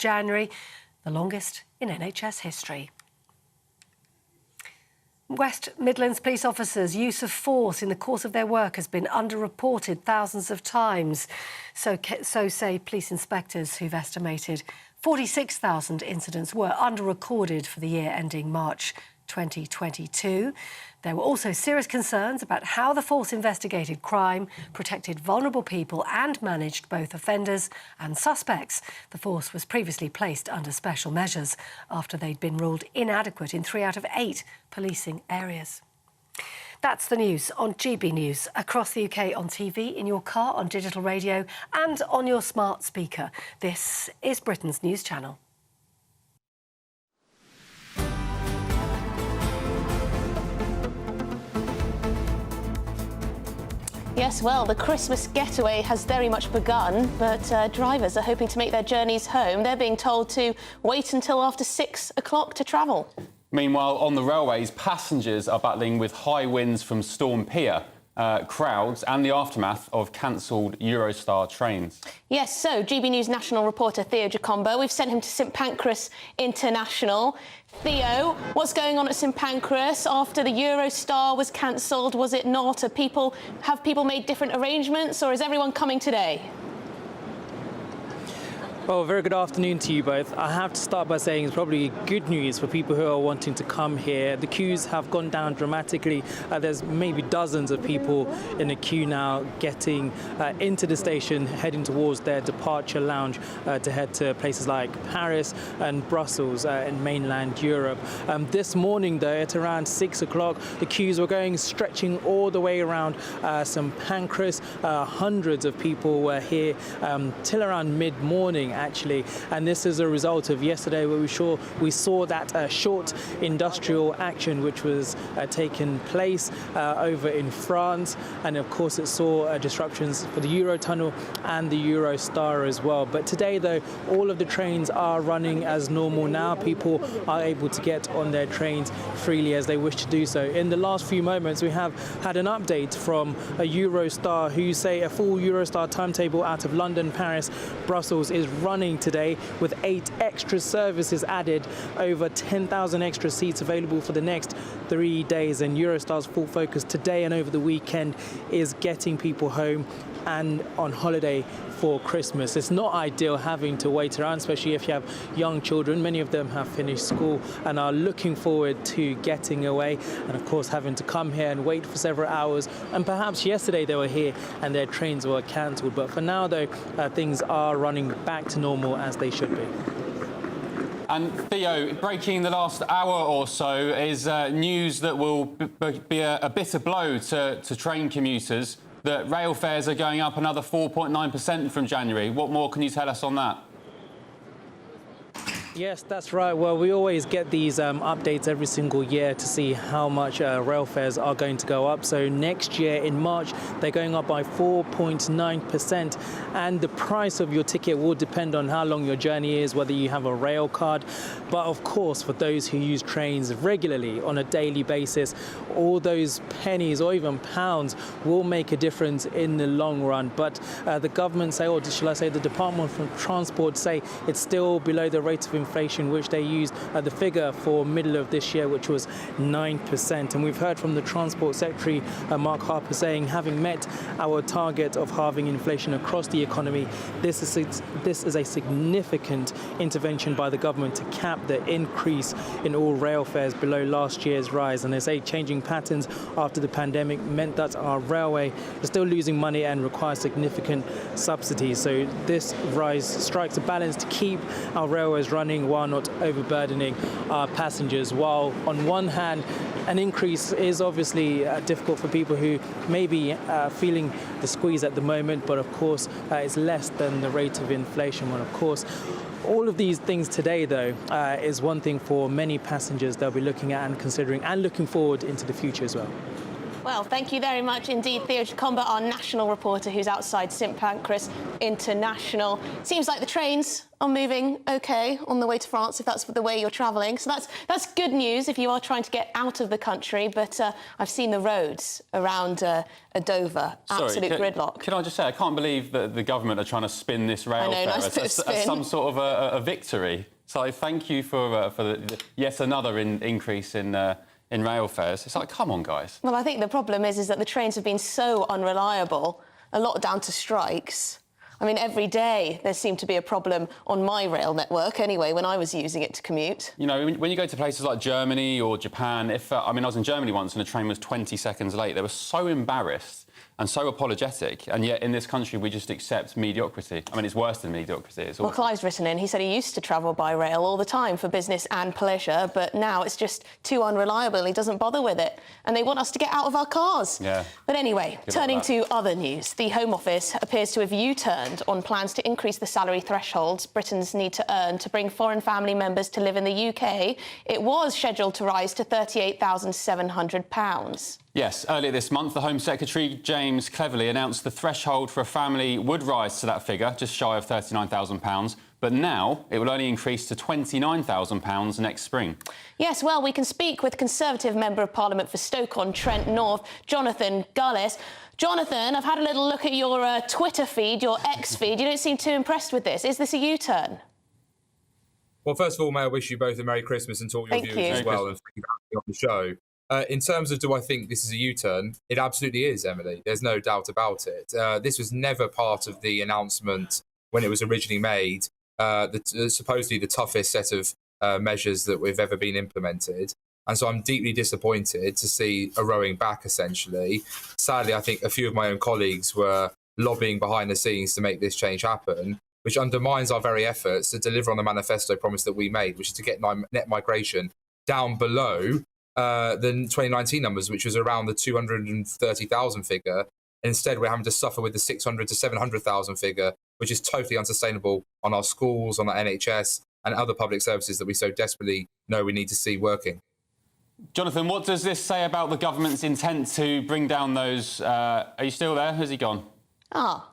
January, the longest in NHS history. West Midlands police officers' use of force in the course of their work has been underreported thousands of times. So say police inspectors who've estimated 46,000 incidents were under-recorded for the year ending March 2022. There were also serious concerns about how the force investigated crime, protected vulnerable people and managed both offenders and suspects. The force was previously placed under special measures after they'd been ruled inadequate in 3 out of 8 policing areas. That's the news on GB News, across the UK on TV, in your car, on digital radio and on your smart speaker. This is Britain's News Channel. Yes, well, the Christmas getaway has very much begun, but drivers are hoping to make their journeys home. They're being told to wait until after 6 o'clock to travel. Meanwhile, on the railways, passengers are battling with high winds from Storm Pia, crowds and the aftermath of cancelled Eurostar trains. Yes, so GB News national reporter Theo Giacombo, we've sent him to St Pancras International. Theo, what's going on at St Pancras after the Eurostar was cancelled? Was it not? Have people made different arrangements, or is everyone coming today? Well, very good afternoon to you both. I have to start by saying it's probably good news for people who are wanting to come here. The queues have gone down dramatically. There's maybe dozens of people in the queue now getting into the station, heading towards their departure lounge to head to places like Paris and Brussels in mainland Europe. This morning, though, at around 6 o'clock, the queues were stretching all the way around St Pancras. Hundreds of people were here till around mid-morning, actually, and this is a result of yesterday where we saw that short industrial action which was taking place over in France, and of course it saw disruptions for the Eurotunnel and the Eurostar as well. But today, though, all of the trains are running as normal now. People are able to get on their trains freely as they wish to do so. In the last few moments, we have had an update from a Eurostar who say a full Eurostar timetable out of London, Paris, Brussels is running today with 8 extra services added, over 10,000 extra seats available for the next 3 days. And Eurostar's full focus today and over the weekend is getting people home and on holiday for Christmas. It's not ideal having to wait around, especially if you have young children. Many of them have finished school and are looking forward to getting away, and of course having to come here and wait for several hours. And perhaps yesterday they were here and their trains were cancelled, but for now, though, things are running back to normal as they should be. And Theo, breaking the last hour or so is news that will be a bitter blow to train commuters, that rail fares are going up another 4.9% from January. What more can you tell us on that? Yes, that's right. Well, we always get these updates every single year to see how much rail fares are going to go up. So next year in March, they're going up by 4.9%. And the price of your ticket will depend on how long your journey is, whether you have a rail card. But of course, for those who use trains regularly on a daily basis, all those pennies or even pounds will make a difference in the long run. But the government say, or shall I say the Department of Transport say, it's still below the rate of inflation, which they used the figure for middle of this year, which was 9%. And we've heard from the Transport Secretary, Mark Harper, saying, having met our target of halving inflation across the economy, this is a significant intervention by the government to cap the increase in all rail fares below last year's rise. And they say changing patterns after the pandemic meant that our railway is still losing money and requires significant subsidies. So this rise strikes a balance to keep our railways running while not overburdening our passengers. While on one hand, an increase is obviously difficult for people who may be feeling the squeeze at the moment, but of course it's less than the rate of inflation. And of course, all of these things today, though, is one thing for many passengers they'll be looking at and considering and looking forward into the future as well. Well, thank you very much indeed, Theo Jacomba, our national reporter who's outside St Pancras International. Seems like the trains are moving OK on the way to France, if that's the way you're travelling. So that's good news if you are trying to get out of the country. But I've seen the roads around Dover, absolute gridlock. Can I just say, I can't believe that the government are trying to spin this rail fare nice as some sort of a victory. So thank you for yet another increase in rail fares. It's like, come on, guys. Well, I think the problem is that the trains have been so unreliable, a lot down to strikes. I mean, every day there seemed to be a problem on my rail network anyway when I was using it to commute. You know, when you go to places like Germany or Japan, I was in Germany once and a train was 20 seconds late. They were so embarrassed and so apologetic, and yet in this country we just accept mediocrity. I mean, it's worse than mediocrity. Well, Clive's written in, he said he used to travel by rail all the time for business and pleasure, but now it's just too unreliable and he doesn't bother with it. And they want us to get out of our cars. Yeah. But anyway, turning to other news, the Home Office appears to have U-turned on plans to increase the salary thresholds Britons need to earn to bring foreign family members to live in the UK. It was scheduled to rise to £38,700. Yes, earlier this month, the Home Secretary, James Cleverly, announced the threshold for a family would rise to that figure, just shy of £39,000. But now it will only increase to £29,000 next spring. Yes, well, we can speak with Conservative Member of Parliament for Stoke-on-Trent North, Jonathan Gullis. Jonathan, I've had a little look at your Twitter feed, your X feed. You don't seem too impressed with this. Is this a U-turn? Well, first of all, may I wish you both a Merry Christmas and to all your viewers as well, and thank you for having me on the show. In terms of do I think this is a U-turn, it absolutely is, Emily. There's no doubt about it. This was never part of the announcement when it was originally made, supposedly the toughest set of measures that we've ever been implemented. And so I'm deeply disappointed to see a rowing back, essentially. Sadly, I think a few of my own colleagues were lobbying behind the scenes to make this change happen, which undermines our very efforts to deliver on the manifesto promise that we made, which is to get net migration down below the 2019 numbers, which was around the 230,000 figure. Instead, we're having to suffer with the 600 to 700,000 figure, which is totally unsustainable on our schools, on our NHS and other public services that we so desperately know we need to see working. Jonathan, what does this say about the government's intent to bring down those... are you still there? Has he gone?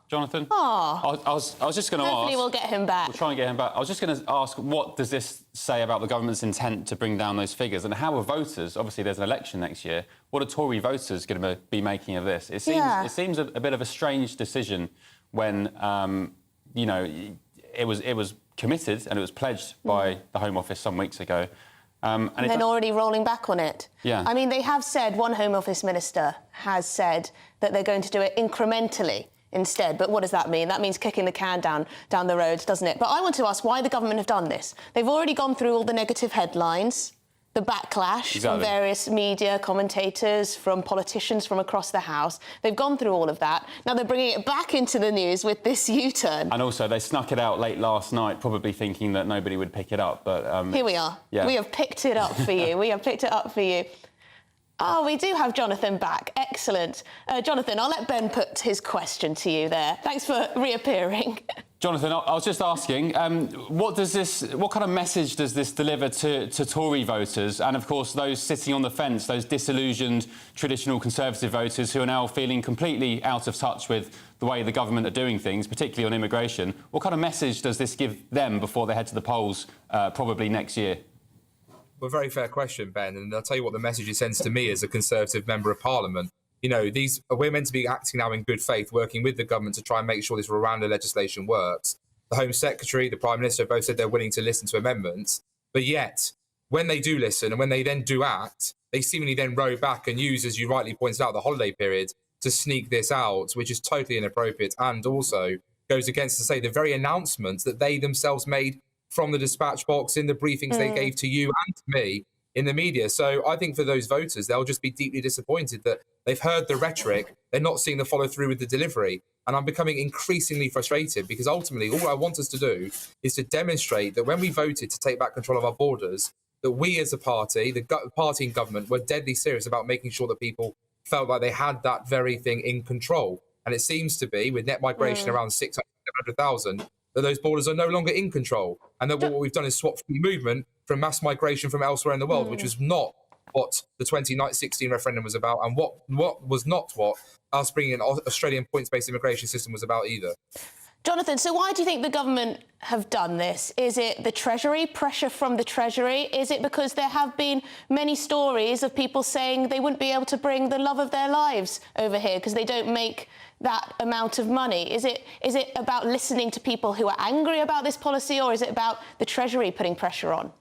Jonathan? I was just going to ask... Hopefully we'll get him back. We'll try and get him back. I was just going to ask, what does this say about the government's intent to bring down those figures? And how are voters... Obviously, there's an election next year. What are Tory voters going to be making of this? It seems a bit of a strange decision when, you know, it was committed and it was pledged by the Home Office some weeks ago. And then already rolling back on it. Yeah. I mean, they have said, one Home Office minister has said that they're going to do it incrementally instead. But what does that mean? That means kicking the can down the road, doesn't it? But I want to ask why the government have done this. They've already gone through all the negative headlines, the backlash from various media commentators, from politicians from across the House. They've gone through all of that. Now they're bringing it back into the news with this U-turn. And also, they snuck it out late last night, probably thinking that nobody would pick it up. But here we are. Yeah. We have picked it up for you. We have picked it up for you. Oh, we do have Jonathan back. Excellent. Jonathan, I'll let Ben put his question to you there. Thanks for reappearing. Jonathan, I was just asking, what kind of message does this deliver to Tory voters and, of course, those sitting on the fence, those disillusioned traditional Conservative voters who are now feeling completely out of touch with the way the government are doing things, particularly on immigration? What kind of message does this give them before they head to the polls probably next year? Well, very fair question, Ben. And I'll tell you what the message it sends to me as a Conservative Member of Parliament. You know, we're meant to be acting now in good faith, working with the government to try and make sure this Rwanda legislation works. The Home Secretary, the Prime Minister both said they're willing to listen to amendments. But yet, when they do listen and when they then do act, they seemingly then row back and use, as you rightly pointed out, the holiday period to sneak this out, which is totally inappropriate and also goes against, to say, the very announcements that they themselves made from the dispatch box in the briefings they gave to you and to me in the media. So I think for those voters, they'll just be deeply disappointed that they've heard the rhetoric, they're not seeing the follow through with the delivery. And I'm becoming increasingly frustrated because ultimately all I want us to do is to demonstrate that when we voted to take back control of our borders, that we as a party, the party in government, were deadly serious about making sure that people felt like they had that very thing in control. And it seems to be, with net migration around 600,000, 700,000, that those borders are no longer in control, and that what we've done is swap free movement from mass migration from elsewhere in the world, which was not what the 2016 referendum was about, and what was not what us bringing an Australian points-based immigration system was about either. Jonathan, so why do you think the government have done this? Is it the Treasury, pressure from the Treasury? Is it because there have been many stories of people saying they wouldn't be able to bring the love of their lives over here because they don't make that amount of money? Is it about listening to people who are angry about this policy, or is it about the Treasury putting pressure on?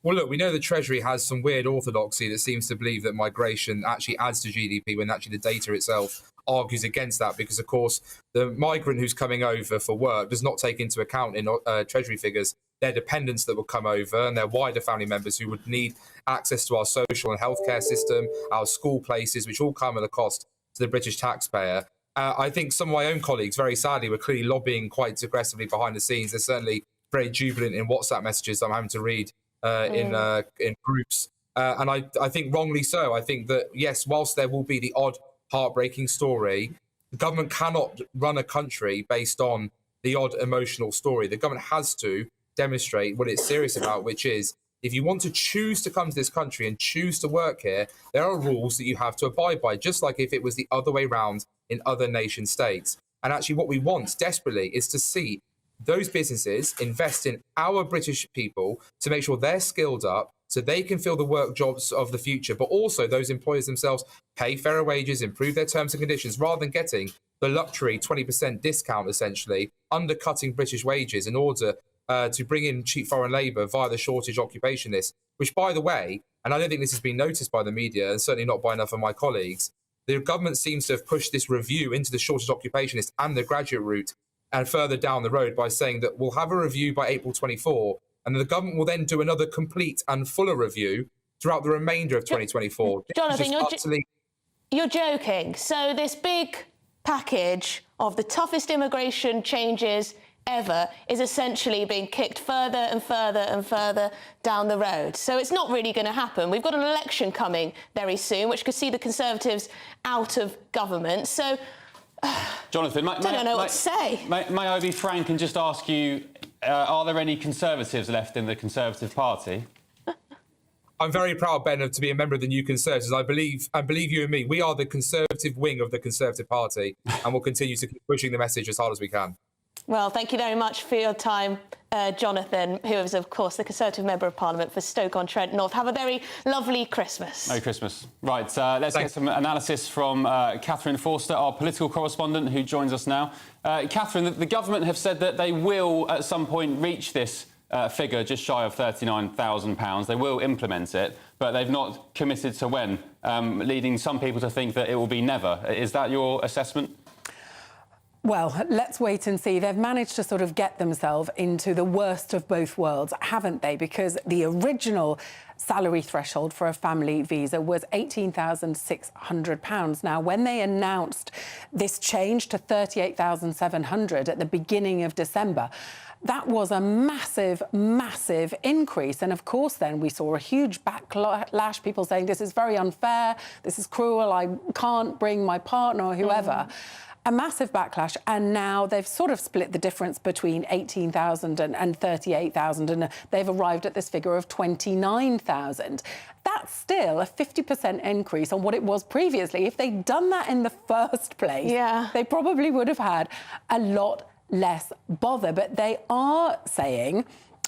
Well, look, we know the Treasury has some weird orthodoxy that seems to believe that migration actually adds to GDP when actually the data itself argues against that, because, of course, the migrant who's coming over for work does not take into account in Treasury figures their dependents that will come over and their wider family members who would need access to our social and healthcare system, our school places, which all come at a cost to the British taxpayer. I think some of my own colleagues, very sadly, were clearly lobbying quite aggressively behind the scenes. They're certainly very jubilant in WhatsApp messages that I'm having to read in groups. And I think wrongly so. I think that, yes, whilst there will be the odd heartbreaking story, the government cannot run a country based on the odd emotional story. The government has to demonstrate what it's serious about, which is, if you want to choose to come to this country and choose to work here, there are rules that you have to abide by, just like if it was the other way around in other nation states. And actually what we want desperately is to see those businesses invest in our British people to make sure they're skilled up so they can fill the work jobs of the future, but also those employers themselves pay fairer wages, improve their terms and conditions, rather than getting the luxury 20% discount, essentially, undercutting British wages in order to bring in cheap foreign labour via the shortage occupation list, which, by the way, and I don't think this has been noticed by the media, and certainly not by enough of my colleagues, the government seems to have pushed this review into the shortage occupation list and the graduate route and further down the road by saying that we'll have a review by April 24, and the government will then do another complete and fuller review throughout the remainder of 2024. Jonathan, you're joking. So this big package of the toughest immigration changes ever is essentially being kicked further and further and further down the road. So it's not really going to happen. We've got an election coming very soon, which could see the Conservatives out of government. So Jonathan, I don't know what to say. May I be frank and just ask you, are there any Conservatives left in the Conservative Party? I'm very proud, Ben, to be a member of the New Conservatives. I believe you and me, we are the Conservative wing of the Conservative Party, and we'll continue to keep pushing the message as hard as we can. Well, thank you very much for your time, Jonathan, who is, of course, the Conservative Member of Parliament for Stoke-on-Trent North. Have a very lovely Christmas. Merry Christmas. Right, let's get some analysis from Catherine Forster, our political correspondent, who joins us now. Catherine, the government have said that they will, at some point, reach this figure just shy of £39,000. They will implement it, but they've not committed to when, leading some people to think that it will be never. Is that your assessment? Well, let's wait and see. They've managed to sort of get themselves into the worst of both worlds, haven't they? Because the original salary threshold for a family visa was £18,600. Now, when they announced this change to £38,700 at the beginning of December, that was a massive, massive increase. And of course, then we saw a huge backlash, people saying this is very unfair, this is cruel, I can't bring my partner or whoever. A massive backlash, and now they've sort of split the difference between 18,000 and 38,000, and they've arrived at this figure of 29,000. That's still a 50% increase on what it was previously. If they'd done that in the first place, they probably would have had a lot less bother. But they are saying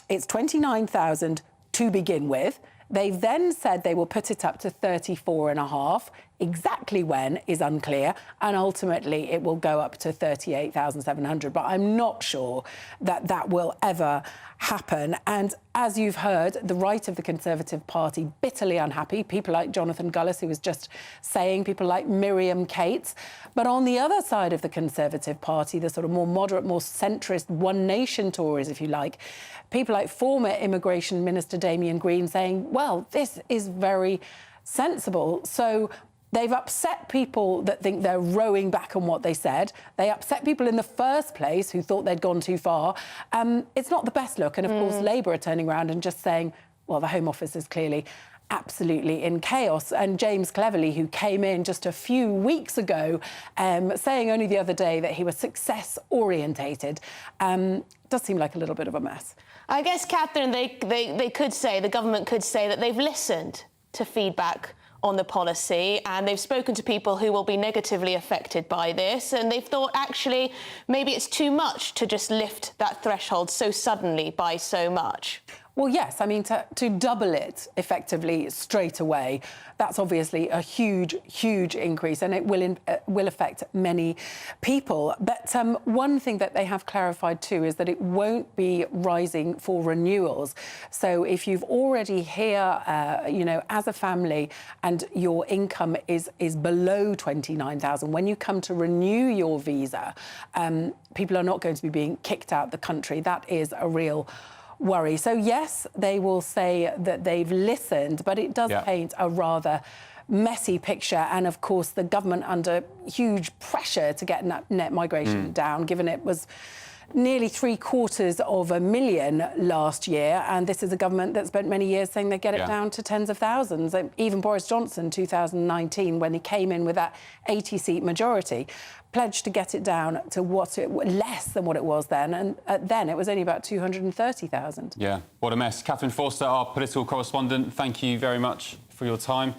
it's 29,000 to begin with. They've then said they will put it up to 34.5. Exactly when is unclear, and ultimately it will go up to 38,700. But I'm not sure that that will ever happen. And as you've heard, the right of the Conservative Party bitterly unhappy. People like Jonathan Gullis, who was just saying, people like Miriam Cates. But on the other side of the Conservative Party, the sort of more moderate, more centrist, one nation Tories, if you like, people like former Immigration Minister Damien Green saying, well, this is very sensible. So they've upset people that think they're rowing back on what they said. They upset people in the first place who thought they'd gone too far. It's not the best look. And of course, Labour are turning around and just saying, well, the Home Office is clearly absolutely in chaos. And James Cleverly, who came in just a few weeks ago, saying only the other day that he was success-orientated, does seem like a little bit of a mess. I guess, Catherine, they could say, the government could say that they've listened to feedback on the policy, and they've spoken to people who will be negatively affected by this, and they've thought actually maybe it's too much to just lift that threshold so suddenly by so much. Well, yes, I mean, to double it effectively straight away, that's obviously a huge, huge increase, and it will affect many people. But one thing that they have clarified too is that it won't be rising for renewals. So if you've already here, you know, as a family, and your income is below 29,000, when you come to renew your visa, people are not going to be being kicked out the country. That is a real worry. So yes, they will say that they've listened, but it does paint a rather messy picture. And of course, the government under huge pressure to get net migration down, given it was nearly 750,000 last year. And this is a government that spent many years saying they'd get it down to tens of thousands. Even Boris Johnson, 2019, when he came in with that 80-seat majority, pledged to get it down to less than what it was then. And then it was only about 230,000. Yeah, what a mess. Catherine Forster, our political correspondent, thank you very much for your time.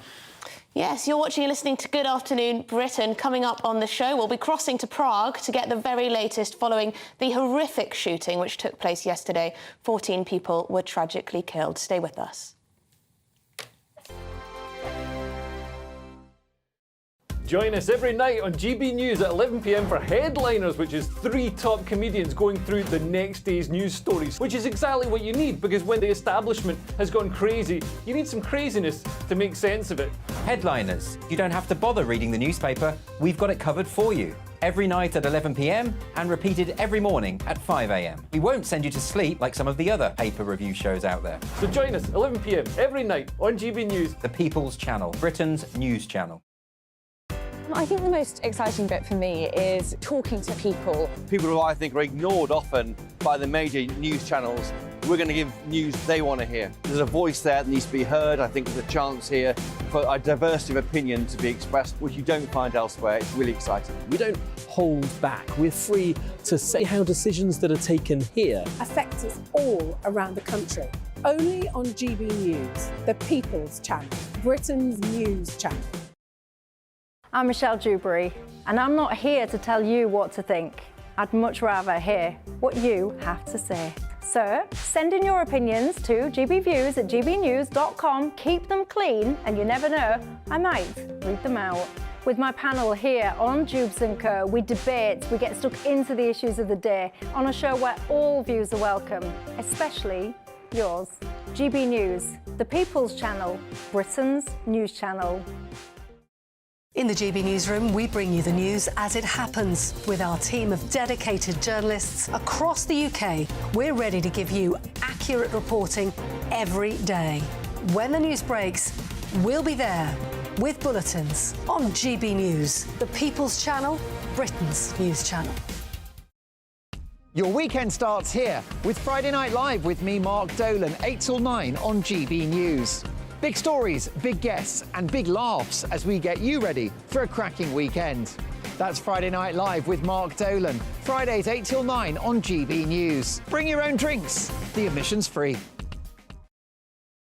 Yes, you're watching and listening to Good Afternoon Britain. Coming up on the show, we'll be crossing to Prague to get the very latest following the horrific shooting which took place yesterday. 14 people were tragically killed. Stay with us. Join us every night on GB News at 11 p.m. for Headliners, which is 3 top comedians going through the next day's news stories, which is exactly what you need, because when the establishment has gone crazy, you need some craziness to make sense of it. Headliners. You don't have to bother reading the newspaper. We've got it covered for you. Every night at 11 p.m. and repeated every morning at 5 a.m. We won't send you to sleep like some of the other paper review shows out there. So join us 11 p.m. every night on GB News. The People's Channel, Britain's news channel. I think the most exciting bit for me is talking to people. People who I think are ignored often by the major news channels. We're going to give news they want to hear. There's a voice there that needs to be heard. I think there's a chance here for a diversity of opinion to be expressed, which you don't find elsewhere. It's really exciting. We don't hold back. We're free to say how decisions that are taken here affect us all around the country. Only on GB News, the People's Channel, Britain's news channel. I'm Michelle Dewberry, and I'm not here to tell you what to think. I'd much rather hear what you have to say. So send in your opinions to gbviews@gbnews.com. Keep them clean, and you never know, I might read them out. With my panel here on Jubes & Co, we debate, we get stuck into the issues of the day on a show where all views are welcome, especially yours. GB News, the People's Channel, Britain's news channel. In the GB Newsroom, we bring you the news as it happens. With our team of dedicated journalists across the UK, we're ready to give you accurate reporting every day. When the news breaks, we'll be there with bulletins on GB News, the People's Channel, Britain's news channel. Your weekend starts here with Friday Night Live with me, Mark Dolan, 8 till 9 on GB News. Big stories, big guests and big laughs as we get you ready for a cracking weekend. That's Friday Night Live with Mark Dolan. Fridays 8 till 9 on GB News. Bring your own drinks. The admission's free.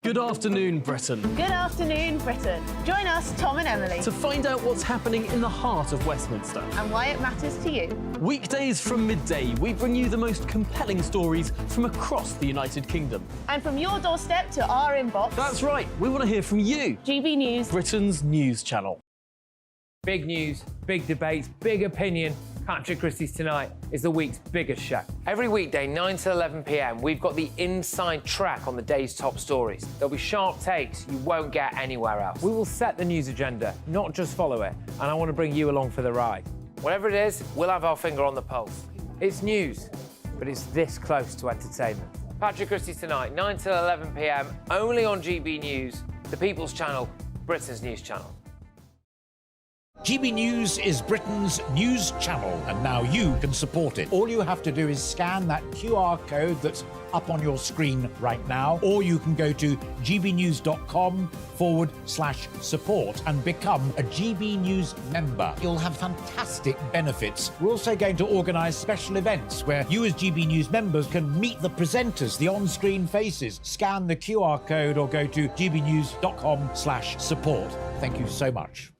Good afternoon, Britain. Good afternoon, Britain. Join us, Tom and Emily, To find out what's happening in the heart of Westminster. and why it matters to you. Weekdays from midday, we bring you the most compelling stories from across the United Kingdom. And from your doorstep to our inbox, That's right, we want to hear from you. GB News. Britain's news channel. Big news, big debates, big opinion. Patrick Christie's Tonight is the week's biggest show. Every weekday, 9 to 11 p.m, we've got the inside track on the day's top stories. There'll be sharp takes you won't get anywhere else. We will set the news agenda, not just follow it, and I want to bring you along for the ride. Whatever it is, we'll have our finger on the pulse. It's news, but it's this close to entertainment. Patrick Christie's Tonight, 9 to 11 p.m, only on GB News, the People's Channel, Britain's news channel. GB News is Britain's news channel, and now you can support it. All you have to do is scan that QR code that's up on your screen right now, or you can go to gbnews.com/support and become a GB News member. You'll have fantastic benefits. We're also going to organise special events where you as GB News members can meet the presenters, the on-screen faces. Scan the QR code or go to gbnews.com/support. Thank you so much.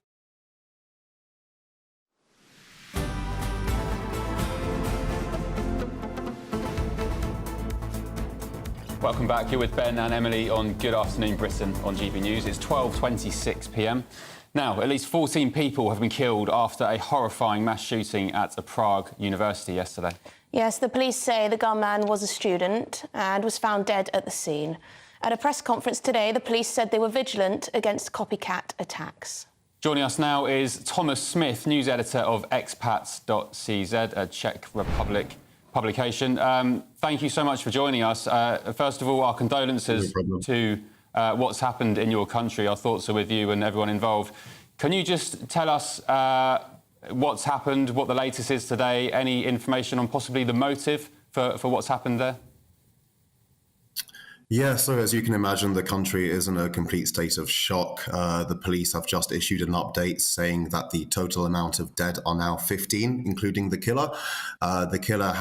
Welcome back. You're with Ben and Emily on Good Afternoon Britain on GB News. It's 12:26 p.m. Now, at least 14 people have been killed after a horrifying mass shooting at a Prague university yesterday. Yes, the police say the gunman was a student and was found dead at the scene. At a press conference today, the police said they were vigilant against copycat attacks. Joining us now is Thomas Smith, news editor of expats.cz, a Czech Republic publication. Thank you so much for joining us. First of all, our condolences to what's happened in your country. Our thoughts are with you and everyone involved. Can you just tell us what's happened, what the latest is today, any information on possibly the motive for what's happened there? Yeah, so as you can imagine, the country is in a complete state of shock. The police have just issued an update saying that the total amount of dead are now 15, including the killer. The killer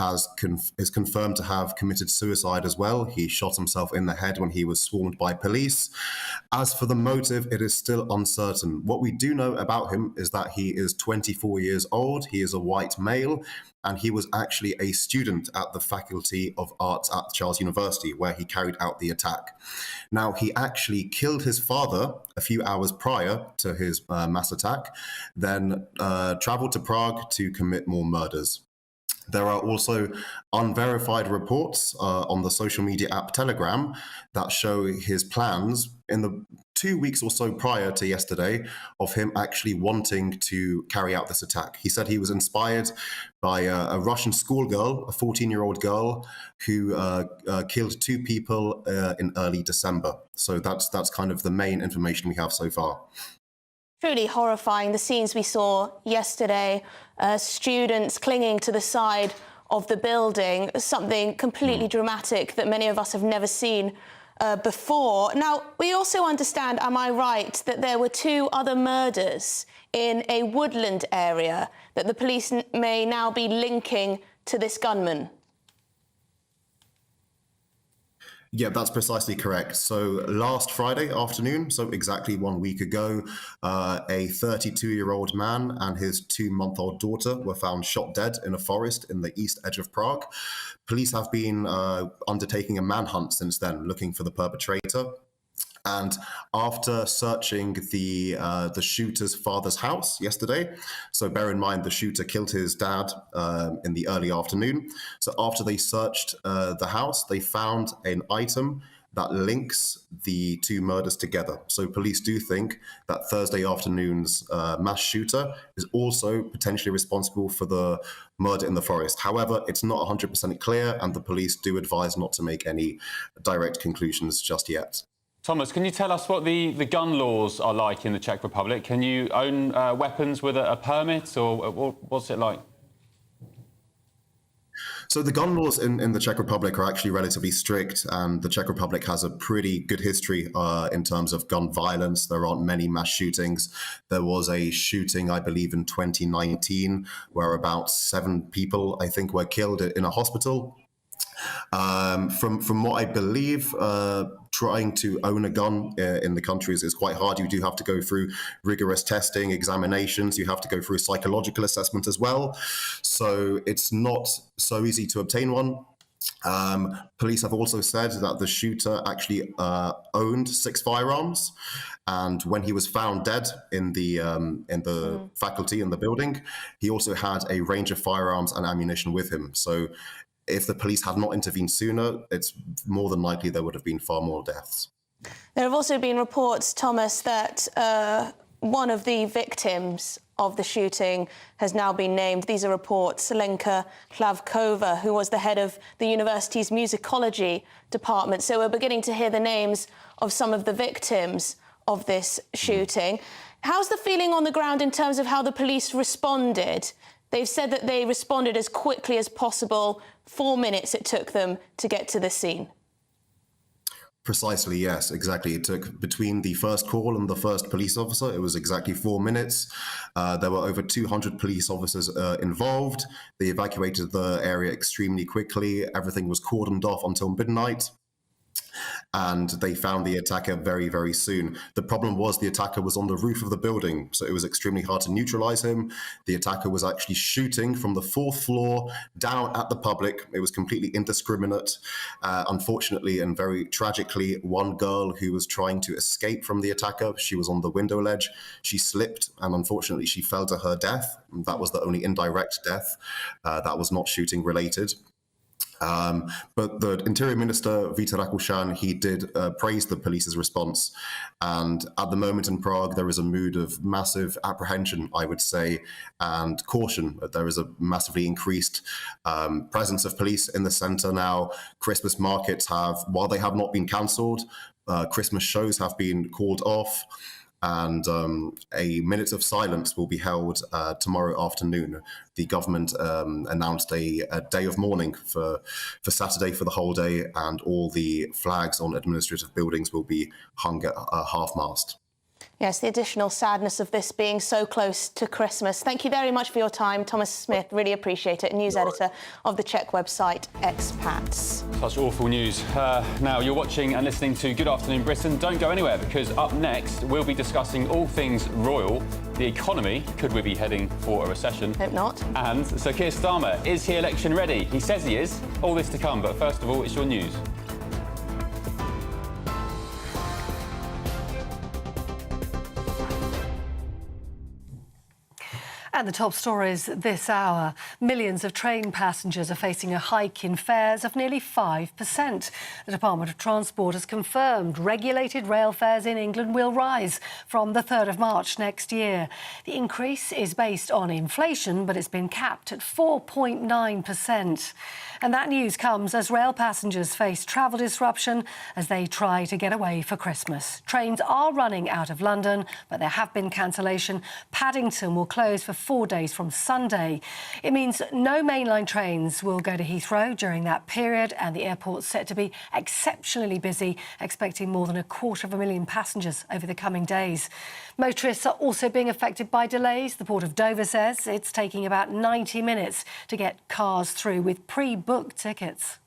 is confirmed to have committed suicide as well. He shot himself in the head when he was swarmed by police. As for the motive, it is still uncertain. What we do know about him is that he is 24 years old. He is a white male, and he was actually a student at the Faculty of Arts at Charles University, where he carried out the attack. Now, he actually killed his father a few hours prior to his mass attack, then traveled to Prague to commit more murders. There are also unverified reports on the social media app Telegram that show his plans in the 2 weeks or so prior to yesterday of him actually wanting to carry out this attack. He said he was inspired by a Russian schoolgirl, a 14-year-old girl, who killed 2 people in early December. So that's kind of the main information we have so far. Truly horrifying, the scenes we saw yesterday, students clinging to the side of the building, something completely dramatic that many of us have never seen before. Now, we also understand, am I right, that there were 2 other murders in a woodland area that the police may now be linking to this gunman? Yeah, that's precisely correct. So last Friday afternoon, so exactly 1 week ago, a 32-year-old man and his 2-month-old daughter were found shot dead in a forest in the east edge of Prague. Police have been undertaking a manhunt since then, looking for the perpetrator. And after searching the shooter's father's house yesterday, so bear in mind the shooter killed his dad in the early afternoon. So after they searched the house, they found an item that links the 2 murders together. So police do think that Thursday afternoon's mass shooter is also potentially responsible for the murder in the forest. However, it's not 100% clear, and the police do advise not to make any direct conclusions just yet. Thomas, can you tell us what the gun laws are like in the Czech Republic? Can you own weapons with a permit, or what's it like? So the gun laws in the Czech Republic are actually relatively strict, and the Czech Republic has a pretty good history in terms of gun violence. There aren't many mass shootings. There was a shooting, I believe, in 2019, where about 7 people, I think, were killed in a hospital. From what I believe, trying to own a gun in the country is quite hard. You do have to go through rigorous testing, examinations. You have to go through a psychological assessment as well. So it's not so easy to obtain one. Police have also said that the shooter actually owned 6 firearms, and when he was found dead in the faculty in the building, he also had a range of firearms and ammunition with him. So if the police had not intervened sooner, it's more than likely there would have been far more deaths. There have also been reports, Thomas, that one of the victims of the shooting has now been named. These are reports. Lenka Klavkova, who was the head of the university's musicology department. So we're beginning to hear the names of some of the victims of this shooting. How's the feeling on the ground in terms of how the police responded? They've said that they responded as quickly as possible. 4 minutes it took them to get to the scene. Precisely, yes, exactly. It took between the first call and the first police officer, it was exactly 4 minutes. There were over 200 police officers involved. They evacuated the area extremely quickly. Everything was cordoned off until midnight. And they found the attacker very, very soon. The problem was the attacker was on the roof of the building, so it was extremely hard to neutralize him. The attacker was actually shooting from the 4th floor down at the public. It was completely indiscriminate. Unfortunately and very tragically, one girl who was trying to escape from the attacker, she was on the window ledge. She slipped and unfortunately she fell to her death. That was the only indirect death. That was not shooting related. But the Interior Minister, Vít Rakušan, he did praise the police's response. And at the moment in Prague, there is a mood of massive apprehension, I would say, and caution. There is a massively increased presence of police in the centre now. Christmas markets have, while they have not been cancelled, Christmas shows have been called off. And a minute of silence will be held tomorrow afternoon. The government announced a day of mourning for Saturday for the whole day, and all the flags on administrative buildings will be hung at half-mast. Yes, the additional sadness of this being so close to Christmas. Thank you very much for your time, Thomas Smith. Really appreciate it. News editor of the Czech website Expats. Such awful news. Now, you're watching and listening to Good Afternoon Britain. Don't go anywhere, because up next, we'll be discussing all things royal, the economy. Could we be heading for a recession? Hope not. And Sir Keir Starmer, is he election ready? He says he is. All this to come, but first of all, it's your news. And the top stories this hour. Millions of train passengers are facing a hike in fares of nearly 5%. The Department of Transport has confirmed regulated rail fares in England will rise from the 3rd of March next year. The increase is based on inflation, but it's been capped at 4.9%. And that news comes as rail passengers face travel disruption as they try to get away for Christmas. Trains are running out of London, but there have been cancellation. Paddington will close for 4 days from Sunday. It means no mainline trains will go to Heathrow during that period, and the airport's set to be exceptionally busy, expecting more than 250,000 passengers over the coming days. Motorists are also being affected by delays. The Port of Dover says it's taking about 90 minutes to get cars through with pre-booked tickets.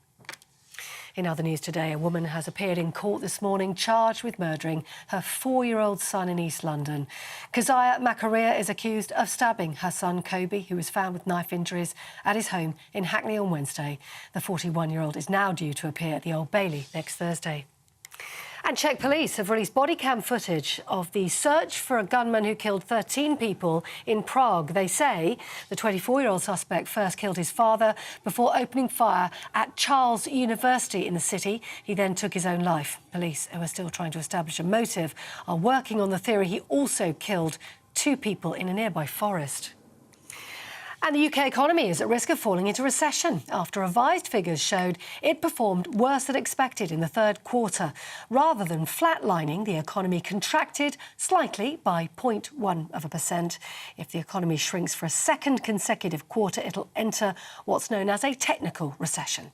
In other news today, a woman has appeared in court this morning charged with murdering her 4-year-old son in East London. Keziah Makaria is accused of stabbing her son Kobe, who was found with knife injuries at his home in Hackney on Wednesday. The 41-year-old is now due to appear at the Old Bailey next Thursday. And Czech police have released body cam footage of the search for a gunman who killed 13 people in Prague. They say the 24-year-old suspect first killed his father before opening fire at Charles University in the city. He then took his own life. Police, who are still trying to establish a motive, are working on the theory he also killed 2 people in a nearby forest. And the UK economy is at risk of falling into recession after revised figures showed it performed worse than expected in the 3rd quarter. Rather than flatlining, the economy contracted slightly by 0.1%. If the economy shrinks for a second consecutive quarter, it'll enter what's known as a technical recession.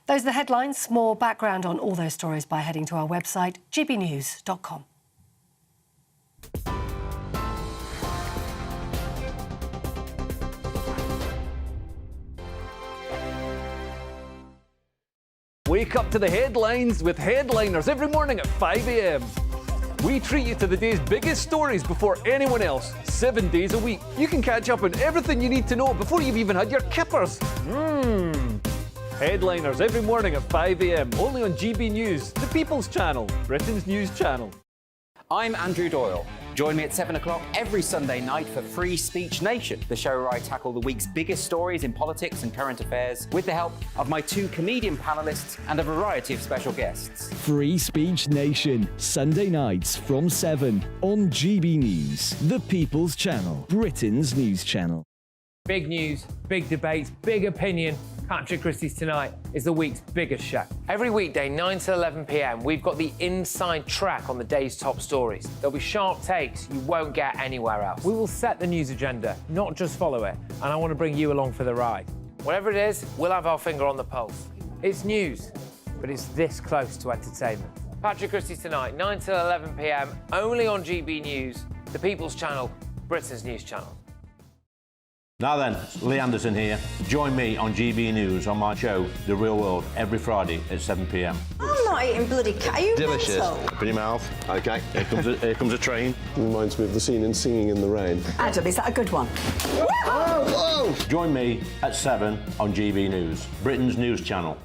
Those are the headlines. More background on all those stories by heading to our website, gbnews.com. Wake up to the headlines with Headliners every morning at 5 a.m. We treat you to the day's biggest stories before anyone else, 7 days a week. You can catch up on everything you need to know before you've even had your kippers. Headliners every morning at 5 a.m. only on GB News, the People's Channel, Britain's news channel. I'm Andrew Doyle. Join me at 7 o'clock every Sunday night for Free Speech Nation, the show where I tackle the week's biggest stories in politics and current affairs with the help of my 2 comedian panellists and a variety of special guests. Free Speech Nation, Sunday nights from 7 on GB News, the People's Channel, Britain's news channel. Big news, big debates, big opinion. Patrick Christie's Tonight is the week's biggest show. Every weekday, 9 to 11 p.m, we've got the inside track on the day's top stories. There'll be sharp takes you won't get anywhere else. We will set the news agenda, not just follow it, and I want to bring you along for the ride. Whatever it is, we'll have our finger on the pulse. It's news, but it's this close to entertainment. Patrick Christie's Tonight, 9 to 11 p.m, only on GB News, the People's Channel, Britain's news channel. Now then, Lee Anderson here. Join me on GB News on my show, The Real World, every Friday at 7 p.m. I'm not eating bloody cat. Are you Delicious. mental? Open your mouth. OK, here comes a train. Reminds me of the scene in Singing in the Rain. Adam, is that a good one? Whoa! Join me at 7 on GB News, Britain's news channel.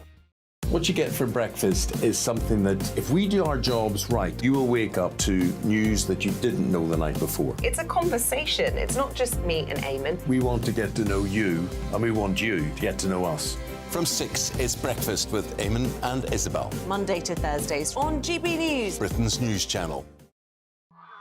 What you get for breakfast is something that, if we do our jobs right, you will wake up to news that you didn't know the night before. It's a conversation. It's not just me and Eamon. We want to get to know you, and we want you to get to know us. From 6, it's Breakfast with Eamon and Isabel. Monday to Thursdays on GB News, Britain's news channel.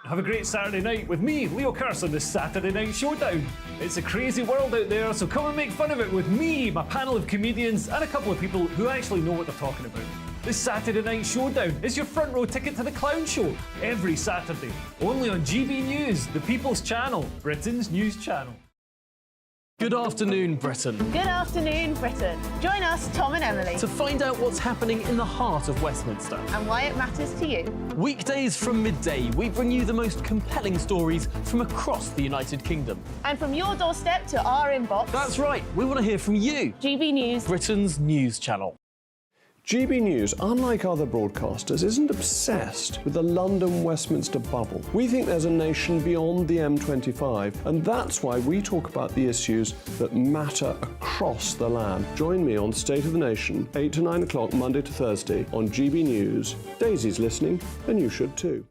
Have a great Saturday night with me, Leo Curse, on this Saturday Night Showdown. It's a crazy world out there, so come and make fun of it with me, my panel of comedians, and a couple of people who actually know what they're talking about. This Saturday Night Showdown is your front row ticket to the clown show every Saturday, only on GB News, the People's Channel, Britain's news channel. Good afternoon, Britain. Good afternoon, Britain. Join us, Tom and Emily, To find out what's happening in the heart of Westminster. and why it matters to you. Weekdays from midday, we bring you the most compelling stories from across the United Kingdom. And from your doorstep to our inbox. That's right, we want to hear from you. GB News, Britain's news channel. GB News, unlike other broadcasters, isn't obsessed with the London-Westminster bubble. We think there's a nation beyond the M25, and that's why we talk about the issues that matter across the land. Join me on State of the Nation, 8 to 9 o'clock, Monday to Thursday, on GB News. Daisy's listening, and you should too.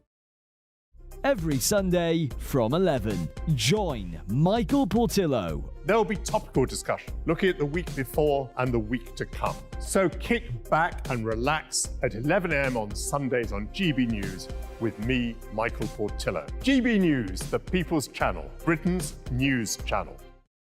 Every Sunday from 11. Join Michael Portillo. There will be topical discussion, looking at the week before and the week to come. So kick back and relax at 11 a.m. on Sundays on GB News with me, Michael Portillo. GB News, the People's Channel, Britain's news channel.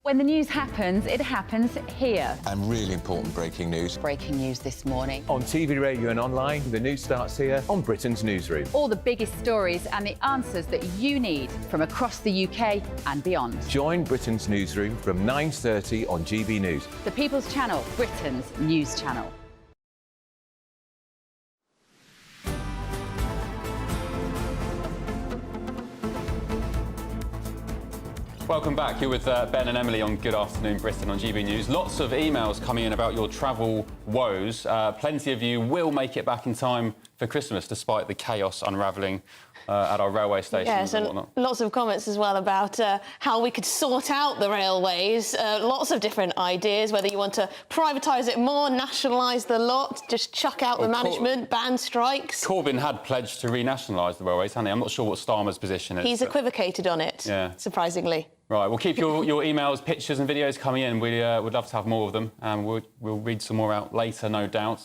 When the news happens, it happens here. And really important breaking news. Breaking news this morning. On TV, radio and online, the news starts here on Britain's Newsroom. All the biggest stories and the answers that you need from across the UK and beyond. Join Britain's Newsroom from 9:30 on GB News. The People's Channel, Britain's news channel. Welcome back. You're with Ben and Emily on Good Afternoon Britain on GB News. Lots of emails coming in about your travel woes. Plenty of you will make it back in time for Christmas, despite the chaos unravelling at our railway stations Yes, and and whatnot. lots of comments as well about how we could sort out the railways. Lots of different ideas, whether you want to privatise it more, nationalise the lot, just chuck out the management, ban strikes. Corbyn had pledged to renationalise the railways, hadn't he? I'm not sure what Starmer's position is. He's equivocated on it, surprisingly. Right, we'll keep your emails, pictures and videos coming in. We'd love to have more of them, and we'll read some more out later, no doubt.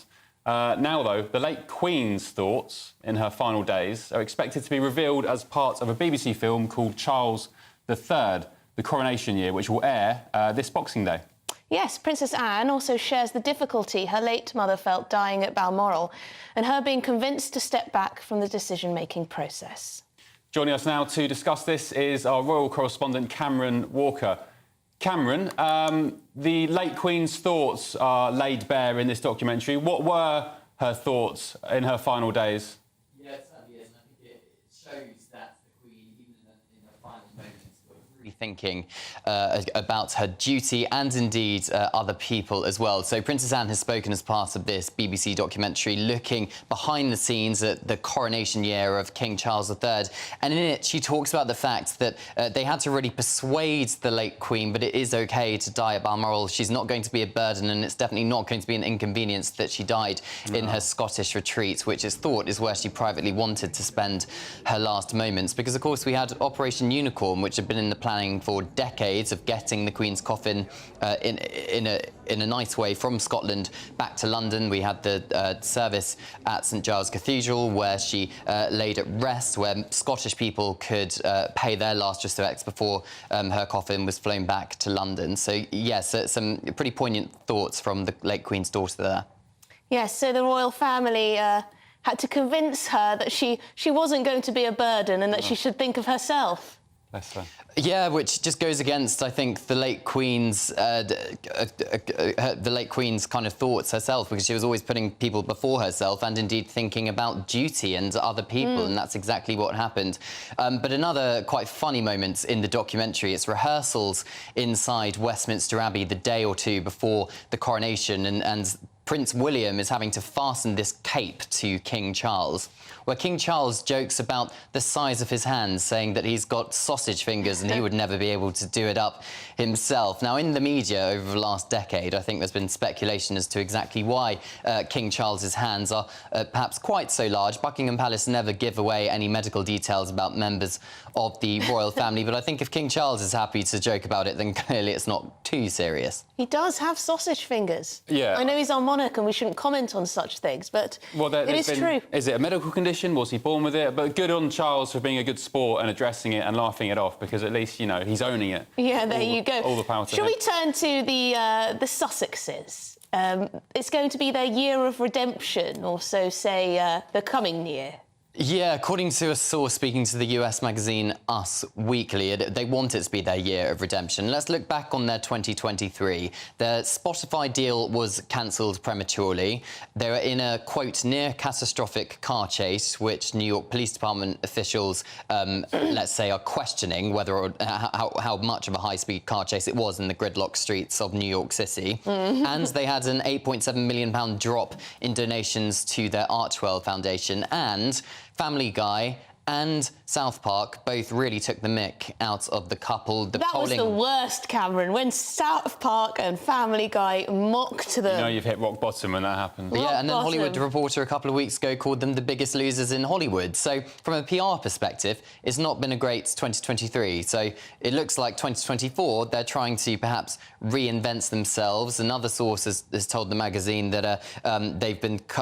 Now, though, the late Queen's thoughts in her final days are expected to be revealed as part of a BBC film called Charles III, The Coronation Year, which will air this Boxing Day. Yes, Princess Anne also shares the difficulty her late mother felt dying at Balmoral and her being convinced to step back from the decision-making process. Joining us now to discuss this is our royal correspondent, Cameron Walker. Cameron, the late Queen's thoughts are laid bare in this documentary. What were her thoughts in her final days? Yeah, it certainly is, and I think it shows that the Queen, even in her final moments, was really thinking about her duty and indeed other people as well. So Princess Anne has spoken as part of this BBC documentary looking behind the scenes at the coronation year of King Charles III, and in it she talks about the fact that they had to really persuade the late Queen, but it is okay to die at Balmoral. She's not going to be a burden, and it's definitely not going to be an inconvenience that she died in her Scottish retreat, which is thought is where she privately wanted to spend her last moments. Because, of course, we had Operation Unicorn, which had been in the planning trying for decades of getting the Queen's coffin in a nice way from Scotland back to London. We had the service at St Giles Cathedral where she laid at rest, where Scottish people could pay their last respects before her coffin was flown back to London. So yes, some pretty poignant thoughts from the late Queen's daughter there. Yes, so the royal family had to convince her that she wasn't going to be a burden and that she should think of herself. Bless her. Yeah, which just goes against, I think, the late Queen's kind of thoughts herself, because she was always putting people before herself and indeed thinking about duty and other people, and that's exactly what happened. But another quite funny moment in the documentary, it's rehearsals inside Westminster Abbey the day or two before the coronation, and Prince William is having to fasten this cape to King Charles, where King Charles jokes about the size of his hands, saying that he's got sausage fingers and he would never be able to do it up himself. Now, in the media over the last decade, I think there's been speculation as to exactly why King Charles's hands are perhaps quite so large. Buckingham Palace never give away any medical details about members of the royal family, but I think if King Charles is happy to joke about it, then clearly it's not too serious. He does have sausage fingers. Yeah. I know he's our monarch and we shouldn't comment on such things, but it is true. Is it a medical condition? Was he born with it? But good on Charles for being a good sport and addressing it and laughing it off, because at least, you know, he's owning it. Yeah, there you go. All the power to Shall him. we turn to the Sussexes? It's going to be their year of redemption, or so say the coming year. Yeah, according to a source speaking to the US magazine Us Weekly, they want it to be their year of redemption. Let's look back on their 2023. Their Spotify deal was cancelled prematurely. They were in a, quote, near catastrophic car chase, which New York Police Department officials, let's say, are questioning whether or how much of a high-speed car chase it was in the gridlock streets of New York City. And they had an £8.7 million drop in donations to their Archwell Foundation, and Family Guy and South Park both really took the mick out of the couple. That was the worst, Cameron, when South Park and Family Guy mocked them. You know you've hit rock bottom when that happens. Yeah, and then Hollywood Reporter a couple of weeks ago called them the biggest losers in Hollywood. So from a PR perspective, it's not been a great 2023. So it looks like 2024, they're trying to perhaps reinvent themselves. Another source has told the magazine that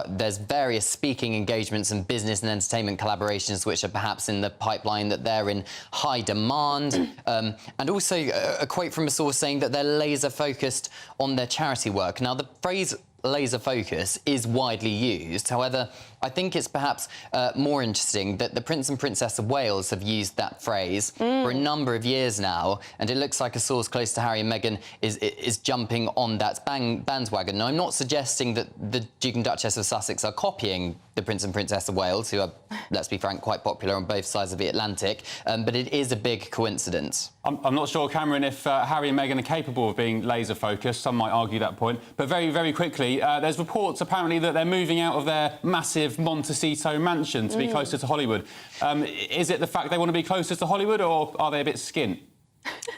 there's various speaking engagements and business and entertainment collaborations which are perhaps in the pipeline, that they're in high demand. And also a quote from a source saying that they're laser focused on their charity work. Now, the phrase laser focus is widely used. However, I think it's perhaps more interesting that the Prince and Princess of Wales have used that phrase for a number of years now, and it looks like a source close to Harry and Meghan is jumping on that bandwagon. Now, I'm not suggesting that the Duke and Duchess of Sussex are copying the Prince and Princess of Wales, who are, let's be frank, quite popular on both sides of the Atlantic, but it is a big coincidence. I'm not sure, Cameron, if Harry and Meghan are capable of being laser-focused. Some might argue that point. But very, very quickly, there's reports, apparently, that they're moving out of their massive Montecito mansion to be closer to Hollywood. Is it the fact they want to be closer to Hollywood, or are they a bit skint?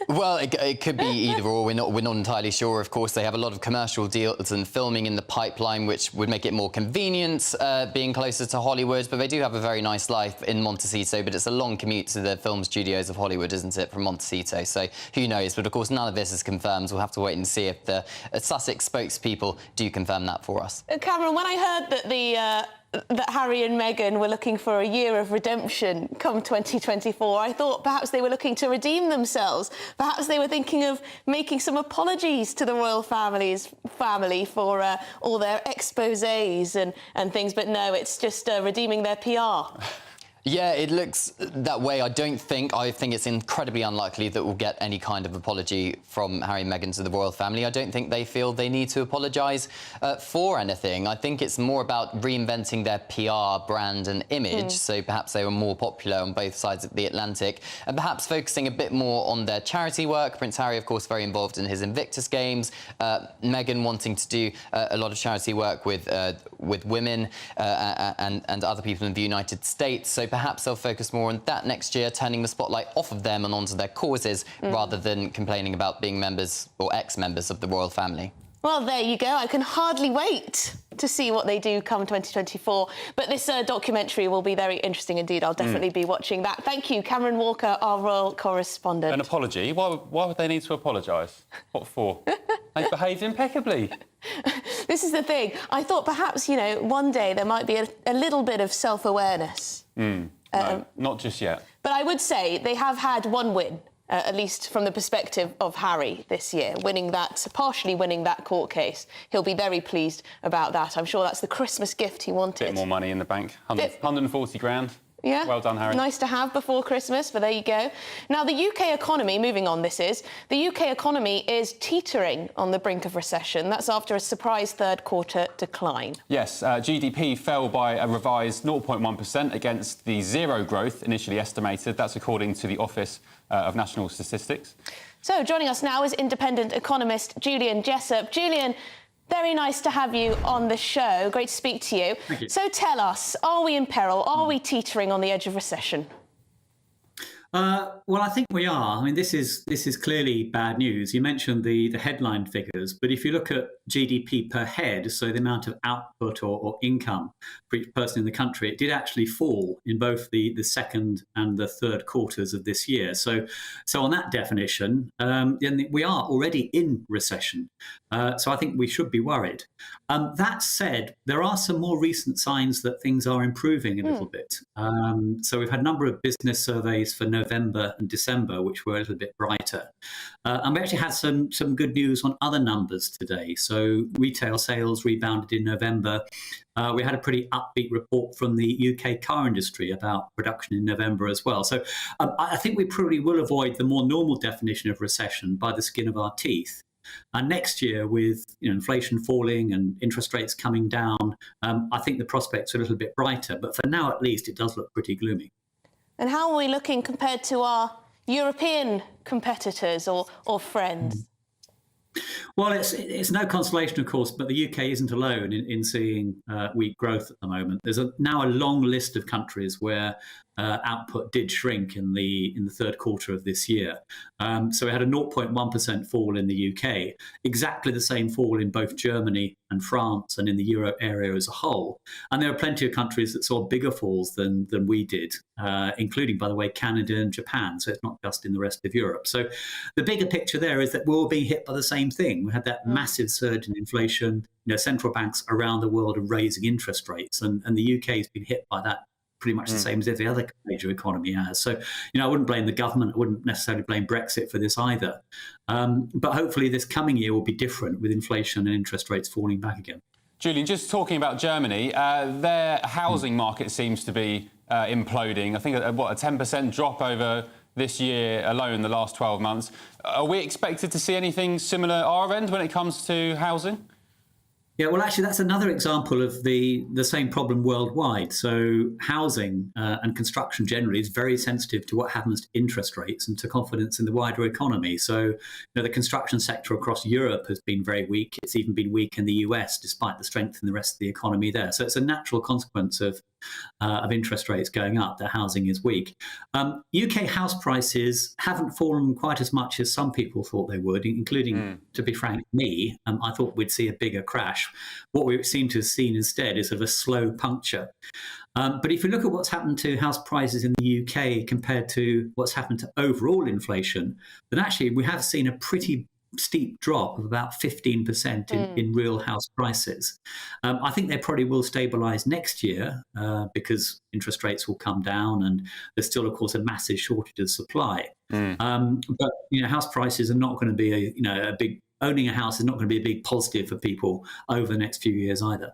Well, it could be either or. We're not entirely sure. Of course, they have a lot of commercial deals and filming in the pipeline, which would make it more convenient being closer to Hollywood. But they do have a very nice life in Montecito. But it's a long commute to the film studios of Hollywood, isn't it, from Montecito? So who knows? But of course, none of this is confirmed. We'll have to wait and see if the Sussex spokespeople do confirm that for us. Cameron, when I heard that that Harry and Meghan were looking for a year of redemption come 2024, I thought perhaps they were looking to redeem themselves. Perhaps they were thinking of making some apologies to the royal family for all their exposés and things, but no, it's just redeeming their PR. Yeah, it looks that way. I think it's incredibly unlikely that we'll get any kind of apology from Harry and Meghan to the royal family. I don't think they feel they need to apologise for anything. I think it's more about reinventing their PR, brand and image. So perhaps they were more popular on both sides of the Atlantic, and perhaps focusing a bit more on their charity work. Prince Harry, of course, very involved in his Invictus Games. Meghan wanting to do a lot of charity work with women and other people in the United States. So perhaps they'll focus more on that next year, turning the spotlight off of them and onto their causes, rather than complaining about being members or ex-members of the royal family. Well, there you go. I can hardly wait to see what they do come 2024. But this documentary will be very interesting indeed. I'll definitely be watching that. Thank you, Cameron Walker, our royal correspondent. An apology? Why would they need to apologise? What for? They behaved impeccably. This is the thing. I thought perhaps, you know, one day there might be a little bit of self-awareness. No, not just yet. But I would say they have had one win. At least from the perspective of Harry this year, partially winning that court case. He'll be very pleased about that. I'm sure that's the Christmas gift he wanted. Bit more money in the bank, 140 grand. Yeah. Well done, Harry. Nice to have before Christmas, but there you go. Now, the UK economy, moving on, the UK economy is teetering on the brink of recession. That's after a surprise third quarter decline. Yes, GDP fell by a revised 0.1% against the zero growth initially estimated. That's according to the Office of National Statistics. So, joining us now is independent economist Julian Jessup. Julian, very nice to have you on the show. Great to speak to you. Thank you. So tell us, are we in peril? Are we teetering on the edge of recession? Well, I think we are. I mean, this is clearly bad news. You mentioned the headline figures, but if you look at GDP per head, so the amount of output or income for each person in the country, it did actually fall in both the second and the third quarters of this year. So on that definition, we are already in recession. So I think we should be worried. That said, there are some more recent signs that things are improving a little bit. So we've had a number of business surveys for November and December, which were a little bit brighter. And we actually had some good news on other numbers today. So retail sales rebounded in November. We had a pretty upbeat report from the UK car industry about production in November as well. So I think we probably will avoid the more normal definition of recession by the skin of our teeth. And next year, with inflation falling and interest rates coming down, I think the prospects are a little bit brighter. But for now, at least, it does look pretty gloomy. And how are we looking compared to our European competitors or friends? Well, it's no consolation, of course, but the UK isn't alone in seeing weak growth at the moment. There's now a long list of countries where output did shrink in the third quarter of this year. So we had a 0.1% fall in the UK, exactly the same fall in both Germany and France and in the euro area as a whole. And there are plenty of countries that saw bigger falls than we did, including, by the way, Canada and Japan. So it's not just in the rest of Europe. So the bigger picture there is that we're all being hit by the same thing. We had that massive surge in inflation. Central banks around the world are raising interest rates, and the UK has been hit by that pretty much the same as every other major economy has. So, I wouldn't blame the government. I wouldn't necessarily blame Brexit for this either. But hopefully this coming year will be different with inflation and interest rates falling back again. Julian, just talking about Germany, their housing market seems to be imploding. I think, a 10% drop over this year alone, the last 12 months. Are we expected to see anything similar at our end when it comes to housing? Yeah, well, actually, that's another example of the same problem worldwide. So housing and construction generally is very sensitive to what happens to interest rates and to confidence in the wider economy. So the construction sector across Europe has been very weak. It's even been weak in the US, despite the strength in the rest of the economy there. So it's a natural consequence of interest rates going up, that housing is weak. UK house prices haven't fallen quite as much as some people thought they would, including, to be frank, me. I thought we'd see a bigger crash. What we seem to have seen instead is sort of a slow puncture. But if you look at what's happened to house prices in the UK compared to what's happened to overall inflation, then actually we have seen a pretty steep drop of about 15% in real house prices. I think they probably will stabilise next year because interest rates will come down and there's still, of course, a massive shortage of supply. But house prices are not going to be owning a house is not going to be a big positive for people over the next few years either.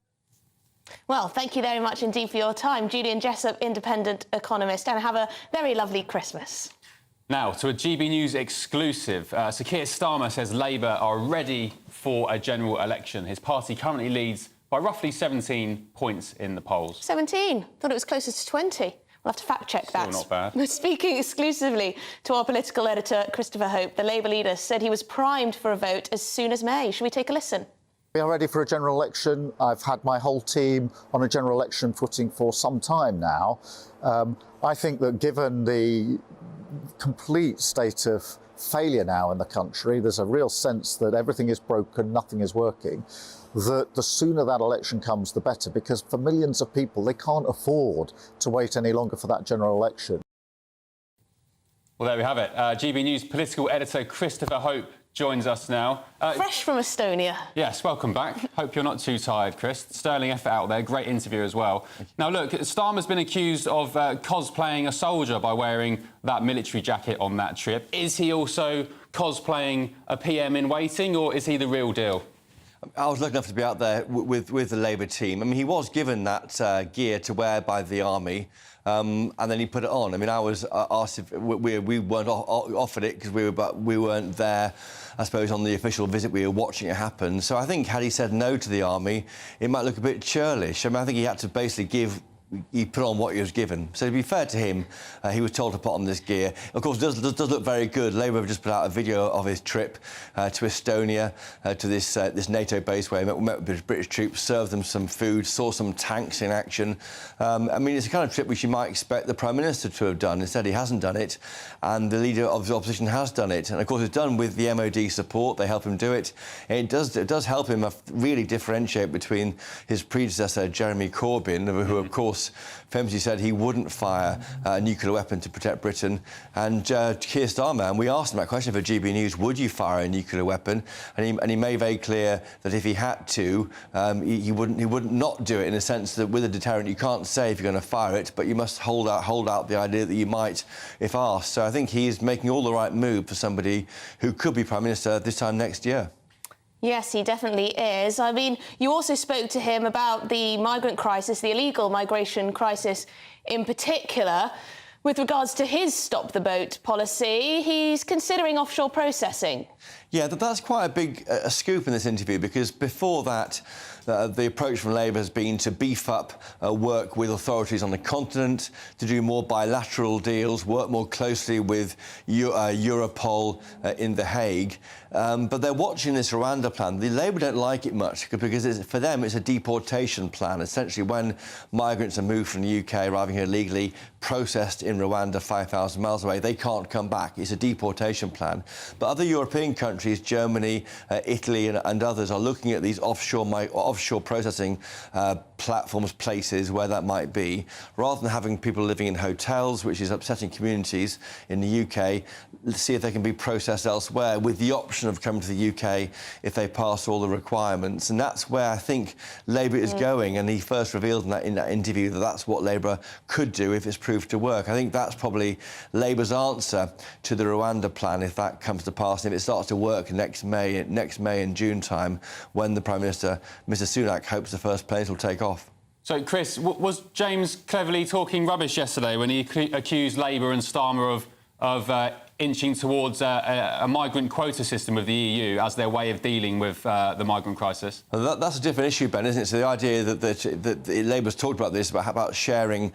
Well, thank you very much indeed for your time, Julian Jessup, independent economist, and have a very lovely Christmas. Now, to a GB News exclusive. Sir Keir Starmer says Labour are ready for a general election. His party currently leads by roughly 17 points in the polls. 17? Thought it was closer to 20. We'll have to fact-check that. Still not bad. Speaking exclusively to our political editor, Christopher Hope, the Labour leader said he was primed for a vote as soon as May. Should we take a listen? We are ready for a general election. I've had my whole team on a general election footing for some time now. I think that given the complete state of failure now in the country. There's a real sense that everything is broken, nothing is working, that the sooner that election comes, the better, because for millions of people, they can't afford to wait any longer for that general election. Well, there we have it. GB News political editor Christopher Hope joins us now. Fresh from Estonia. Yes, welcome back. Hope you're not too tired, Chris. Sterling effort out there. Great interview as well. Now, look, Starmer's been accused of cosplaying a soldier by wearing that military jacket on that trip. Is he also cosplaying a PM in waiting, or is he the real deal? I was lucky enough to be out there with the Labour team. I mean, he was given that gear to wear by the army, and then he put it on. I mean, I was asked if we weren't offered it because we weren't there, I suppose, on the official visit. We were watching it happen. So I think had he said no to the army, it might look a bit churlish. I mean, I think he had to basically he put on what he was given. So to be fair to him, he was told to put on this gear. Of course, it does look very good. Labour have just put out a video of his trip to Estonia, to this NATO base where he met with British troops, served them some food, saw some tanks in action. I mean, it's the kind of trip which you might expect the Prime Minister to have done. Instead, he hasn't done it, and the Leader of the Opposition has done it. And, of course, it's done with the MOD support. They help him do it. And it does help him really differentiate between his predecessor, Jeremy Corbyn, who, of course, famously said he wouldn't fire a nuclear weapon to protect Britain, and Keir Starmer. And we asked him that question for GB News: would you fire a nuclear weapon? And he made very clear that if he had to, he wouldn't not do it. In a sense that with a deterrent, you can't say if you're going to fire it, but you must hold out the idea that you might if asked. So I think he's making all the right move for somebody who could be Prime Minister this time next year. Yes, he definitely is. I mean, you also spoke to him about the migrant crisis, the illegal migration crisis in particular. With regards to his stop the boat policy, he's considering offshore processing. Yeah, that's quite a big scoop in this interview, because before that, the approach from Labour has been to beef up work with authorities on the continent, to do more bilateral deals, work more closely with Europol in The Hague. But they're watching this Rwanda plan. The Labour don't like it much because for them it's a deportation plan. Essentially, when migrants are moved from the UK, arriving here legally, processed in Rwanda 5,000 miles away, they can't come back. It's a deportation plan. But other European countries, Germany, Italy and others, are looking at these offshore processing platforms, places where that might be, rather than having people living in hotels, which is upsetting communities in the UK. Let's see if they can be processed elsewhere, with the option of coming to the UK if they pass all the requirements. And that's where I think Labour is going. And he first revealed in that interview that that's what Labour could do if it's proved to work. I think that's probably Labour's answer to the Rwanda plan, if that comes to pass, and if it starts to work next May and June time, when the Prime Minister, Mr Sunak, hopes the first planes will take off. So, Chris, was James cleverly talking rubbish yesterday when he accused Labour and Starmer of inching towards a migrant quota system of the EU as their way of dealing with the migrant crisis? Well, that's a different issue, Ben, isn't it? So the idea that Labour's talked about this, about sharing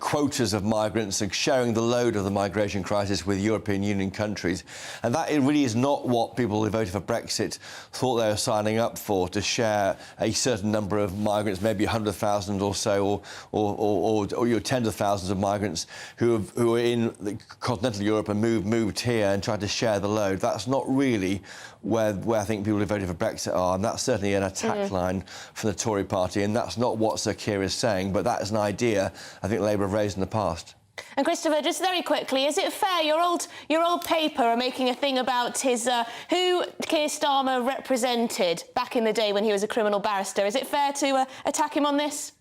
quotas of migrants and sharing the load of the migration crisis with European Union countries. And that it really is not what people who voted for Brexit thought they were signing up for, to share a certain number of migrants, maybe 100,000 or so, or your tens of thousands of migrants who are in continental Europe and moved here and tried to share the load. That's not really where I think people who voted for Brexit are, and that's certainly an attack line from the Tory party, and that's not what Sir Keir is saying, but that is an idea I think Labour have raised in the past. And Christopher, just very quickly, is it fair your old paper are making a thing about his who Keir Starmer represented back in the day when he was a criminal barrister? Is it fair to attack him on this?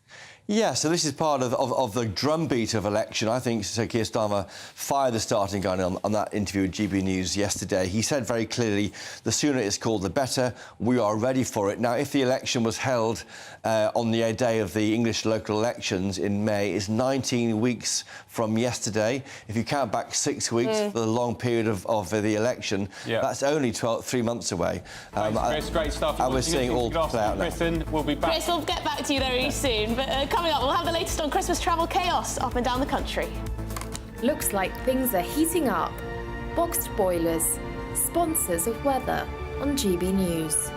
Yeah, so this is part of the drumbeat of election. I think Sir Keir Starmer fired the starting gun on that interview with GB News yesterday. He said very clearly, the sooner it's called, the better. We are ready for it. Now, if the election was held on the day of the English local elections in May, it's 19 weeks from yesterday. If you count back 6 weeks for the long period of the election, that's only 3 months away. Chris, great stuff. And we're seeing all play out now. We'll be back. Chris, we'll get back to you very soon. But coming up, we'll have the latest on Christmas travel chaos up and down the country. Looks like things are heating up. Boxed boilers, sponsors of weather on GB News.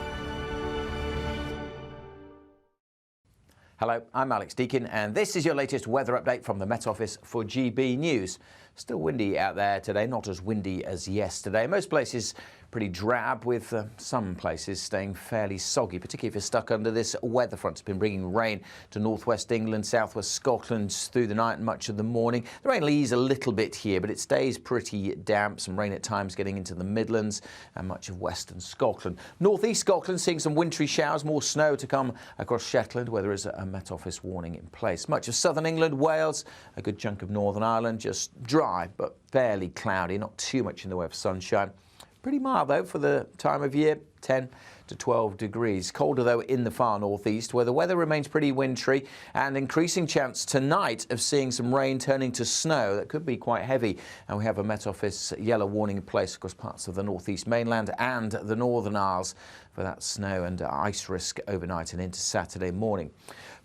Hello, I'm Alex Deakin, and this is your latest weather update from the Met Office for GB News. Still windy out there today, not as windy as yesterday. Most places pretty drab, with some places staying fairly soggy, particularly if you're stuck under this weather front. It's been bringing rain to northwest England, southwest Scotland through the night and much of the morning. The rain will ease a little bit here, but it stays pretty damp. Some rain at times getting into the Midlands and much of western Scotland. Northeast Scotland seeing some wintry showers, more snow to come across Shetland, where there is a Met Office warning in place. Much of southern England, Wales, a good chunk of Northern Ireland, just dry but fairly cloudy, not too much in the way of sunshine. Pretty mild, though, for the time of year, 10 to 12 degrees. Colder, though, in the far northeast, where the weather remains pretty wintry, and increasing chance tonight of seeing some rain turning to snow. That could be quite heavy, and we have a Met Office yellow warning in place across parts of the northeast mainland and the Northern Isles for that snow and ice risk overnight and into Saturday morning.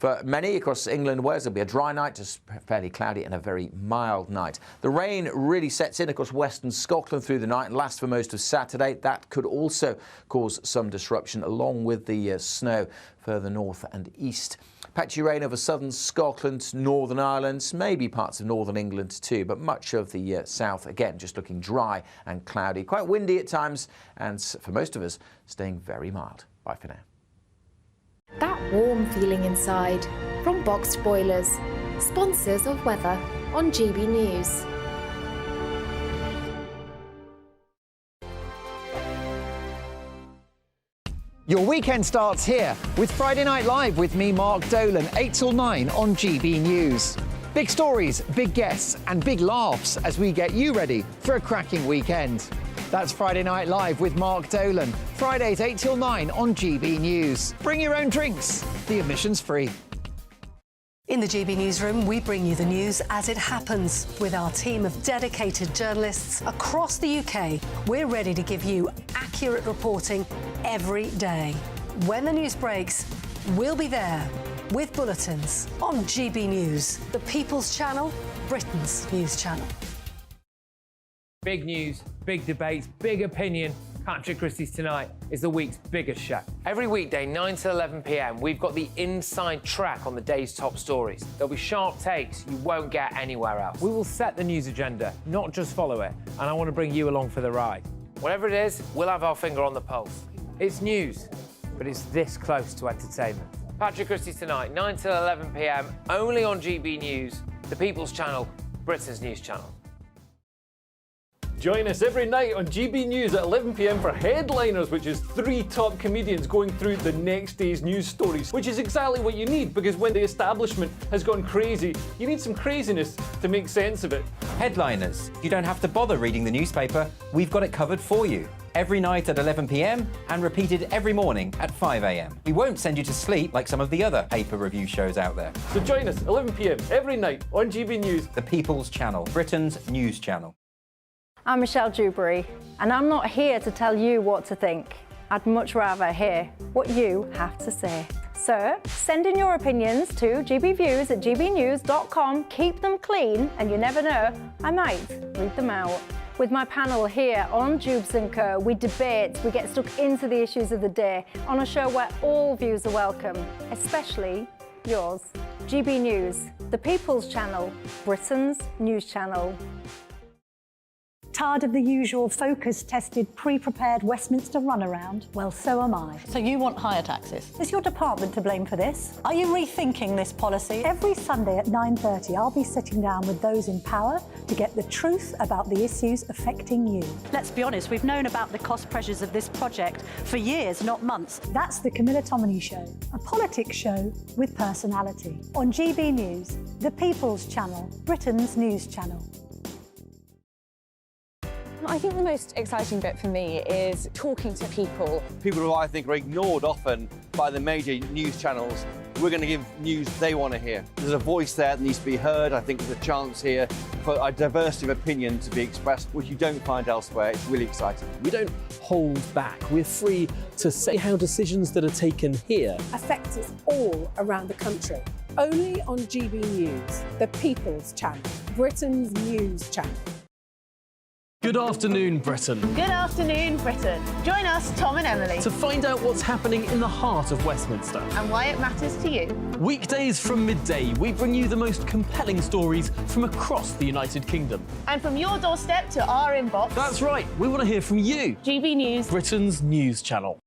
For many across England and Wales, it'll be a dry night, just fairly cloudy, and a very mild night. The rain really sets in across western Scotland through the night and lasts for most of Saturday. That could also cause some disruption, along with the snow further north and east. Patchy rain over southern Scotland, Northern Ireland, maybe parts of northern England too, but much of the south, again, just looking dry and cloudy. Quite windy at times, and for most of us, staying very mild. Bye for now. That warm feeling inside from Boxed Boilers, sponsors of weather on GB News. Your weekend starts here with Friday Night Live with me, Mark Dolan, 8 till 9 on GB News. Big stories, big guests and big laughs as we get you ready for a cracking weekend. That's Friday Night Live with Mark Dolan, Fridays 8 till 9 on GB News. Bring your own drinks, the admission's free. In the GB Newsroom, we bring you the news as it happens. With our team of dedicated journalists across the UK, we're ready to give you accurate reporting every day. When the news breaks, we'll be there with bulletins on GB News, the People's Channel, Britain's news channel. Big news, big debates, big opinion. Patrick Christie's Tonight is the week's biggest show. Every weekday, 9 to 11 p.m, we've got the inside track on the day's top stories. There'll be sharp takes you won't get anywhere else. We will set the news agenda, not just follow it, and I want to bring you along for the ride. Whatever it is, we'll have our finger on the pulse. It's news, but it's this close to entertainment. Patrick Christie's Tonight, 9 to 11 p.m, only on GB News, the People's Channel, Britain's news channel. Join us every night on GB News at 11 p.m. for Headliners, which is 3 top comedians going through the next day's news stories, which is exactly what you need, because when the establishment has gone crazy, you need some craziness to make sense of it. Headliners. You don't have to bother reading the newspaper. We've got it covered for you. Every night at 11 p.m. and repeated every morning at 5 a.m. We won't send you to sleep like some of the other paper review shows out there. So join us 11 p.m. every night on GB News, the People's Channel, Britain's news channel. I'm Michelle Dewberry, and I'm not here to tell you what to think. I'd much rather hear what you have to say. So send in your opinions to gbviews@gbnews.com. Keep them clean, and you never know, I might read them out. With my panel here on Jubes & Co, we debate, we get stuck into the issues of the day on a show where all views are welcome, especially yours. GB News, the People's Channel, Britain's news channel. Tired of the usual focus-tested, pre-prepared Westminster runaround? Well, so am I. So you want higher taxes? Is your department to blame for this? Are you rethinking this policy? Every Sunday at 9:30, I'll be sitting down with those in power to get the truth about the issues affecting you. Let's be honest, we've known about the cost pressures of this project for years, not months. That's the Camilla Tominey Show, a politics show with personality. On GB News, the People's Channel, Britain's news channel. I think the most exciting bit for me is talking to people. People who I think are ignored often by the major news channels. We're going to give news they want to hear. There's a voice there that needs to be heard. I think there's a chance here for a diversity of opinion to be expressed, which you don't find elsewhere. It's really exciting. We don't hold back. We're free to say how decisions that are taken here affect us all around the country. Only on GB News, the People's Channel, Britain's news channel. Good afternoon, Britain. Good afternoon, Britain. Join us, Tom and Emily, To find out what's happening in the heart of Westminster. and why it matters to you. Weekdays from midday, we bring you the most compelling stories from across the United Kingdom. And from your doorstep to our inbox. That's right, we want to hear from you. GB News, Britain's news channel.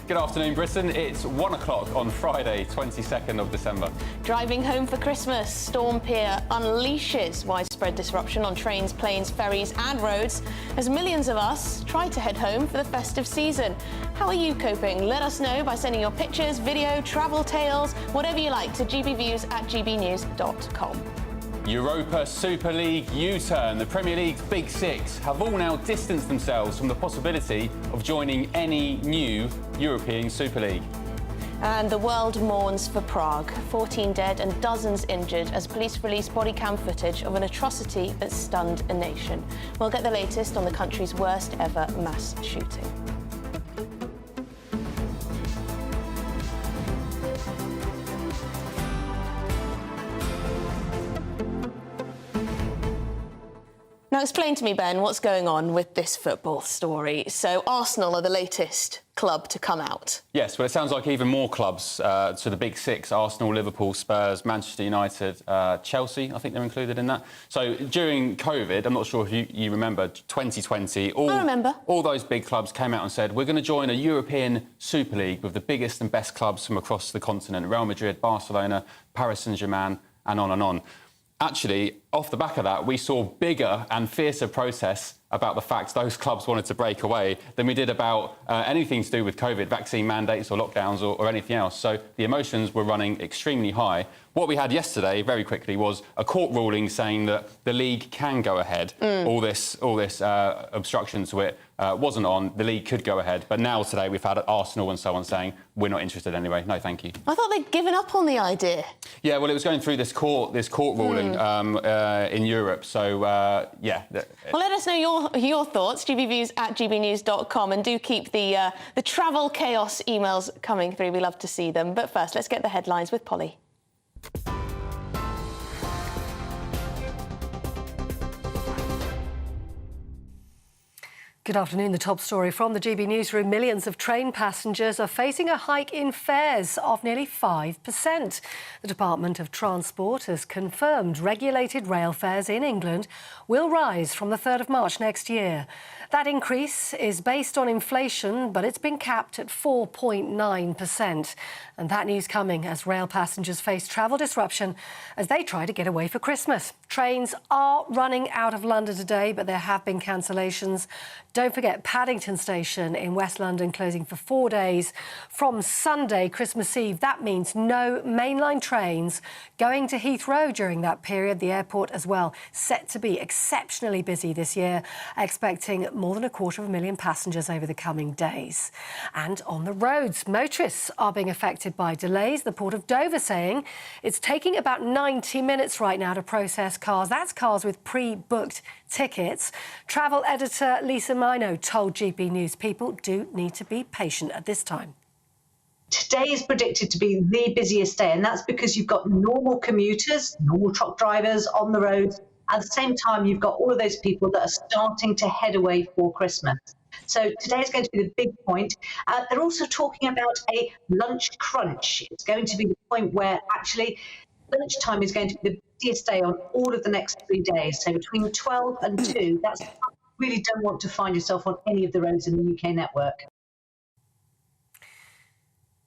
Good afternoon, Britain. It's 1 o'clock on Friday, 22nd of December. Driving home for Christmas, Storm Pier unleashes widespread disruption on trains, planes, ferries and roads as millions of us try to head home for the festive season. How are you coping? Let us know by sending your pictures, video, travel tales, whatever you like to gbviews@gbnews.com. Europa Super League U-turn. The Premier League's Big Six have all now distanced themselves from the possibility of joining any new European Super League. And the world mourns for Prague. 14 dead and dozens injured as police release body cam footage of an atrocity that stunned a nation. We'll get the latest on the country's worst ever mass shooting. Now explain to me, Ben, what's going on with this football story. So Arsenal are the latest club to come out. Yes, well, it sounds like even more clubs to the Big Six: Arsenal, Liverpool, Spurs, Manchester United, Chelsea. I think they're included in that. So during COVID, I'm not sure if you remember, 2020, I remember. All those big clubs came out and said, we're going to join a European Super League with the biggest and best clubs from across the continent: Real Madrid, Barcelona, Paris Saint-Germain, and on and on. Actually, off the back of that, we saw bigger and fiercer protests about the fact those clubs wanted to break away than we did about anything to do with COVID, vaccine mandates or lockdowns or anything else. So the emotions were running extremely high. What we had yesterday, very quickly, was a court ruling saying that the league can go ahead. All this obstruction to it wasn't on. The league could go ahead. But now today we've had Arsenal and so on saying, we're not interested anyway. No, thank you. I thought they'd given up on the idea. Yeah, well, it was going through this court ruling in Europe. So, yeah. Well, let us know your thoughts, gbviews@gbnews.com, and do keep the travel chaos emails coming through. We love to see them. But first, let's get the headlines with Polly. Good afternoon. The top story from the GB newsroom. Millions of train passengers are facing a hike in fares of nearly 5%. The Department of Transport has confirmed regulated rail fares in England will rise from the 3rd of March next year. That increase is based on inflation, but it's been capped at 4.9%. And that news coming as rail passengers face travel disruption as they try to get away for Christmas. Trains are running out of London today, but there have been cancellations. Don't forget Paddington Station in West London closing for 4 days from Sunday, Christmas Eve. That means no mainline trains going to Heathrow during that period. The airport as well set to be exceptionally busy this year, expecting more than 250,000 passengers over the coming days. And on the roads, motorists are being affected by delays. The Port of Dover saying it's taking about 90 minutes right now to process cars. That's cars with pre-booked tickets. Travel editor Lisa Mino told GB News people do need to be patient at this time. Today is predicted to be the busiest day, and that's because you've got normal commuters, normal truck drivers on the roads. At the same time, you've got all of those people that are starting to head away for Christmas. So today is going to be the big point. They're also talking about a lunch crunch. It's going to be the point where actually lunchtime is going to be the busiest day on all of the next 3 days. So between 12 and 2, that's you really don't want to find yourself on any of the roads in the UK network.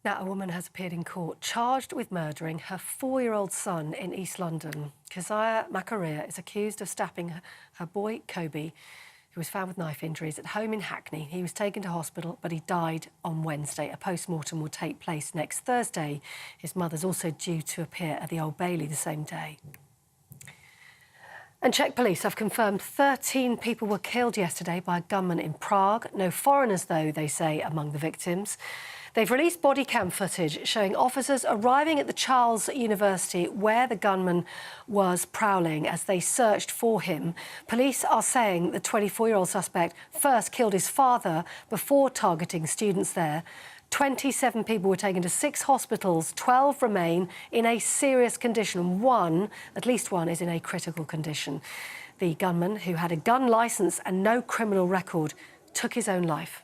Now, a woman has appeared in court charged with murdering her 4-year-old son in East London. Keziah Makaria is accused of stabbing her boy, Kobe, who was found with knife injuries at home in Hackney. He was taken to hospital, but he died on Wednesday. A post-mortem will take place next Thursday. His mother's also due to appear at the Old Bailey the same day. And Czech police have confirmed 13 people were killed yesterday by a gunman in Prague. No foreigners, though, they say, among the victims. They've released body cam footage showing officers arriving at the Charles University where the gunman was prowling as they searched for him. Police are saying the 24-year-old suspect first killed his father before targeting students there. 27 people were taken to 6 hospitals. 12 remain in a serious condition. At least one, is in a critical condition. The gunman, who had a gun licence and no criminal record, took his own life.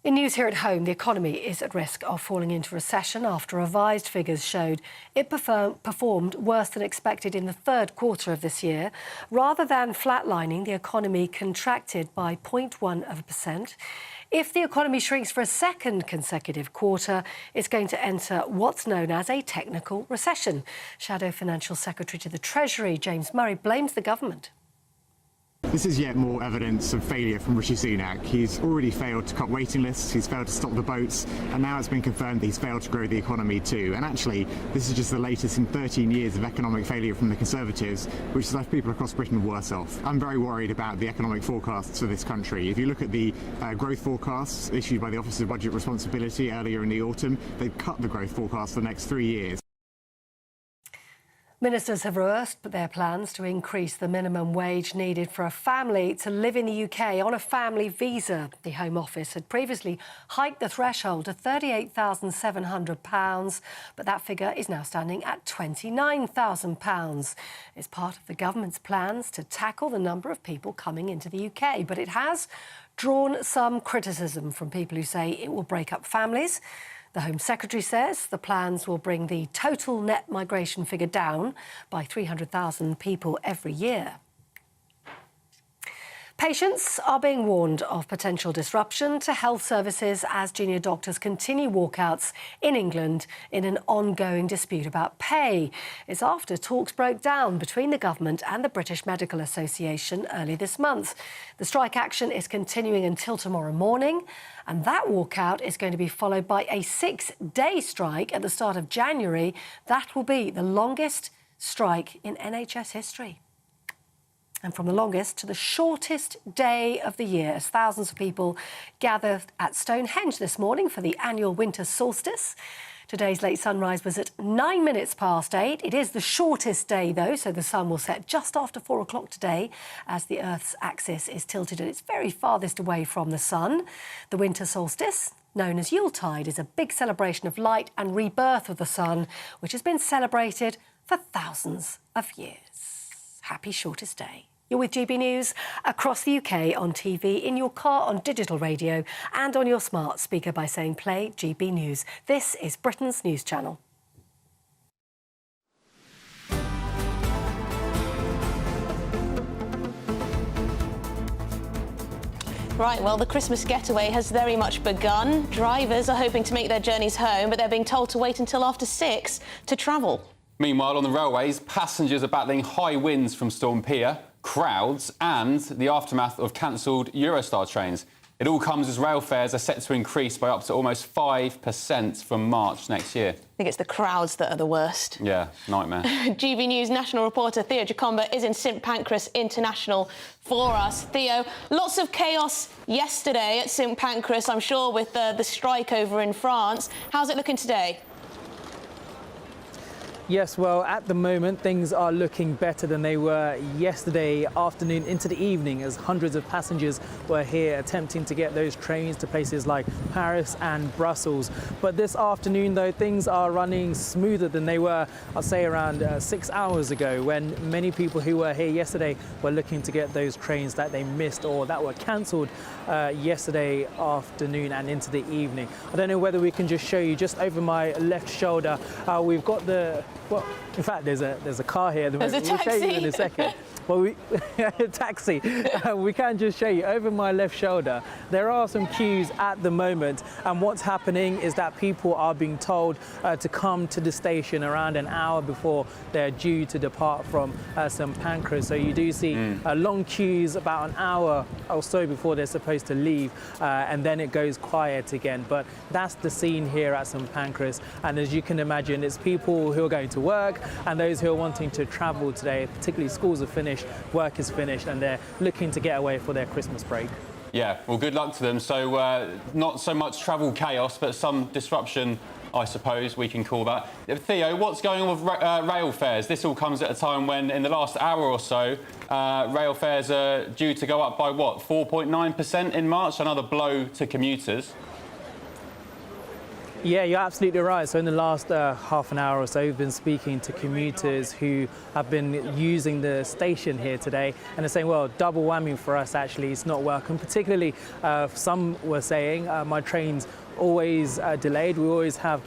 In news here at home, the economy is at risk of falling into recession after revised figures showed it performed worse than expected in the third quarter of this year. Rather than flatlining, the economy contracted by 0.1%. If the economy shrinks for a second consecutive quarter, it's going to enter what's known as a technical recession. Shadow Financial Secretary to the Treasury, James Murray, blames the government. This is yet more evidence of failure from Rishi Sunak. He's already failed to cut waiting lists, he's failed to stop the boats, and now it's been confirmed that he's failed to grow the economy too. And actually, this is just the latest in 13 years of economic failure from the Conservatives, which has left people across Britain worse off. I'm very worried about the economic forecasts for this country. If you look at the growth forecasts issued by the Office of Budget Responsibility earlier in the autumn, they've cut the growth forecast for the next 3 years. Ministers have reversed their plans to increase the minimum wage needed for a family to live in the UK on a family visa. The Home Office had previously hiked the threshold to £38,700, but that figure is now standing at £29,000. It's part of the government's plans to tackle the number of people coming into the UK, but it has drawn some criticism from people who say it will break up families. The Home Secretary says the plans will bring the total net migration figure down by 300,000 people every year. Patients are being warned of potential disruption to health services as junior doctors continue walkouts in England in an ongoing dispute about pay. It's after talks broke down between the government and the British Medical Association early this month. The strike action is continuing until tomorrow morning, and that walkout is going to be followed by a 6-day strike at the start of January. That will be the longest strike in NHS history. And from the longest to the shortest day of the year, as thousands of people gathered at Stonehenge this morning for the annual winter solstice. Today's late sunrise was at 9 minutes past 8. It is the shortest day, though, so the sun will set just after 4 o'clock today as the Earth's axis is tilted at its very farthest away from the sun. The winter solstice, known as Yuletide, is a big celebration of light and rebirth of the sun, which has been celebrated for thousands of years. Happy shortest day. You're with GB News across the UK on TV, in your car, on digital radio and on your smart speaker by saying play GB News. This is Britain's news channel. Right, well, the Christmas getaway has very much begun. Drivers are hoping to make their journeys home, but they're being told to wait until after 6 to travel. Meanwhile, on the railways, passengers are battling high winds from Storm Pia, crowds and the aftermath of cancelled Eurostar trains. It all comes as rail fares are set to increase by up to almost 5% from March next year. I think it's the crowds that are the worst. Yeah, nightmare. GB News national reporter Theo Giacomba is in St Pancras International for us. Theo, lots of chaos yesterday at St Pancras, I'm sure, with the strike over in France. How's it looking today? Yes, well, at the moment, things are looking better than they were yesterday afternoon into the evening, as hundreds of passengers were here attempting to get those trains to places like Paris and Brussels. But this afternoon, though, things are running smoother than they were, I'll say, around 6 hours ago, when many people who were here yesterday were looking to get those trains that they missed or that were cancelled yesterday afternoon and into the evening. I don't know whether we can just show you just over my left shoulder. We've got well, in fact, there's a car here. There's a taxi. We'll show you in a second. Well, a taxi. We can just show you over my left shoulder. There are some queues at the moment, and what's happening is that people are being told to come to the station around an hour before they're due to depart from St Pancras. So you do see long queues about an hour or so before they're supposed to leave, and then it goes quiet again. But that's the scene here at St Pancras, and as you can imagine, it's people who are going to work and those who are wanting to travel today. Particularly schools are finished, work is finished, and they're looking to get away for their Christmas break. Yeah, well, good luck to them. So not so much travel chaos, but some disruption I suppose we can call that. Theo, what's going on with rail fares? This all comes at a time when, in the last hour or so, rail fares are due to go up by, what, 4.9% in March? Another blow to commuters. Yeah, you're absolutely right. So in the last half an hour or so, we've been speaking to commuters who have been using the station here today, and they're saying, well, double whammy for us, actually. It's not welcome. Particularly, some were saying, my train's always delayed. We always have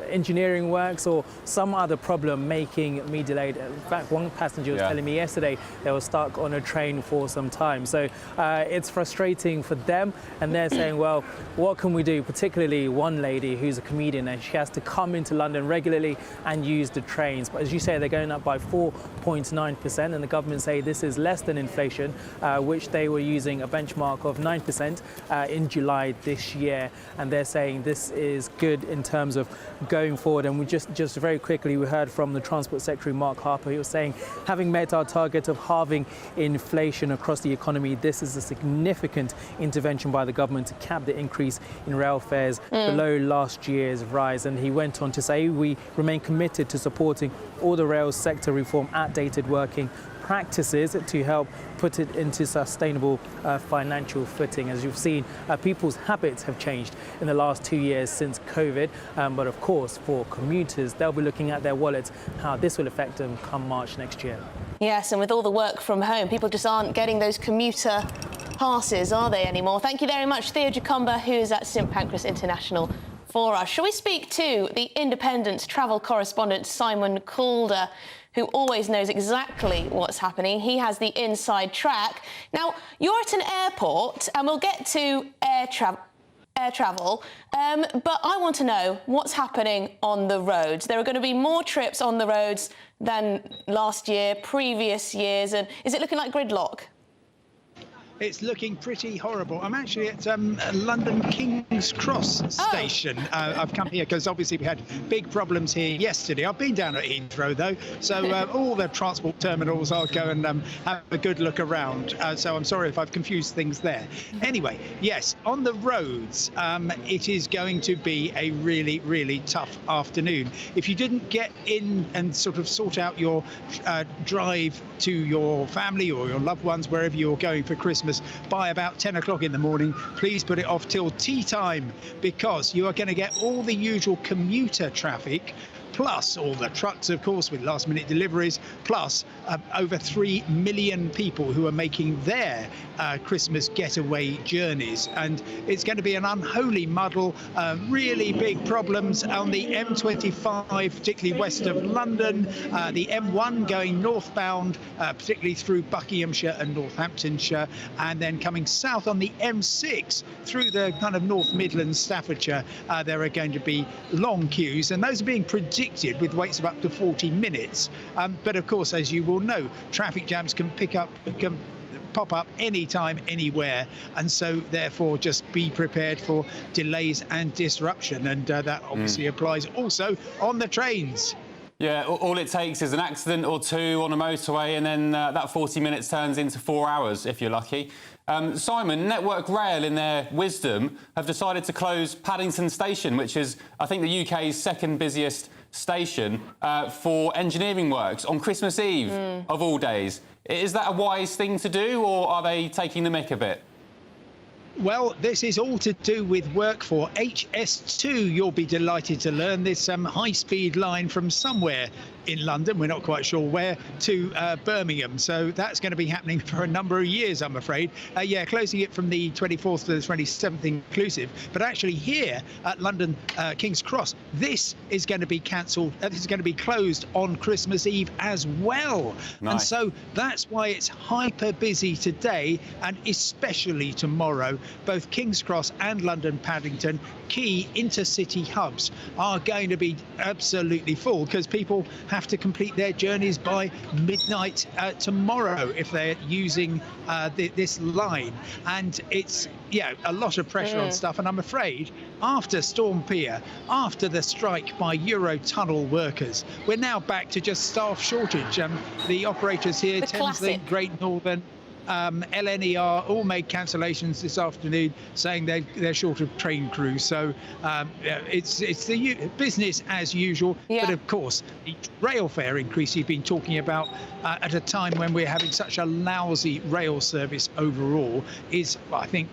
engineering works or some other problem making me delayed. In fact, one passenger was telling me yesterday they were stuck on a train for some time. So it's frustrating for them, and they're saying, well, what can we do? Particularly one lady who's a comedian, and she has to come into London regularly and use the trains. But as you say, they're going up by 4.9%, and the government say this is less than inflation, which they were using a benchmark of 9% in July this year. And they're saying this is good in terms of going forward. And we just very quickly, we heard from the Transport Secretary, Mark Harper. He was saying, having met our target of halving inflation across the economy, this is a significant intervention by the government to cap the increase in rail fares below last year's rise. And he went on to say, we remain committed to supporting all the rail sector reform, outdated working practices to help put it into sustainable financial footing. As you've seen, people's habits have changed in the last 2 years since COVID. But of course, for commuters, they'll be looking at their wallets, how this will affect them come March next year. Yes, and with all the work from home, people just aren't getting those commuter passes, are they, anymore? Thank you very much, Theo Jacomba, who is at St Pancras International, for us. Shall we speak to the Independent travel correspondent, Simon Calder, who always knows exactly what's happening. He has the inside track. Now, you're at an airport, and we'll get to air travel, but I want to know what's happening on the roads. There are going to be more trips on the roads than last year, previous years, and is it looking like gridlock? It's looking pretty horrible. I'm actually at London King's Cross station. I've come here because obviously we had big problems here yesterday. I've been down at Heathrow though, so all the transport terminals, I'll go and have a good look around. So I'm sorry if I've confused things there. Anyway, yes, on the roads, it is going to be a really, really tough afternoon. If you didn't get in and sort of sort out your drive to your family or your loved ones, wherever you're going for Christmas, by about 10 o'clock in the morning, please put it off till tea time, because you are going to get all the usual commuter traffic, plus all the trucks, of course, with last-minute deliveries, plus over 3 million people who are making their Christmas getaway journeys. And it's going to be an unholy muddle, really big problems on the M25, particularly west of London, the M1 going northbound, particularly through Buckinghamshire and Northamptonshire, and then coming south on the M6 through the kind of North Midlands, Staffordshire. There are going to be long queues, and those are being predicted with waits of up to 40 minutes. But of course, as you will know, traffic jams can pop up anytime, anywhere, and so therefore just be prepared for delays and disruption, and that obviously applies also on the trains. Yeah, all it takes is an accident or two on a motorway, and then that 40 minutes turns into 4 hours if you're lucky. Simon, Network Rail, in their wisdom, have decided to close Paddington Station, which is, I think, the UK's second busiest station, for engineering works on Christmas Eve, of all days. Is that a wise thing to do, or are they taking the mick a bit? Well, this is all to do with work for HS2. You'll be delighted to learn this high-speed line from somewhere in London, we're not quite sure where, to Birmingham. So that's going to be happening for a number of years, I'm afraid. Yeah, closing it from the 24th to the 27th inclusive. But actually here at London King's Cross, this is going to be cancelled. This is going to be closed on Christmas Eve as well. Nice. And so that's why it's hyper busy today, and especially tomorrow. Both King's Cross and London Paddington, key intercity hubs, are going to be absolutely full, because people have to complete their journeys by midnight tomorrow if they're using this line. And it's, yeah, a lot of pressure on stuff. And I'm afraid after Storm Pier, after the strike by Eurotunnel workers, we're now back to just staff shortage. The operators here, Thameslink, Great Northern, LNER all made cancellations this afternoon, saying they're short of train crews. So it's the business as usual. Yeah. But of course, the rail fare increase you've been talking about at a time when we're having such a lousy rail service overall is, I think,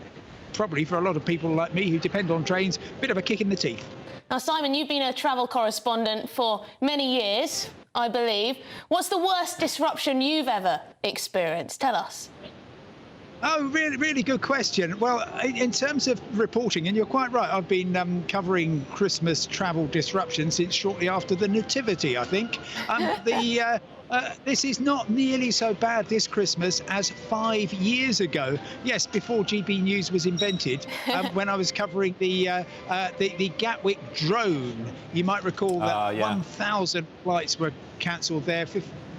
probably for a lot of people like me who depend on trains, a bit of a kick in the teeth. Now, Simon, you've been a travel correspondent for many years, I believe. What's the worst disruption you've ever experienced? Tell us. Oh, really, really good question. Well, in terms of reporting, and you're quite right, I've been covering Christmas travel disruption since shortly after the Nativity, I think. This is not nearly so bad this Christmas as 5 years ago. Yes, before GB News was invented, when I was covering the Gatwick drone. You might recall that 1,000 flights were cancelled there.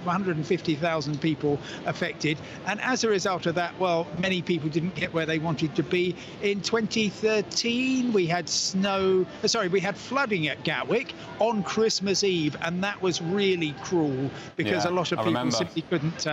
150,000 people affected, and as a result of that, well, many people didn't get where they wanted to be. In 2013 we had flooding at Gatwick on Christmas Eve, and that was really cruel because a lot of people simply couldn't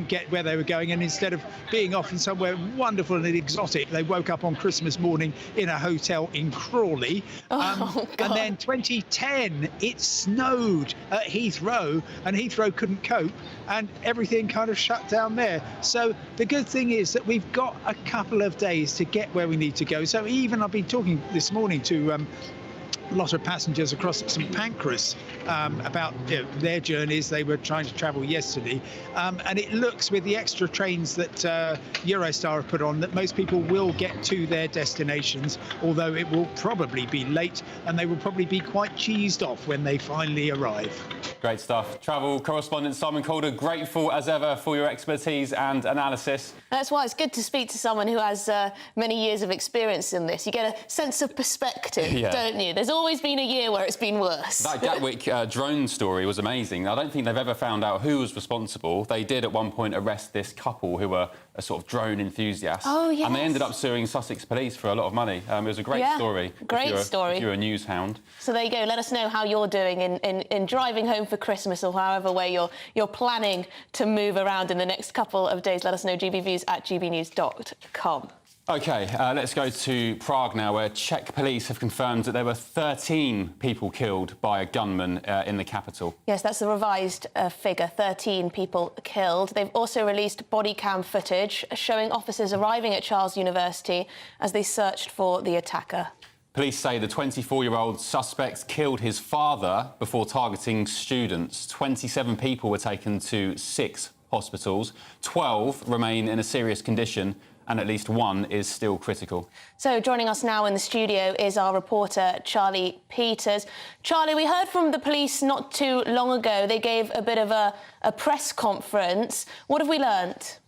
get where they were going, and instead of being off in somewhere wonderful and exotic, they woke up on Christmas morning in a hotel in Crawley. And then 2010 it snowed at Heathrow, and Heathrow couldn't cope, and everything kind of shut down there. So the good thing is that we've got a couple of days to get where we need to go. So even I've been talking this morning to a lot of passengers across St Pancras about their journeys. They were trying to travel yesterday, and it looks, with the extra trains that Eurostar have put on, that most people will get to their destinations, although it will probably be late, and they will probably be quite cheesed off when they finally arrive. Great stuff. Travel correspondent Simon Calder, grateful as ever for your expertise and analysis. That's why it's good to speak to someone who has many years of experience in this. You get a sense of perspective, don't you? There's always been a year where it's been worse. That Gatwick drone story was amazing. I don't think they've ever found out who was responsible. They did at one point arrest this couple who were a sort of drone enthusiast. Oh, yes. And they ended up suing Sussex Police for a lot of money. It was a great story. Great story. If you're a news hound. So there you go. Let us know how you're doing in driving home for Christmas, or however way you're planning to move around in the next couple of days. Let us know. gbviews@gbnews.com. OK, let's go to Prague now, where Czech police have confirmed that there were 13 people killed by a gunman in the capital. Yes, that's the revised figure, 13 people killed. They've also released body cam footage showing officers arriving at Charles University as they searched for the attacker. Police say the 24-year-old suspect killed his father before targeting students. 27 people were taken to 6 hospitals. 12 remain in a serious condition, and at least 1 is still critical. So joining us now in the studio is our reporter, Charlie Peters. Charlie, we heard from the police not too long ago. They gave a bit of a press conference. What have we learnt?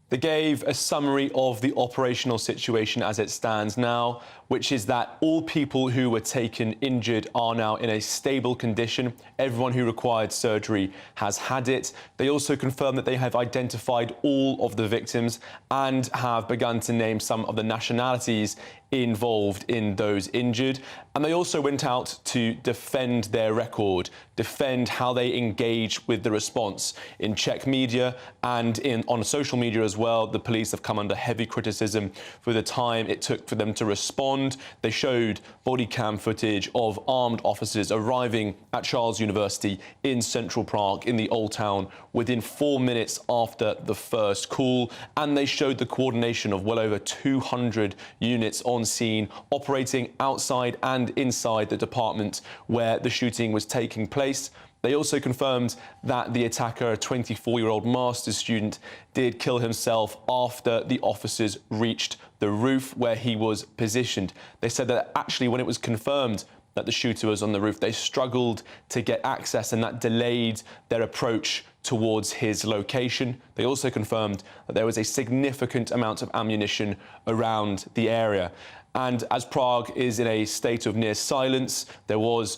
They gave a summary of the operational situation as it stands now, which is that all people who were taken injured are now in a stable condition. Everyone who required surgery has had it. They also confirmed that they have identified all of the victims and have begun to name some of the nationalities involved in those injured. And they also went out to defend their record, defend how they engage with the response. In Czech media and on social media as well, the police have come under heavy criticism for the time it took for them to respond. They showed body cam footage of armed officers arriving at Charles University in central Prague, in the Old Town, within 4 minutes after the first call. And they showed the coordination of well over 200 units on scene, operating outside and inside the department where the shooting was taking place. They also confirmed that the attacker, a 24-year-old master's student, did kill himself after the officers reached the roof where he was positioned. They said that actually when it was confirmed that the shooter was on the roof, they struggled to get access, and that delayed their approach towards his location. They also confirmed that there was a significant amount of ammunition around the area. And as Prague is in a state of near silence, there was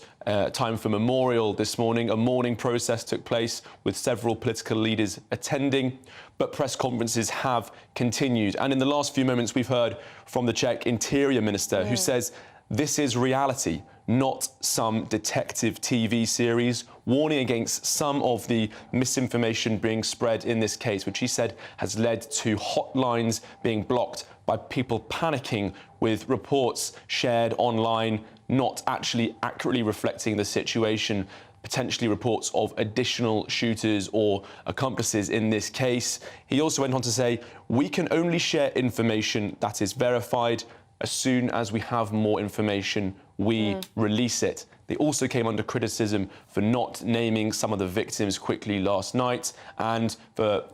time for memorial this morning. A mourning process took place with several political leaders attending, but press conferences have continued. And in the last few moments, we've heard from the Czech Interior Minister, who says this is reality. not some detective TV series, warning against some of the misinformation being spread in this case, which he said has led to hotlines being blocked by people panicking with reports shared online not actually accurately reflecting the situation, potentially reports of additional shooters or accomplices in this case. He also went on to say, we can only share information that is verified. As soon as we have more information, we release it. They also came under criticism for not naming some of the victims quickly last night, and for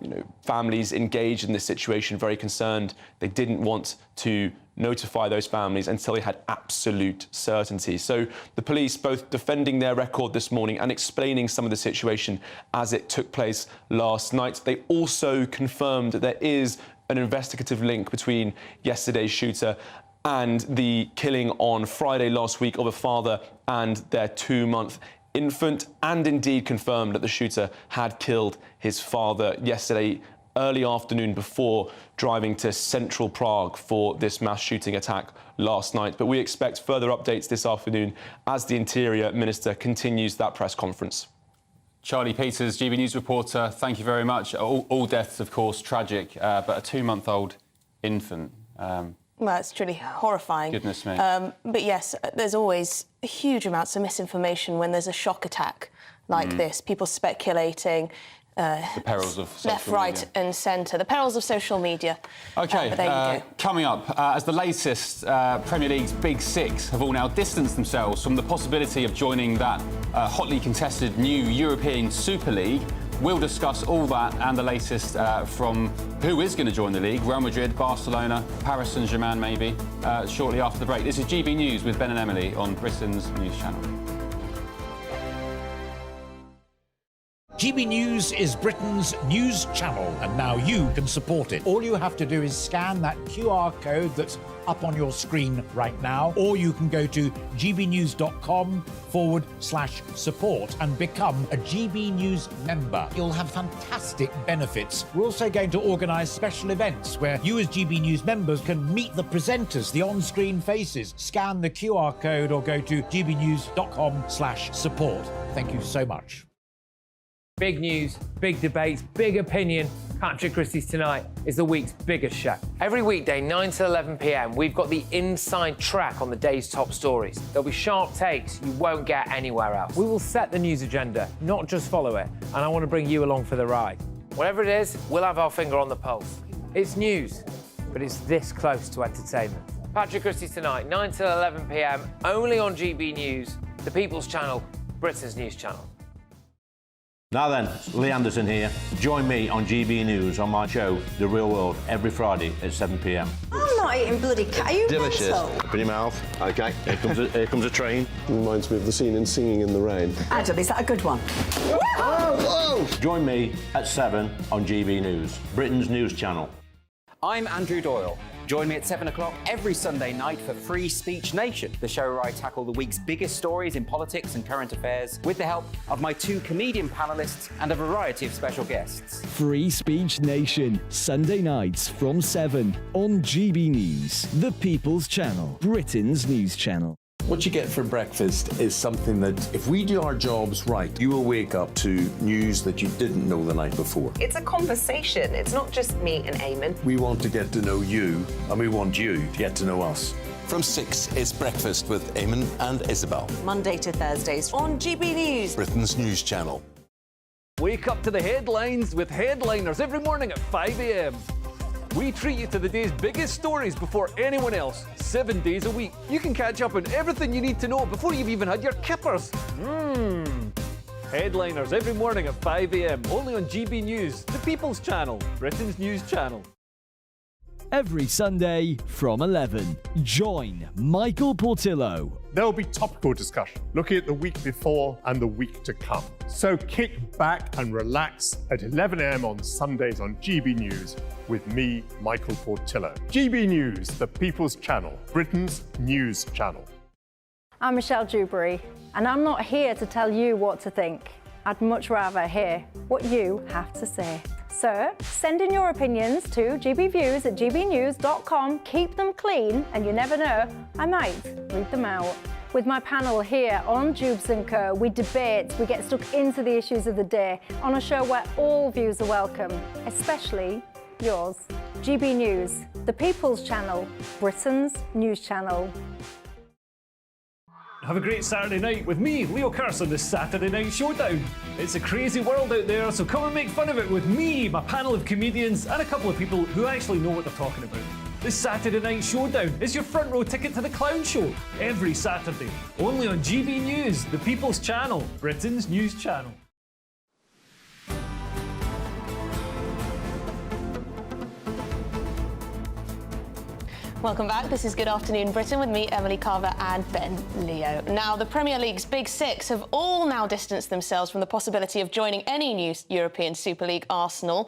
families engaged in this situation very concerned. They didn't want to notify those families until they had absolute certainty. So the police both defending their record this morning and explaining some of the situation as it took place last night. They also confirmed that there is an investigative link between yesterday's shooter and the killing on Friday last week of a father and their 2-month infant, and indeed confirmed that the shooter had killed his father yesterday early afternoon before driving to central Prague for this mass shooting attack last night. But we expect further updates this afternoon as the Interior Minister continues that press conference. Charlie Peters, GB News reporter, thank you very much. All deaths, of course, tragic, but a 2-month-old infant. Well, it's truly horrifying. Goodness me. But yes, there's always huge amounts of misinformation when there's a shock attack like this. People speculating. The perils of social left, right and centre. The perils of social media. OK, but there you go. Coming up, as the latest Premier League's Big Six have all now distanced themselves from the possibility of joining that hotly contested new European Super League, we'll discuss all that and the latest from who is going to join the league, Real Madrid, Barcelona, Paris Saint-Germain maybe, shortly after the break. This is GB News with Ben and Emily on Britain's News Channel. GB News is Britain's news channel, and now you can support it. All you have to do is scan that QR code that's up on your screen right now, or you can go to gbnews.com/support and become a GB News member. You'll have fantastic benefits. We're also going to organise special events where you as GB News members can meet the presenters, the on-screen faces. Scan the QR code or go to gbnews.com/support. Thank you so much. Big news, big debates, big opinion. Patrick Christie's Tonight is the week's biggest show. Every weekday, 9 to 11 p.m, we've got the inside track on the day's top stories. There'll be sharp takes you won't get anywhere else. We will set the news agenda, not just follow it, and I want to bring you along for the ride. Whatever it is, we'll have our finger on the pulse. It's news, but it's this close to entertainment. Patrick Christie's Tonight, 9 to 11 p.m, only on GB News, the People's Channel, Britain's News Channel. Now then, Lee Anderson here. Join me on GB News on my show, The Real World, every Friday at 7 p.m. I'm not eating bloody cat. Are you delicious? mental? Open your mouth. OK, here comes a train. Reminds me of the scene in Singing in the Rain. Adam, is that a good one? Whoa! Join me at 7 on GB News, Britain's news channel. I'm Andrew Doyle. Join me at 7 o'clock every Sunday night for Free Speech Nation, the show where I tackle the week's biggest stories in politics and current affairs with the help of my 2 comedian panellists and a variety of special guests. Free Speech Nation, Sunday nights from 7 on GB News, the People's Channel, Britain's news channel. What you get for breakfast is something that, if we do our jobs right, you will wake up to news that you didn't know the night before. It's a conversation. It's not just me and Eamon. We want to get to know you, and we want you to get to know us. From 6, it's Breakfast with Eamon and Isabel. Monday to Thursdays on GB News, Britain's news channel. Wake up to the headlines with Headliners every morning at 5 a.m. We treat you to the day's biggest stories before anyone else, 7 days a week. You can catch up on everything you need to know before you've even had your kippers. Headliners every morning at 5 a.m, only on GB News, the People's Channel, Britain's news channel. Every Sunday from 11, join Michael Portillo. There will be topical discussion, looking at the week before and the week to come. So kick back and relax at 11 a.m. on Sundays on GB News with me, Michael Portillo. GB News, the People's Channel, Britain's news channel. I'm Michelle Dewberry, and I'm not here to tell you what to think. I'd much rather hear what you have to say. So send in your opinions to gbviews at gbnews.com. Keep them clean, and you never know, I might read them out. With my panel here on Jubes & Co, we debate, we get stuck into the issues of the day on a show where all views are welcome, especially yours. GB News, the People's Channel, Britain's news channel. Have a great Saturday night with me, Leo Curse, on the Saturday Night Showdown. It's a crazy world out there, so come and make fun of it with me, my panel of comedians, and a couple of people who actually know what they're talking about. This Saturday Night Showdown is your front row ticket to the clown show every Saturday, only on GB News, the People's Channel, Britain's news channel. Welcome back. This is Good Afternoon Britain with me, Emily Carver, and Ben Leo. Now, the Premier League's Big Six have all now distanced themselves from the possibility of joining any new European Super League. Arsenal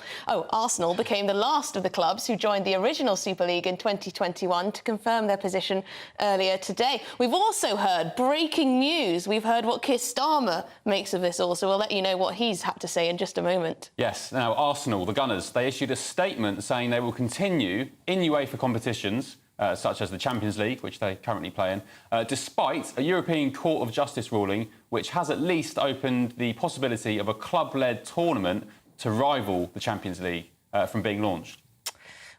became the last of the clubs who joined the original Super League in 2021 to confirm their position earlier today. We've also heard breaking news. We've heard what Keir Starmer makes of this all, so we'll let you know what he's had to say in just a moment. Yes. Now, Arsenal, the Gunners, they issued a statement saying they will continue in UEFA competitions, such as the Champions League, which they currently play in, despite a European Court of Justice ruling which has at least opened the possibility of a club-led tournament to rival the Champions League from being launched.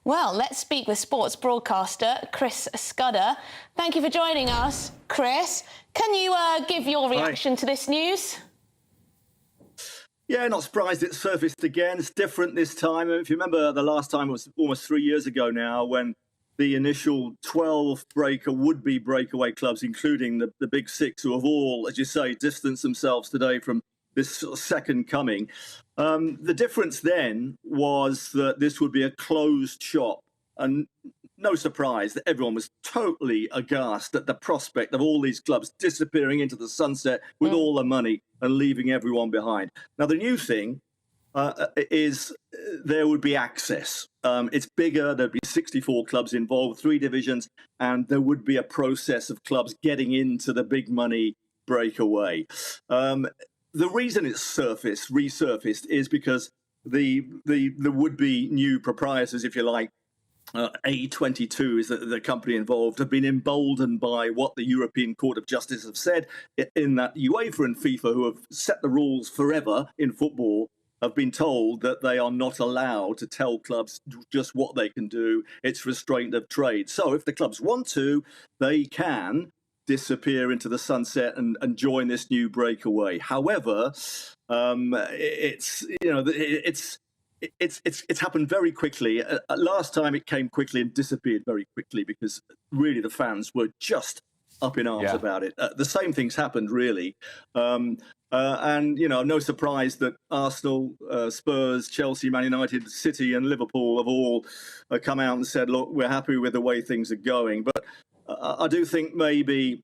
Well, let's speak with sports broadcaster Chris Scudder. Thank you for joining us, Chris. Can you give your reaction to this news? Yeah, not surprised it surfaced again. It's different this time. If you remember, the last time was almost 3 years ago now, when the initial 12 would-be breakaway clubs, including the Big Six, who have all, as you say, distanced themselves today from this sort of second coming. The difference then was that this would be a closed shop, and no surprise that everyone was totally aghast at the prospect of all these clubs disappearing into the sunset with all the money and leaving everyone behind. Now, the new thing is there would be access. It's bigger. There'd be 64 clubs involved, 3 divisions, and there would be a process of clubs getting into the big money breakaway. The reason it's resurfaced, is because the would-be new proprietors, if you like, A22 is the company involved, have been emboldened by what the European Court of Justice have said, in that UEFA and FIFA, who have set the rules forever in football, have been told that they are not allowed to tell clubs just what they can do. It's restraint of trade. So if the clubs want to, they can disappear into the sunset and join this new breakaway. However, it's happened very quickly. Last time it came quickly and disappeared very quickly because really the fans were just up in arms about it. The same things happened, really. And, no surprise that Arsenal, Spurs, Chelsea, Man United, City and Liverpool have all come out and said, look, we're happy with the way things are going. But I do think maybe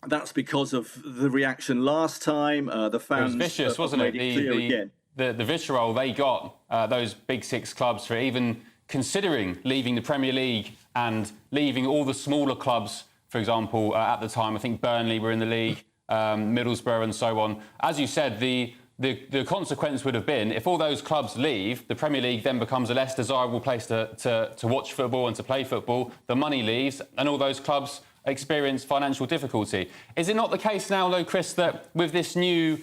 that's because of the reaction last time. The fans... It was vicious, wasn't it? The vitriol they got, those Big Six clubs, for even considering leaving the Premier League and leaving all the smaller clubs, for example, at the time, I think Burnley were in the league, Middlesbrough and so on. As you said, the consequence would have been, if all those clubs leave, the Premier League then becomes a less desirable place to watch football and to play football. The money leaves and all those clubs experience financial difficulty. Is it not the case now, though, Chris, that with this new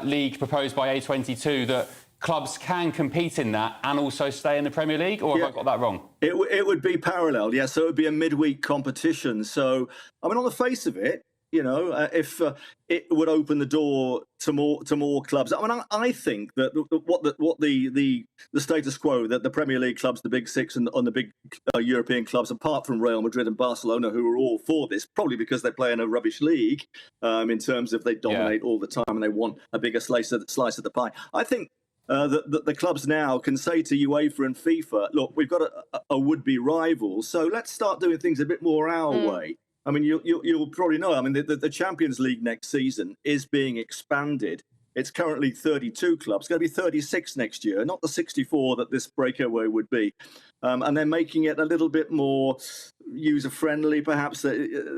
league proposed by A22, that clubs can compete in that and also stay in the Premier League, or have I got that wrong? It would be parallel, yes. So it would be a midweek competition. So, I mean, on the face of it, if it would open the door to more clubs. I mean, I think that what the status quo, that the Premier League clubs, the Big Six, and the big European clubs, apart from Real Madrid and Barcelona, who are all for this, probably because they play in a rubbish league, in terms of they dominate all the time and they want a bigger slice of the pie. I think that the clubs now can say to UEFA and FIFA, look, we've got a would-be rival, so let's start doing things a bit more our way. I mean, you'll probably know, I mean, the Champions League next season is being expanded. It's currently 32 clubs. It's going to be 36 next year, not the 64 that this breakaway would be. And they're making it a little bit more user-friendly, perhaps,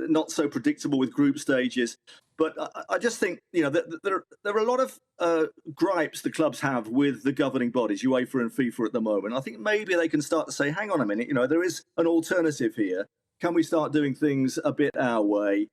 not so predictable with group stages. But I just think, there are a lot of gripes the clubs have with the governing bodies, UEFA and FIFA, at the moment. I think maybe they can start to say, hang on a minute, there is an alternative here. Can we start doing things a bit our way?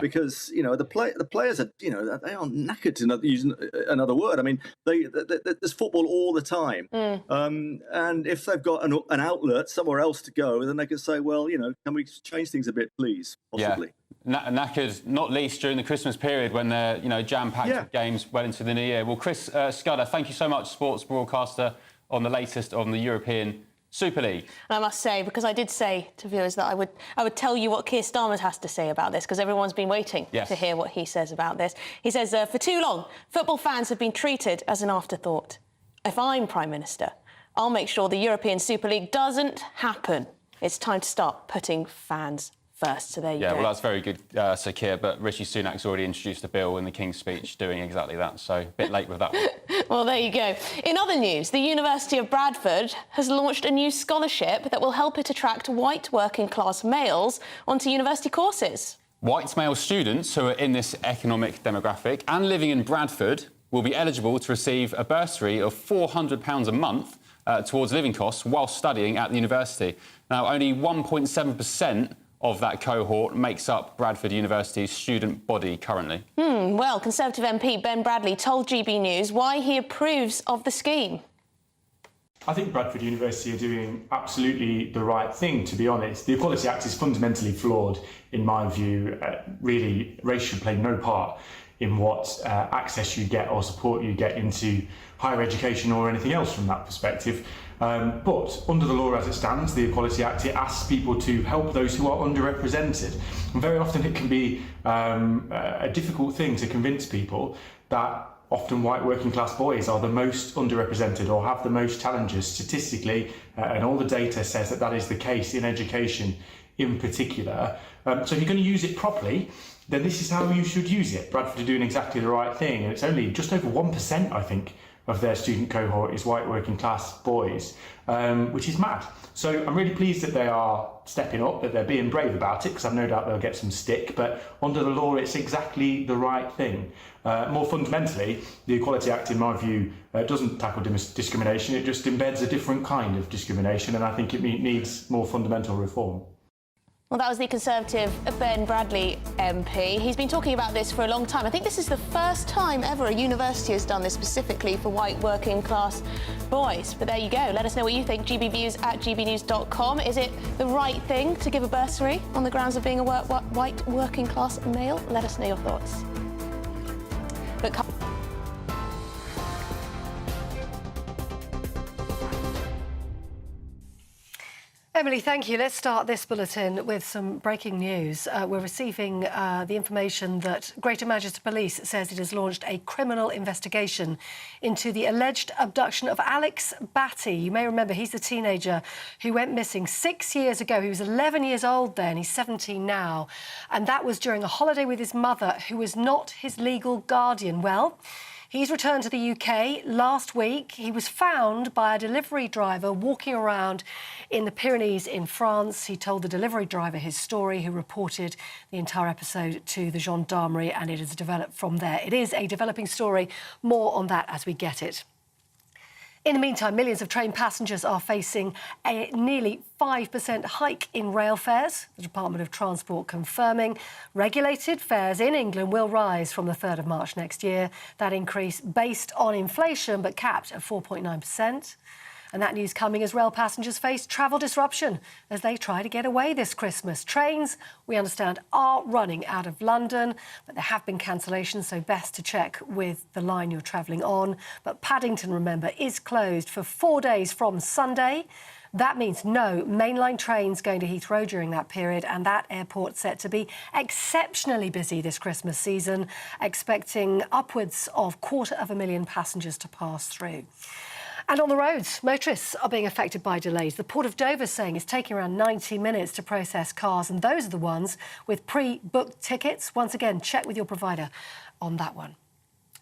because the players are they are knackered, to use another word. I mean, there's football all the time, and if they've got an outlet somewhere else to go, then they can say, well, can we change things a bit, please, possibly. Yeah. Knackered, not least during the Christmas period when they're jam-packed with games well into the new year. Well, Chris Scudder, thank you so much, sports broadcaster, on the latest on the European Super League. And I must say, because I did say to viewers that I would tell you what Keir Starmer has to say about this, because everyone's been waiting to hear what he says about this. He says, for too long, football fans have been treated as an afterthought. If I'm Prime Minister, I'll make sure the European Super League doesn't happen. It's time to start putting fans first. So there you go. Yeah, well, that's very good, Sir Keir, but Rishi Sunak's already introduced a bill in the King's Speech doing exactly that, so a bit late with that one. Well, there you go. In other news, the University of Bradford has launched a new scholarship that will help it attract white working-class males onto university courses. White male students who are in this economic demographic and living in Bradford will be eligible to receive a bursary of £400 a month towards living costs while studying at the university. Now, only 1.7% of that cohort makes up Bradford University's student body currently. Well, Conservative MP Ben Bradley told GB News why he approves of the scheme. I think Bradford University are doing absolutely the right thing, to be honest. The Equality Act is fundamentally flawed, in my view. Really, race should play no part in what access you get or support you get into higher education or anything else from that perspective. But under the law as it stands, the Equality Act, it asks people to help those who are underrepresented. And very often it can be a difficult thing to convince people that often white working class boys are the most underrepresented or have the most challenges statistically, and all the data says that that is the case in education in particular. So if you're going to use it properly, then this is how you should use it. Bradford are doing exactly the right thing, and it's only just over 1%, I think, of their student cohort is white working class boys, which is mad. So I'm really pleased that they are stepping up, that they're being brave about it, because I've no doubt they'll get some stick, but under the law it's exactly the right thing. More fundamentally, the Equality Act, in my view, doesn't tackle discrimination, it just embeds a different kind of discrimination, and I think it needs more fundamental reform. Well, that was the Conservative Ben Bradley MP. He's been talking about this for a long time. I think this is the first time ever a university has done this specifically for white working class boys. But there you go. Let us know what you think. gbviews@gbnews.com. Is it the right thing to give a bursary on the grounds of being a white working class male? Let us know your thoughts. But Emily, thank you. Let's start this bulletin with some breaking news. We're receiving the information that Greater Manchester Police says it has launched a criminal investigation into the alleged abduction of Alex Batty. You may remember he's the teenager who went missing 6 years ago. He was 11 years old then, he's 17 now. And that was during a holiday with his mother, who was not his legal guardian. Well, he's returned to the UK last week. He was found by a delivery driver walking around in the Pyrenees in France. He told the delivery driver his story, who reported the entire episode to the gendarmerie, and it has developed from there. It is a developing story. More on that as we get it. In the meantime, millions of train passengers are facing a nearly 5% hike in rail fares. The Department of Transport confirming regulated fares in England will rise from the 3rd of March next year. That increase based on inflation, but capped at 4.9%. And that news coming as rail passengers face travel disruption as they try to get away this Christmas. Trains, we understand, are running out of London, but there have been cancellations, so best to check with the line you're travelling on. But Paddington, remember, is closed for 4 days from Sunday. That means no mainline trains going to Heathrow during that period, and that airport set to be exceptionally busy this Christmas season, expecting upwards of 250,000 passengers to pass through. And on the roads, motorists are being affected by delays. The Port of Dover saying it's taking around 90 minutes to process cars, and those are the ones with pre-booked tickets. Once again, check with your provider on that one.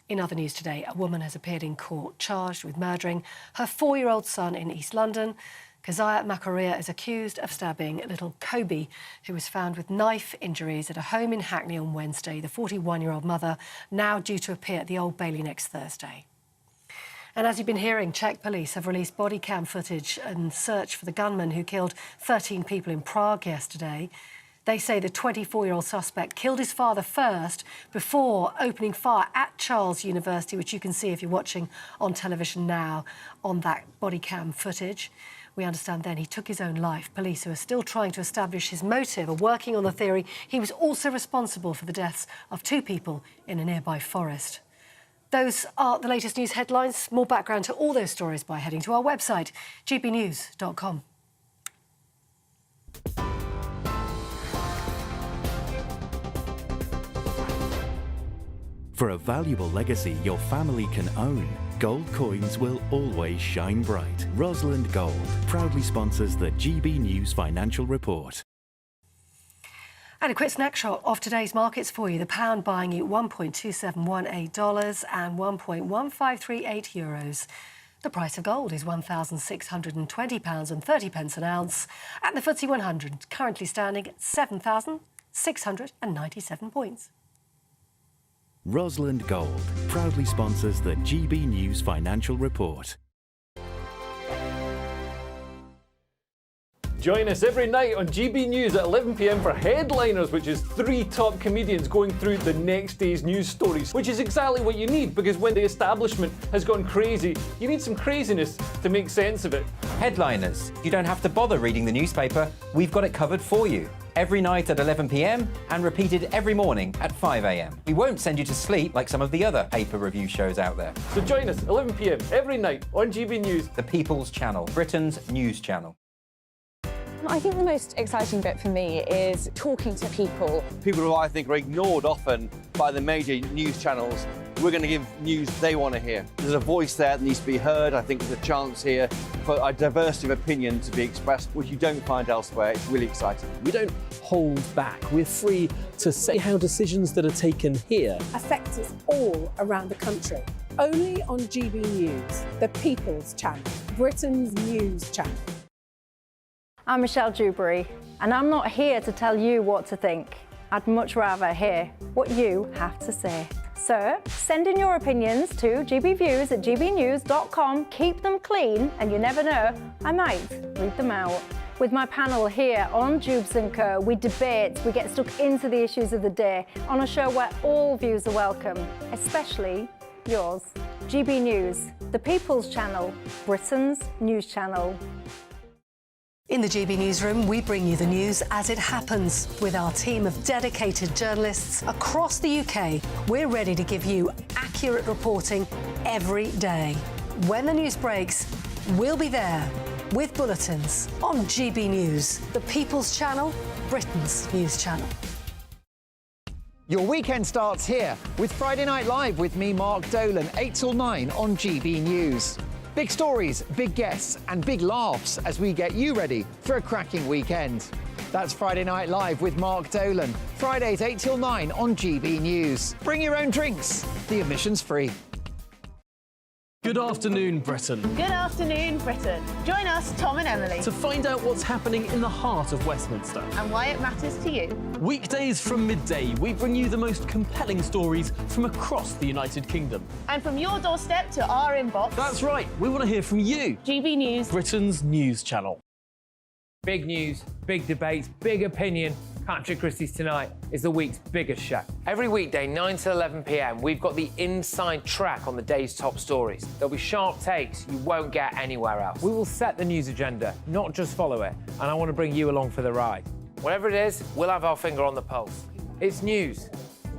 In other news today, a woman has appeared in court charged with murdering her 4-year-old son in East London. Keziah Makaria is accused of stabbing little Kobe, who was found with knife injuries at a home in Hackney on Wednesday. The 41-year-old mother now due to appear at the Old Bailey next Thursday. And as you've been hearing, Czech police have released body cam footage and search for the gunman who killed 13 people in Prague yesterday. They say the 24-year-old suspect killed his father first before opening fire at Charles University, which you can see if you're watching on television now on that body cam footage. We understand then he took his own life. Police, who are still trying to establish his motive, are working on the theory he was also responsible for the deaths of 2 people in a nearby forest. Those are the latest news headlines. More background to all those stories by heading to our website, gbnews.com. For a valuable legacy your family can own, gold coins will always shine bright. Rosalind Gold proudly sponsors the GB News Financial Report. And a quick snapshot of today's markets for you. The pound buying you $1.2718 and €1.1538. The price of gold is £1,620.30 an ounce. And the FTSE 100 currently standing at 7,697 points. Rosalind Gold proudly sponsors the GB News Financial Report. Join us every night on GB News at 11 p.m. for Headliners, which is 3 top comedians going through the next day's news stories, which is exactly what you need, because when the establishment has gone crazy, you need some craziness to make sense of it. Headliners. You don't have to bother reading the newspaper. We've got it covered for you. Every night at 11 p.m. and repeated every morning at 5 a.m. We won't send you to sleep like some of the other paper review shows out there. So join us 11 p.m. every night on GB News. The People's Channel, Britain's news channel. I think the most exciting bit for me is talking to people. People who I think are ignored often by the major news channels. We're going to give news they want to hear. There's a voice there that needs to be heard. I think there's a chance here for a diversity of opinion to be expressed, which you don't find elsewhere. It's really exciting. We don't hold back. We're free to say how decisions that are taken here affect us all around the country. Only on GB News, the People's Channel, Britain's news channel. I'm Michelle Dewberry, and I'm not here to tell you what to think. I'd much rather hear what you have to say. So send in your opinions to gbviews@gbnews.com. Keep them clean, and you never know, I might read them out. With my panel here on Jubes & Co, we debate, we get stuck into the issues of the day on a show where all views are welcome, especially yours. GB News, the People's Channel, Britain's news channel. In the GB Newsroom, we bring you the news as it happens. With our team of dedicated journalists across the UK, we're ready to give you accurate reporting every day. When the news breaks, we'll be there with bulletins on GB News, the People's Channel, Britain's news channel. Your weekend starts here with Friday Night Live with me, Mark Dolan, 8 till 9 on GB News. Big stories, big guests and big laughs as we get you ready for a cracking weekend. That's Friday Night Live with Mark Dolan, Fridays 8 till 9 on GB News. Bring your own drinks, the admission's free. Good afternoon, Britain. Good afternoon, Britain. Join us, Tom and Emily, To find out what's happening in the heart of Westminster. and why it matters to you. Weekdays from midday, we bring you the most compelling stories from across the United Kingdom. And from your doorstep to our inbox. That's right, we want to hear from you. GB News, Britain's news channel. Big news, big debates, big opinion. Patrick Christie's Tonight is the week's biggest show. Every weekday, 9 to 11 p.m, we've got the inside track on the day's top stories. There'll be sharp takes you won't get anywhere else. We will set the news agenda, not just follow it, and I want to bring you along for the ride. Whatever it is, we'll have our finger on the pulse. It's news,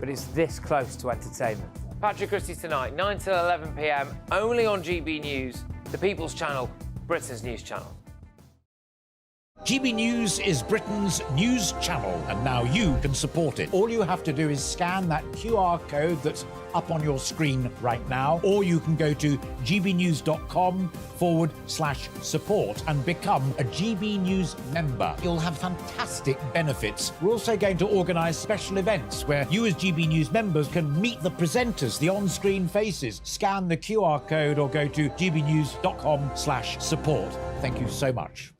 but it's this close to entertainment. Patrick Christie's Tonight, 9 to 11 p.m, only on GB News, the People's Channel, Britain's news channel. GB News is Britain's news channel, and now you can support it. All you have to do is scan that QR code that's up on your screen right now, or you can go to gbnews.com/support and become a GB News member. You'll have fantastic benefits. We're also going to organise special events where you as GB News members can meet the presenters, the on-screen faces. Scan the QR code or go to gbnews.com/support. Thank you so much.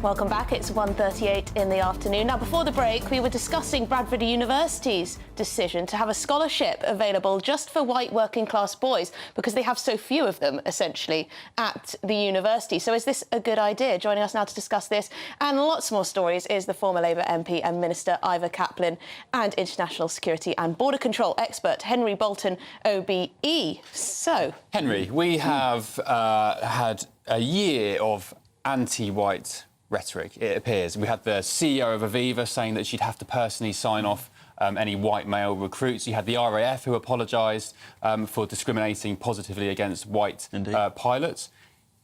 Welcome back. It's 1:38 in the afternoon. Now, before the break, we were discussing Bradford University's decision to have a scholarship available just for white working-class boys because they have so few of them, essentially, at the university. So is this a good idea? Joining us now to discuss this and lots more stories is the former Labour MP and Minister Ivor Kaplan and international security and border control expert Henry Bolton, OBE. So, Henry, we have had a year of anti-white rhetoric, it appears. We had the CEO of Aviva saying that she'd have to personally sign off any white male recruits. You had the RAF who apologised for discriminating positively against white pilots.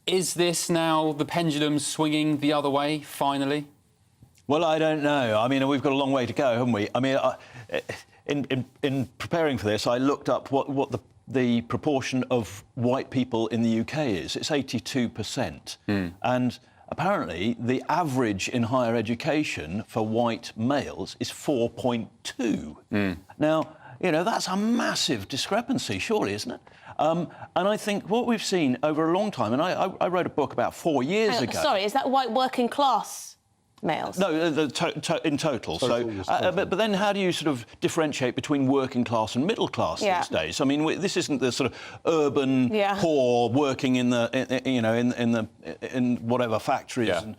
Is this now the pendulum swinging the other way, finally? Well, I don't know. I mean, we've got a long way to go, haven't we? I mean, in preparing for this, I looked up what the proportion of white people in the UK is. It's 82%. And apparently, the average in higher education for white males is 4.2. Now, you know, that's a massive discrepancy, surely, isn't it? And I think what we've seen over a long time, and I wrote a book about 4 years ago. Sorry, is that white working class males? No, in total. But then how do you sort of differentiate between working class and middle class these days? I mean, this isn't the sort of urban poor working in the in whatever factories. And,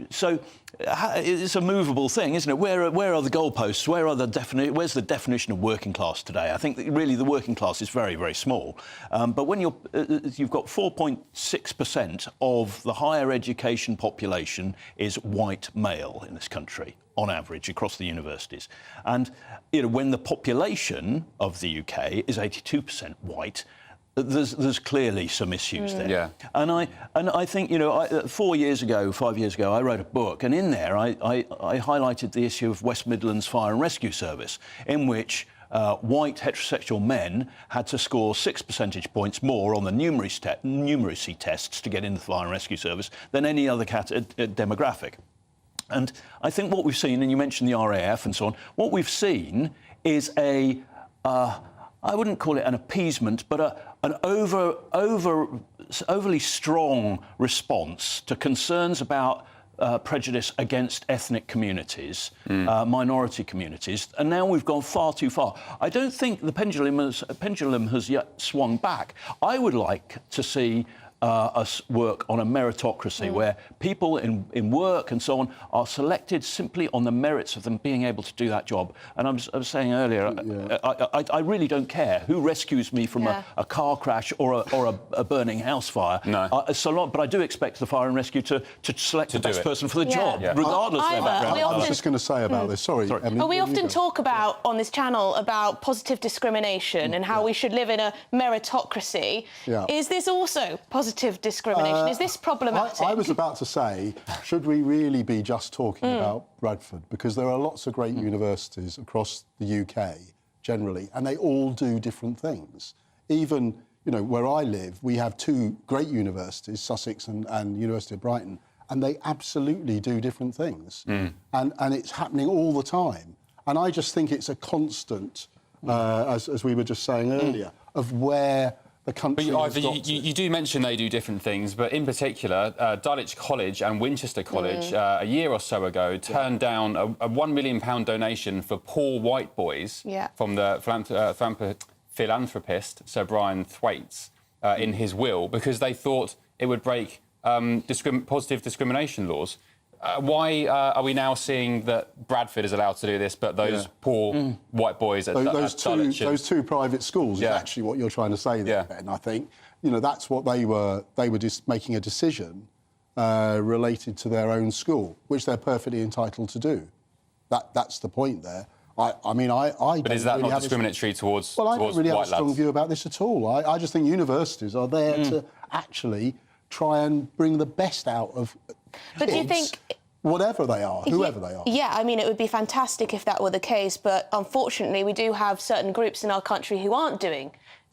so it's a movable thing, isn't it? Where are the goalposts? Where's the definition of working class today? I think that really the working class is very, very small. But when you've got 4.6% of the higher education population is white male in this country, on average, across the universities. And when the population of the UK is 82% white, there's clearly some issues there. And I think 5 years ago, I wrote a book, and in there I highlighted the issue of West Midlands Fire and Rescue Service, in which white heterosexual men had to score 6 percentage points more on the numeracy tests to get into the Fire and Rescue Service than any other demographic. And I think what we've seen, and you mentioned the RAF and so on, what we've seen is I wouldn't call it an appeasement, but an overly strong response to concerns about prejudice against ethnic communities, minority communities, and now we've gone far too far. I don't think the pendulum has yet swung back. I would like to see us work on a meritocracy where people in work and so on are selected simply on the merits of them being able to do that job. And I was saying earlier, I really don't care who rescues me from a car crash or a burning house fire. But I do expect the fire and rescue to select the best person for the job, regardless of their background. I was just going to say about this. Sorry. We often talk about, on this channel, about positive discrimination and how we should live in a meritocracy. Is this also positive discrimination? Is this problematic? I was about to say, should we really be just talking about Bradford? Because there are lots of great universities across the UK, generally, and they all do different things. Even, where I live, we have two great universities, Sussex and University of Brighton, and they absolutely do different things. And it's happening all the time. And I just think it's a constant, as we were just saying earlier, of where the country but you do mention they do different things, but in particular, Dulwich College and Winchester College, a year or so ago, turned down a £1 million donation for poor white boys from the philanthropist Sir Brian Thwaites in his will, because they thought it would break positive discrimination laws. Why are we now seeing that Bradford is allowed to do this, but those poor white boys at those two private schools is actually what you're trying to say there, Ben. I think that's what they were just making a decision related to their own school, which they're perfectly entitled to do. That's the point there. I mean, But is that not discriminatory towards Well, I don't really have a strong lads? view about this at all. I just think universities are there to actually try and bring the best out of But do you think, whatever they are, whoever they are? Yeah, I mean, it would be fantastic if that were the case, but unfortunately we do have certain groups in our country who aren't doing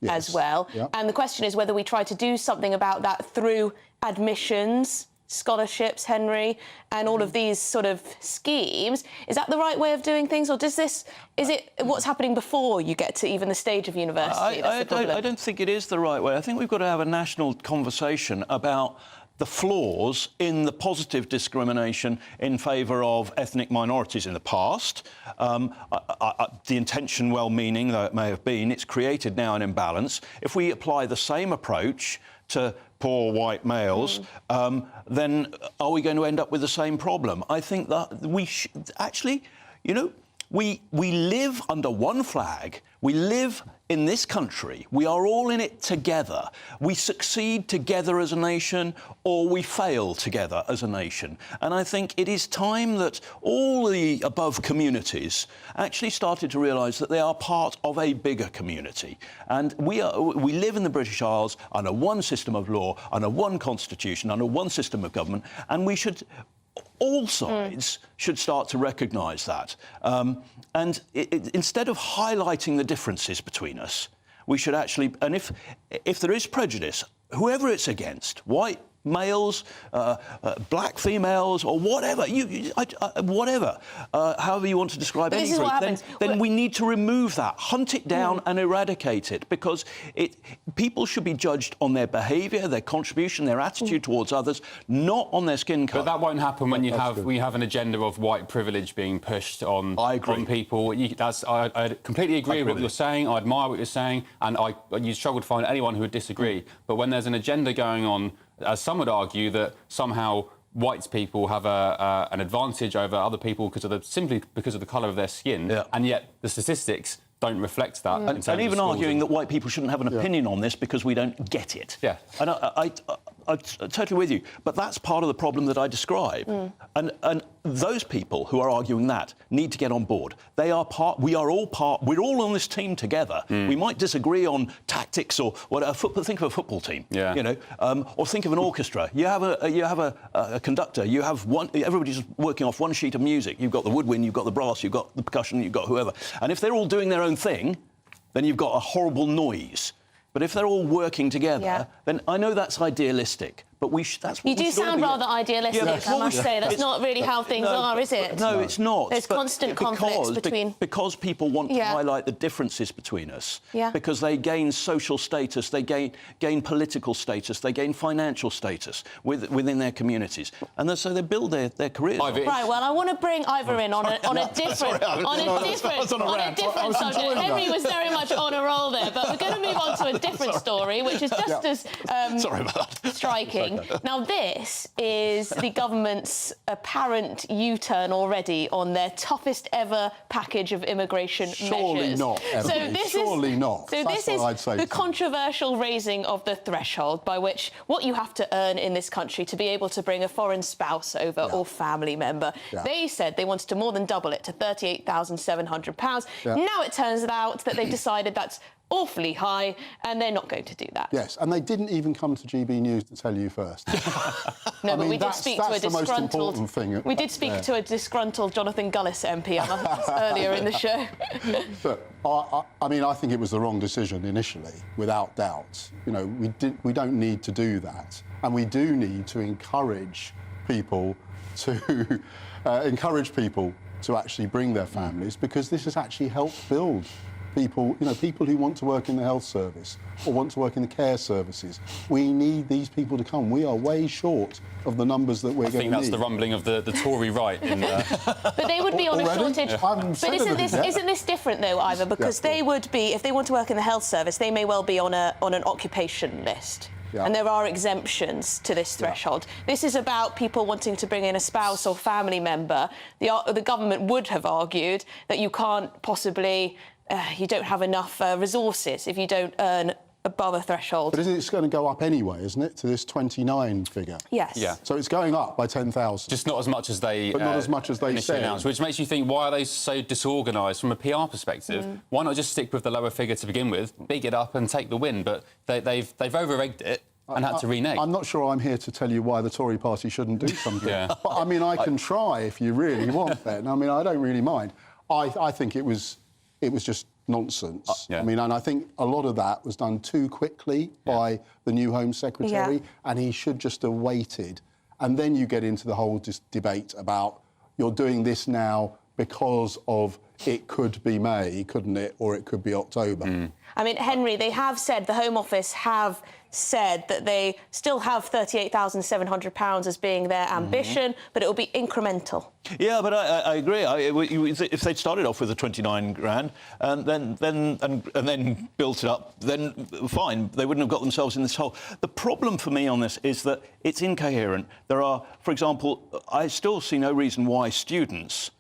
as well. And the question is whether we try to do something about that through admissions, scholarships, Henry, and all of these sort of schemes. Is that the right way of doing things, or is it what's happening before you get to even the stage of university? I don't think it is the right way. I think we've got to have a national conversation about the flaws in the positive discrimination in favour of ethnic minorities in the past. The intention well-meaning, though it may have been, it's created now an imbalance. If we apply the same approach to poor white males, then are we going to end up with the same problem? I think that we actually, you know, we live under one flag. We live in this country. We are all in it together. We succeed together as a nation, or we fail together as a nation. And I think it is time that all the above communities actually started to realise that they are part of a bigger community. And we live in the British Isles under one system of law, under one constitution, under one system of government, and we should... all sides should start to recognise that. And instead of highlighting the differences between us, we should actually... And if there is prejudice, whoever it's against, white males, black females, or whatever, however you want to describe any group, then we need to remove that, hunt it down and eradicate it, because people should be judged on their behaviour, their contribution, their attitude towards others, not on their skin colour. But that won't happen when you have an agenda of white privilege being pushed on people. I completely agree with what you're saying. I admire what you're saying, and you struggle to find anyone who would disagree. But when there's an agenda going on, as some would argue, that somehow white people have an advantage over other people simply because of the colour of their skin, and yet the statistics don't reflect that. And even arguing that white people shouldn't have an opinion on this because we don't get it. Yeah. And I'm totally with you. But that's part of the problem that I describe. And those people who are arguing that need to get on board. They are part... We are all part... We're all on this team together. We might disagree on tactics or whatever. Think of a football team, you know, or think of an orchestra. You have a conductor. You have one... Everybody's working off one sheet of music. You've got the woodwind, you've got the brass, you've got the percussion, you've got whoever. And if they're all doing their own thing, then you've got a horrible noise. But if they're all working together, then I know that's idealistic, but that's what you do sound rather idealistic, I must say. That's not really how things are, is it? No, it's not. There's constant conflicts between... Because people want to highlight the differences between us. Because they gain social status, they gain political status, they gain financial status within their communities. And so they build their careers. Right, well, I want to bring Ivor in on a different subject. Henry was very much on a roll there, but we're going to move on to a different story, which is just as sorry about that. Striking. Now, this is the government's apparent U-turn already on their toughest ever package of immigration measures. Surely not, Emily. Surely not. So this is the controversial raising of the threshold by which what you have to earn in this country to be able to bring a foreign spouse over or family member. They said they wanted to more than double it to £38,700. Now it turns out that they've decided that's awfully high, and they're not going to do that. Yes, and they didn't even come to GB News to tell you first. No, but we did speak to a disgruntled... We did speak to a disgruntled Jonathan Gullis MP earlier in the show. But I mean, I think it was the wrong decision initially, without doubt. You know, we don't need to do that, and we do need to encourage people to actually bring their families, because this has actually helped build people, you know, people who want to work in the health service or want to work in the care services. We need these people to come. We are way short of the numbers that we're going to need. I think that's the rumbling of the Tory right. But they would be on a shortage. But isn't this different, though, Ivor? Because they would be, if they want to work in the health service, they may well be on an occupation list. And there are exemptions to this threshold. This is about people wanting to bring in a spouse or family member. The government would have argued that you can't possibly... you don't have enough resources if you don't earn above a threshold. But isn't it going to go up anyway, isn't it, to this 29 figure? Yes. Yeah. So it's going up by 10,000. Just not as much as they... But not as much as they said. Announced, which makes you think, why are they so disorganised from a PR perspective? Why not just stick with the lower figure to begin with, big it up and take the win? But they've over-egged it and had to renege. I'm not sure I'm here to tell you why the Tory party shouldn't do something. But, I mean, I can try if you really want, Ben. I mean, I don't really mind. I think it was just nonsense. I mean, and I think a lot of that was done too quickly by the new Home Secretary, and he should just have waited. And then you get into the whole debate about you're doing this now because of it could be May, couldn't it, or it could be October. I mean, Henry, they have said, the Home Office have said that they still have £38,700 as being their ambition, but it will be incremental. Yeah, but I agree. If they'd started off with the 29 grand and then built it up, then fine, they wouldn't have got themselves in this hole. The problem for me on this is that it's incoherent. There are, for example, I still see no reason why students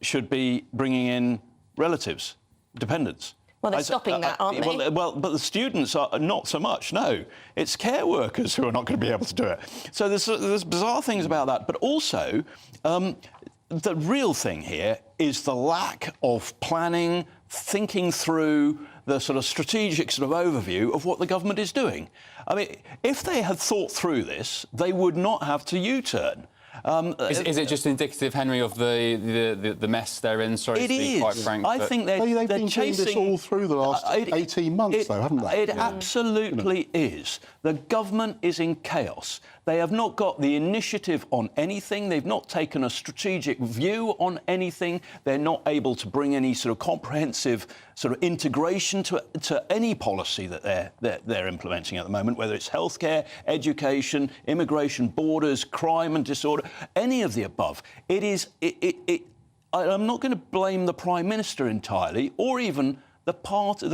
should be bringing in relatives, dependents. Well, they're stopping that, aren't they? Well, but the students are not so much, no. It's care workers who are not going to be able to do it. So there's bizarre things about that. But also, the real thing here is the lack of planning, thinking through the sort of strategic sort of overview of what the government is doing. I mean, if they had thought through this, they would not have to U-turn. Is it just indicative, Henry, of the mess they're in? Sorry to be quite frank. I think they've been chasing this all through the last 18 months, though, haven't they? It absolutely is. The government is in chaos. They have not got the initiative on anything. They've not taken a strategic view on anything. They're not able to bring any sort of comprehensive sort of integration to any policy that they're implementing at the moment, whether it's healthcare, education, immigration, borders, crime and disorder, any of the above. I'm not going to blame the Prime Minister entirely, or even the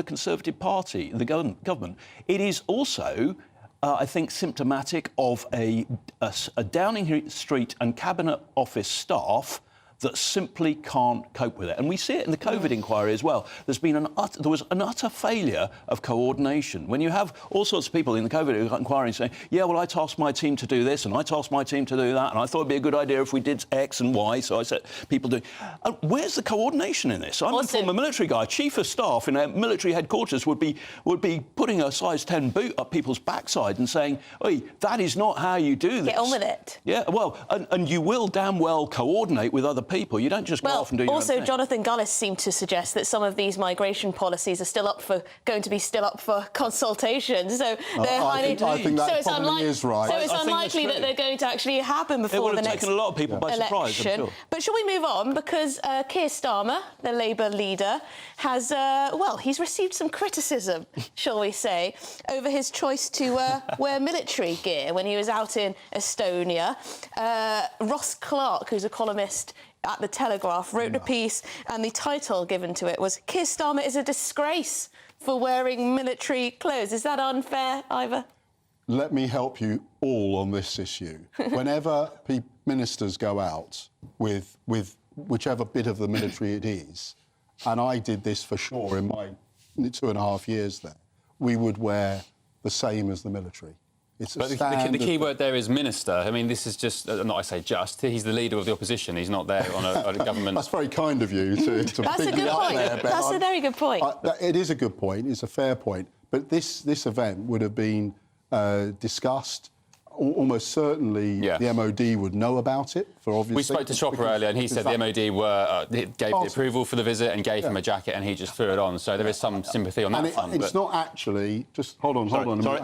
Conservative Party, the government. It is also, I think, symptomatic of a Downing Street and Cabinet Office staff that simply can't cope with it. And we see it in the COVID inquiry as well. There was an utter failure of coordination. When you have all sorts of people in the COVID inquiry saying, yeah, well, I tasked my team to do this and I tasked my team to do that and I thought it'd be a good idea if we did X and Y, so I said people do. Where's the coordination in this? I'm a former military guy. Chief of staff in a military headquarters would be putting a size 10 boot up people's backside and saying, oi, that is not how you do this. Get on with it. Yeah, well, and you will damn well coordinate with other people. You don't just go off and do your own thing. Also, Jonathan Gullis seemed to suggest that some of these migration policies are going to be still up for consultation. So they're highly... I think that probably is right. So it's unlikely that they're going to actually happen before the next election. It would have taken a lot of people by surprise, I'm sure. But shall we move on? Because Keir Starmer, the Labour leader, has, he's received some criticism, shall we say, over his choice to wear military gear when he was out in Estonia. Ross Clark, who's a columnist at The Telegraph, wrote a piece, and the title given to it was "Keir Starmer is a disgrace for wearing military clothes." Is that unfair, Ivor? Let me help you all on this issue. Whenever ministers go out with whichever bit of the military it is, and I did this for sure in my 2.5 years there, we would wear the same as the military. But the key word there is minister. I mean, this is just, not I say just, he's the leader of the opposition. He's not there on a government... That's very kind of you to That's a good point. That's a very good point. It is a good point. It's a fair point. But this event would have been discussed. Almost certainly the MOD would know about it, for obvious We spoke to Chopper earlier, and he said the MOD gave the approval for the visit and gave him a jacket, and he just threw it on. So there is some sympathy on that front. It's not actually... Just hold on a minute.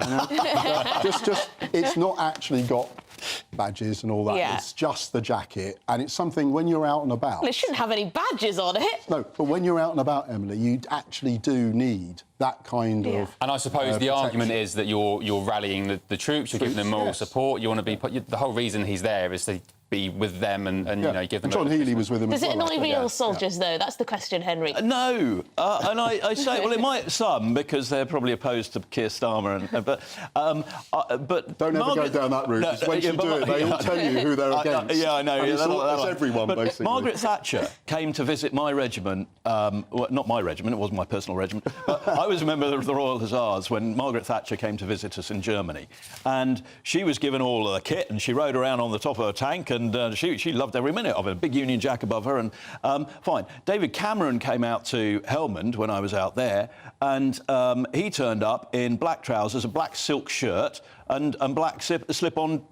It's not actually got badges and all that. Yeah. It's just the jacket, and it's something when you're out and about... Well, it shouldn't have any badges on it. No, but when you're out and about, Emily, you actually do need that kind of... And I suppose the argument is that you're rallying the troops, you're giving them moral support, you want to be... The whole reason he's there is to be with them and you know, give them... John Healey was with him as well. Does it annoy real soldiers, though? That's the question, Henry. No. And I say, well, it might some, because they're probably opposed to Keir Starmer. But don't ever go down that route, because once you do it, they all tell you who they're against. Yeah, I know. And it's everyone, but basically. Margaret Thatcher came to visit my regiment, well, not my regiment, it wasn't my personal regiment, but I was a member of the Royal Hussars when Margaret Thatcher came to visit us in Germany. And she was given all of the kit, and she rode around on the top of a tank, and she loved every minute of it. A big Union Jack above her, and fine. David Cameron came out to Helmand when I was out there, and he turned up in black trousers, a black silk shirt, and black slip-on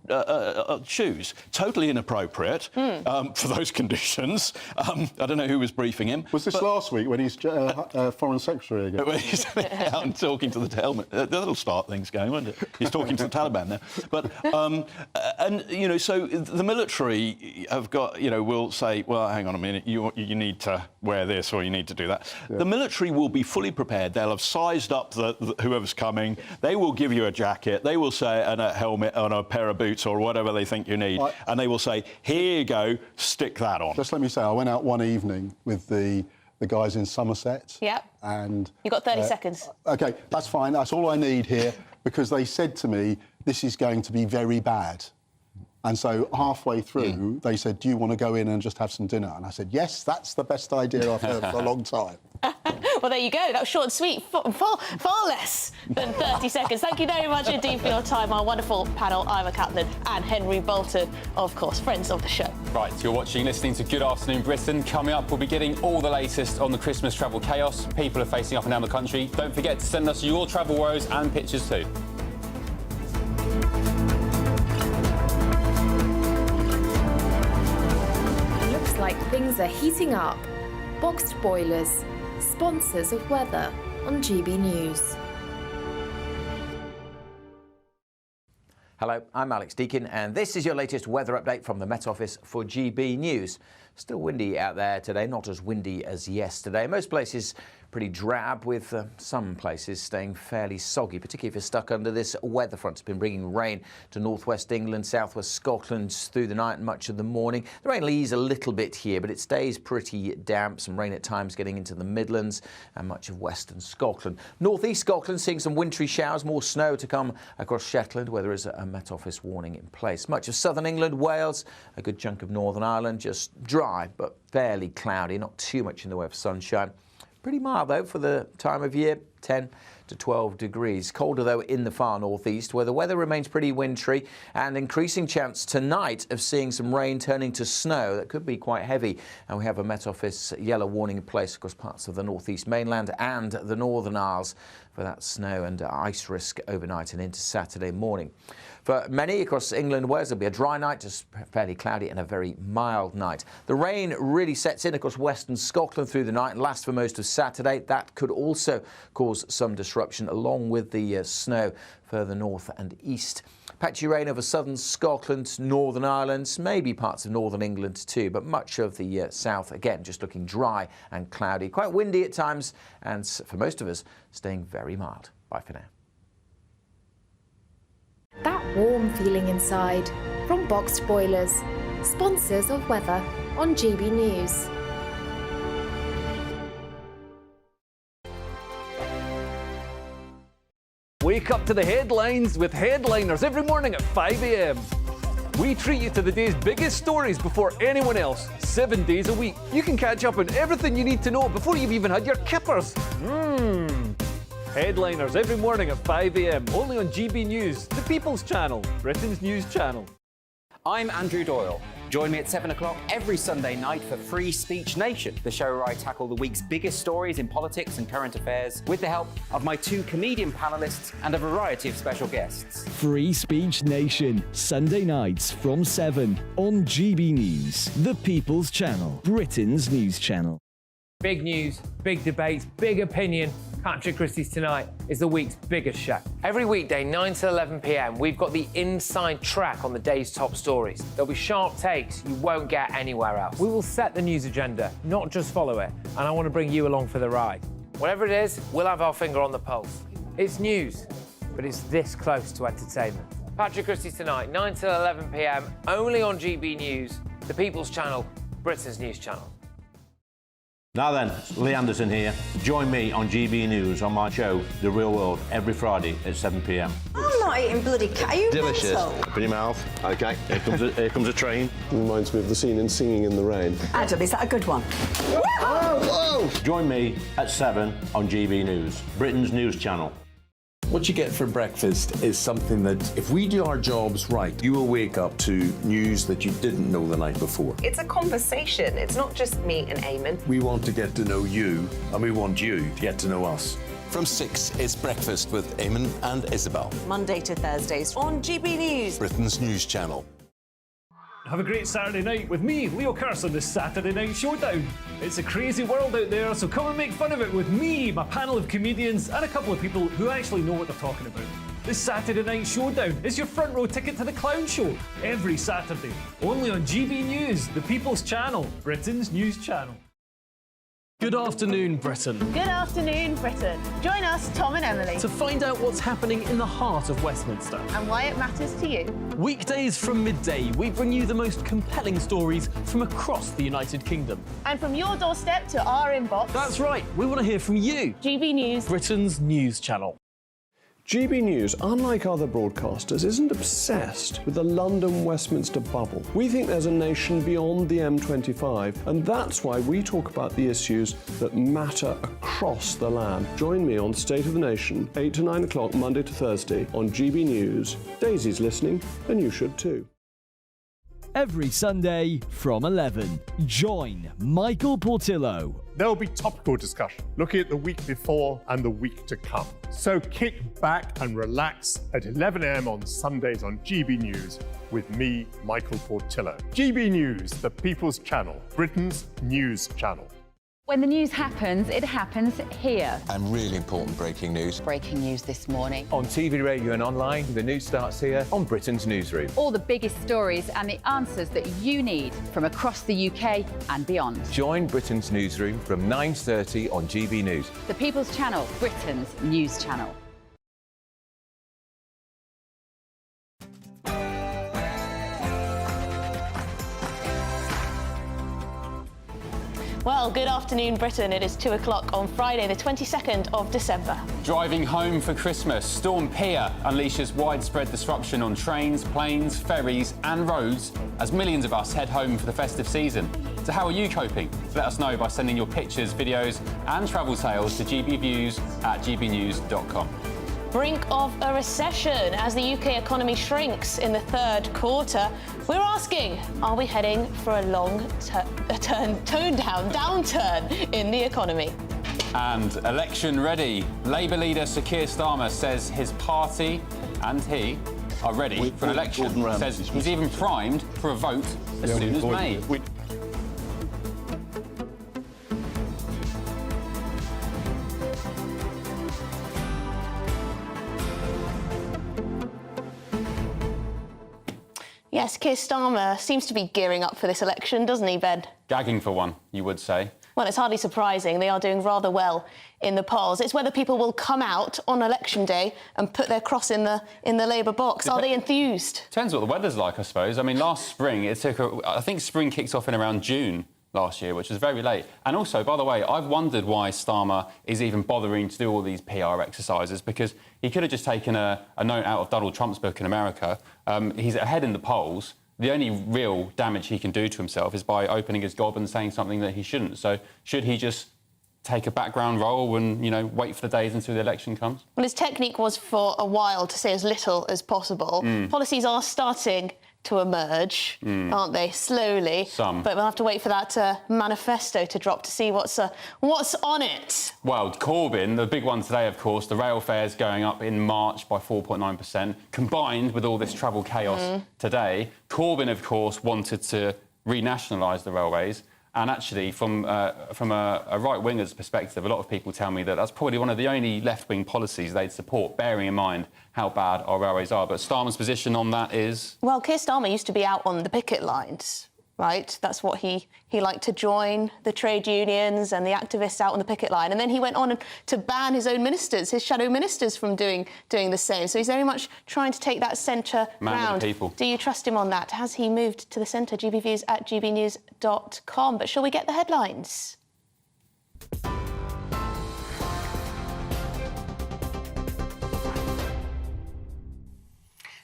shoes. Totally inappropriate for those conditions. I don't know who was briefing him. Was this last week when he's Foreign Secretary again? When he's out and talking to the Taliban. That'll start things going, won't it? He's talking to the Taliban now. But And, you know, so the military have got, you know, will say, well, hang on a minute, you need to wear this or you need to do that. Yeah. The military will be fully prepared. They'll have sized up whoever's coming. They will give you a jacket. They will say, and a helmet and a pair of boots or whatever they think you need. And they will say, here you go, stick that on. Just let me say, I went out one evening with the guys in Somerset. Yep. And you've got 30 seconds. OK, that's fine. That's all I need here, because they said to me, this is going to be very bad. And so halfway through, they said, do you want to go in and just have some dinner? And I said, yes, that's the best idea I've heard for a long time. Well, there you go. That was short and sweet. Far less than 30 seconds. Thank you very much indeed for your time, our wonderful panel, Ivor Kaplan and Henry Bolton, of course, friends of the show. Right, you're watching, listening to Good Afternoon Britain. Coming up, we'll be getting all the latest on the Christmas travel chaos people are facing up and down the country. Don't forget to send us your travel woes and pictures too. Looks like things are heating up. Boxed boilers, sponsors of weather on GB News. Hello, I'm Alex Deakin, and this is your latest weather update from the Met Office for GB News. Still windy out there today, not as windy as yesterday. Most places pretty drab, with some places staying fairly soggy, particularly if you're stuck under this weather front. It's been bringing rain to northwest England, southwest Scotland through the night and much of the morning. The rain will ease a little bit here, but it stays pretty damp. Some rain at times getting into the Midlands and much of western Scotland. Northeast Scotland seeing some wintry showers, more snow to come across Shetland, where there is a Met Office warning in place. Much of southern England, Wales, a good chunk of Northern Ireland, just dry but fairly cloudy, not too much in the way of sunshine. Pretty mild, though, for the time of year, 10 to 12 degrees. Colder, though, in the far northeast, where the weather remains pretty wintry, and increasing chance tonight of seeing some rain turning to snow. That could be quite heavy. And we have a Met Office yellow warning in place across parts of the northeast mainland and the Northern Isles for that snow and ice risk overnight and into Saturday morning. For many across England and Wales, it'll be a dry night, just fairly cloudy, and a very mild night. The rain really sets in across western Scotland through the night and lasts for most of Saturday. That could also cause some disruption, along with the snow further north and east. Patchy rain over southern Scotland, Northern Ireland, maybe parts of northern England too, but much of the south, again, just looking dry and cloudy. Quite windy at times, and for most of us, staying very mild. Bye for now. That warm feeling inside from Boxed Boilers, sponsors of weather on GB News. Wake up to the headlines with Headliners every morning at 5 a.m. We treat you to the day's biggest stories before anyone else, 7 days a week. You can catch up on everything you need to know before you've even had your kippers. Headliners every morning at 5 a.m, only on GB News, the People's Channel, Britain's news channel. I'm Andrew Doyle. Join me at 7 o'clock every Sunday night for Free Speech Nation, the show where I tackle the week's biggest stories in politics and current affairs with the help of my two comedian panellists and a variety of special guests. Free Speech Nation, Sunday nights from 7 on GB News, the People's Channel, Britain's news channel. Big news, big debates, big opinion. Patrick Christie's Tonight is the week's biggest show. Every weekday, 9 to 11 p.m, we've got the inside track on the day's top stories. There'll be sharp takes you won't get anywhere else. We will set the news agenda, not just follow it, and I want to bring you along for the ride. Whatever it is, we'll have our finger on the pulse. It's news, but it's this close to entertainment. Patrick Christie's Tonight, 9 to 11 p.m, only on GB News, the People's Channel, Britain's news channel. Now then, Lee Anderson here. Join me on GB News on my show, The Real World, every Friday at 7 p.m. I'm not eating bloody cat. Are you Delicious. mental? Open your mouth. OK, here comes a train. Reminds me of the scene in Singing in the Rain. Adam, is that a good one? Whoa! Join me at 7 on GB News, Britain's news channel. What you get for breakfast is something that, if we do our jobs right, you will wake up to news that you didn't know the night before. It's a conversation. It's not just me and Eamon. We want to get to know you, and we want you to get to know us. From 6, it's Breakfast with Eamon and Isabel. Monday to Thursdays on GB News, Britain's news channel. Have a great Saturday night with me, Leo Curse, on the Saturday Night Showdown. It's a crazy world out there, so come and make fun of it with me, my panel of comedians, and a couple of people who actually know what they're talking about. The Saturday Night Showdown is your front row ticket to the clown show. Every Saturday, only on GB News, the People's Channel, Britain's news channel. Good afternoon, Britain. Good afternoon, Britain. Join us, Tom and Emily, To find out what's happening in the heart of Westminster. and why it matters to you. Weekdays from midday, we bring you the most compelling stories from across the United Kingdom. And from your doorstep to our inbox. That's right, we want to hear from you. GB News, Britain's news channel. GB News, unlike other broadcasters, isn't obsessed with the London-Westminster bubble. We think there's a nation beyond the M25, and that's why we talk about the issues that matter across the land. Join me on State of the Nation, 8 to 9 o'clock, Monday to Thursday, on GB News. Daisy's listening, and you should too. Every Sunday from 11, join Michael Portillo. There'll be topical discussion, looking at the week before and the week to come. So kick back and relax at 11 a.m. on Sundays on GB News with me, Michael Portillo. GB News, the People's Channel, Britain's news channel. When the news happens, it happens here. And really important breaking news. Breaking news this morning. On TV, radio and online, the news starts here on Britain's Newsroom. All the biggest stories and the answers that you need from across the UK and beyond. Join Britain's Newsroom from 9:30 on GB News. The People's Channel, Britain's news channel. Well, good afternoon, Britain. It is 2 o'clock on Friday, the 22nd of December. Driving home for Christmas, Storm Pia unleashes widespread disruption on trains, planes, ferries and roads as millions of us head home for the festive season. So how are you coping? Let us know by sending your pictures, videos and travel tales to gbviews@gbnews.com. Brink of a recession as the UK economy shrinks in the third quarter. We're asking, are we heading for a toned-down downturn in the economy? And election ready. Labour leader Sir Keir Starmer says his party and he are ready for an election. Says he's even primed for a vote as soon as May. Yes, Keir Starmer seems to be gearing up for this election, doesn't he, Ben? Gagging for one, you would say. Well, it's hardly surprising. They are doing rather well in the polls. It's whether people will come out on election day and put their cross in the Labour box. Are they enthused? Depends what the weather's like, I suppose. I mean, last spring, I think spring kicked off in around June last year, which was very late. And also, by the way, I've wondered why Starmer is even bothering to do all these PR exercises, because he could have just taken a note out of Donald Trump's book in America. He's ahead in the polls. The only real damage he can do to himself is by opening his gob and saying something that he shouldn't. So should he just take a background role and, wait for the days until the election comes? Well, his technique was for a while to say as little as possible. Policies are starting to emerge, aren't they? Slowly. Some. But we'll have to wait for that manifesto to drop to see what's on it. Well, Corbyn, the big one today, of course, the rail fares going up in March by 4.9%, combined with all this travel chaos today. Corbyn, of course, wanted to renationalise the railways. And actually, from a right-winger's perspective, a lot of people tell me that that's probably one of the only left-wing policies they'd support, bearing in mind how bad our railways are. But Starmer's position on that is? Well, Keir Starmer used to be out on the picket lines, right? That's what he liked to join the trade unions and the activists out on the picket line. And then he went on to ban his own ministers, his shadow ministers, from doing the same. So he's very much trying to take that centre ground. People. Do you trust him on that? Has he moved to the centre? gbviews@gbnews.com. But shall we get the headlines?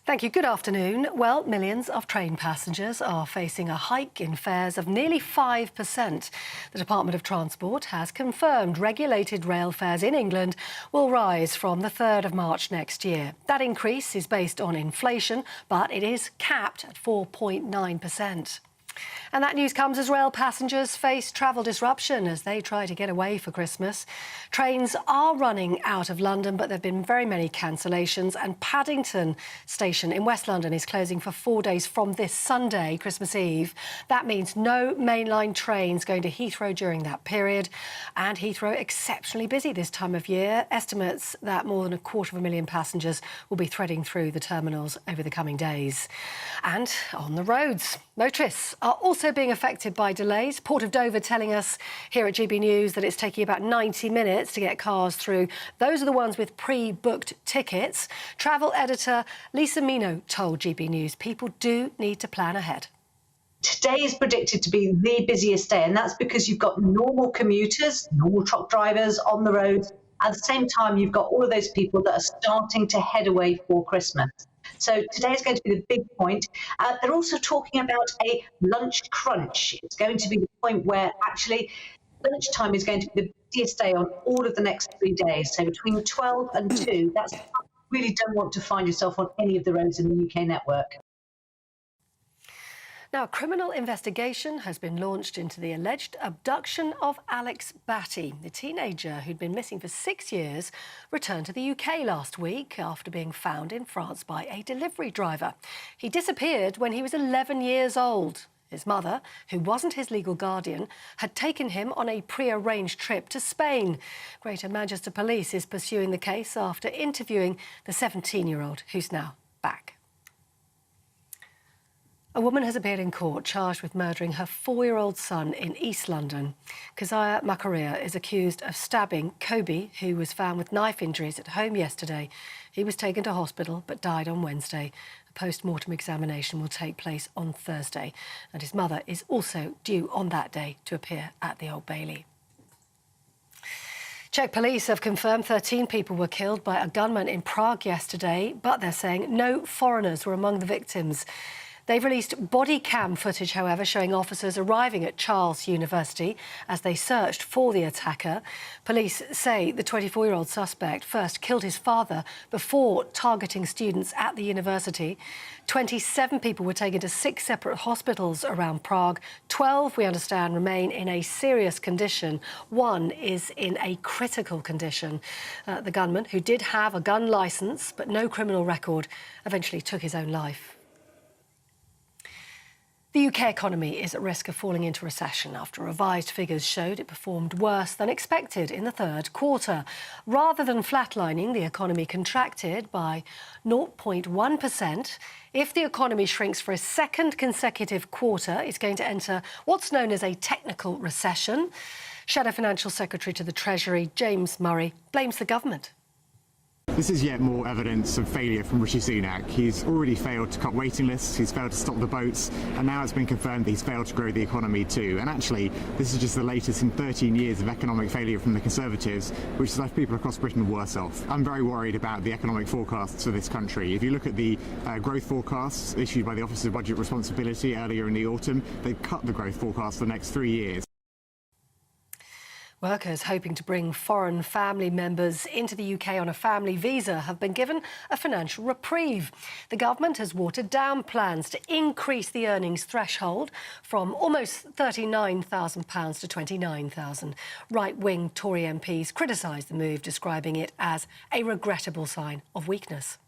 Thank you. Good afternoon. Well, millions of train passengers are facing a hike in fares of nearly 5%. The Department of Transport has confirmed regulated rail fares in England will rise from the 3rd of March next year. That increase is based on inflation, but it is capped at 4.9%. And that news comes as rail passengers face travel disruption as they try to get away for Christmas. Trains are running out of London, but there have been very many cancellations, and Paddington Station in West London is closing for 4 days from this Sunday, Christmas Eve. That means no mainline trains going to Heathrow during that period. And Heathrow exceptionally busy this time of year. Estimates that more than 250,000 passengers will be threading through the terminals over the coming days. And on the roads, motorists are also being affected by delays. Port of Dover telling us here at GB News that it's taking about 90 minutes to get cars through. Those are the ones with pre-booked tickets. Travel editor Lisa Mino told GB News people do need to plan ahead. Today is predicted to be the busiest day, and that's because you've got normal commuters, normal truck drivers on the roads. At the same time, you've got all of those people that are starting to head away for Christmas. So today is going to be the big point. They're also talking about a lunch crunch. It's going to be the point where actually lunchtime is going to be the busiest day on all of the next 3 days. So between 12 and 2, that's you really don't want to find yourself on any of the roads in the UK network. Now, a criminal investigation has been launched into the alleged abduction of Alex Batty. The teenager who'd been missing for 6 years returned to the UK last week after being found in France by a delivery driver. He disappeared when he was 11 years old. His mother, who wasn't his legal guardian, had taken him on a pre-arranged trip to Spain. Greater Manchester Police is pursuing the case after interviewing the 17-year-old who's now back. A woman has appeared in court charged with murdering her 4-year-old son in East London. Keziah Makaria is accused of stabbing Kobe, who was found with knife injuries at home yesterday. He was taken to hospital but died on Wednesday. A post-mortem examination will take place on Thursday, and his mother is also due on that day to appear at the Old Bailey. Czech police have confirmed 13 people were killed by a gunman in Prague yesterday, but they're saying no foreigners were among the victims. They've released body cam footage, however, showing officers arriving at Charles University as they searched for the attacker. Police say the 24-year-old suspect first killed his father before targeting students at the university. 27 people were taken to 6 separate hospitals around Prague. 12, we understand, remain in a serious condition. 1 is in a critical condition. The gunman, who did have a gun licence but no criminal record, eventually took his own life. The UK economy is at risk of falling into recession after revised figures showed it performed worse than expected in the third quarter. Rather than flatlining, the economy contracted by 0.1%. If the economy shrinks for a second consecutive quarter, it's going to enter what's known as a technical recession. Shadow Financial Secretary to the Treasury, James Murray, blames the government. This is yet more evidence of failure from Rishi Sunak. He's already failed to cut waiting lists, he's failed to stop the boats, and now it's been confirmed that he's failed to grow the economy too. And actually, this is just the latest in 13 years of economic failure from the Conservatives, which has left people across Britain worse off. I'm very worried about the economic forecasts for this country. If you look at the growth forecasts issued by the Office of Budget Responsibility earlier in the autumn, they've cut the growth forecast for the next 3 years. Workers hoping to bring foreign family members into the UK on a family visa have been given a financial reprieve. The government has watered down plans to increase the earnings threshold from almost £39,000 to £29,000. Right-wing Tory MPs criticised the move, describing it as a regrettable sign of weakness.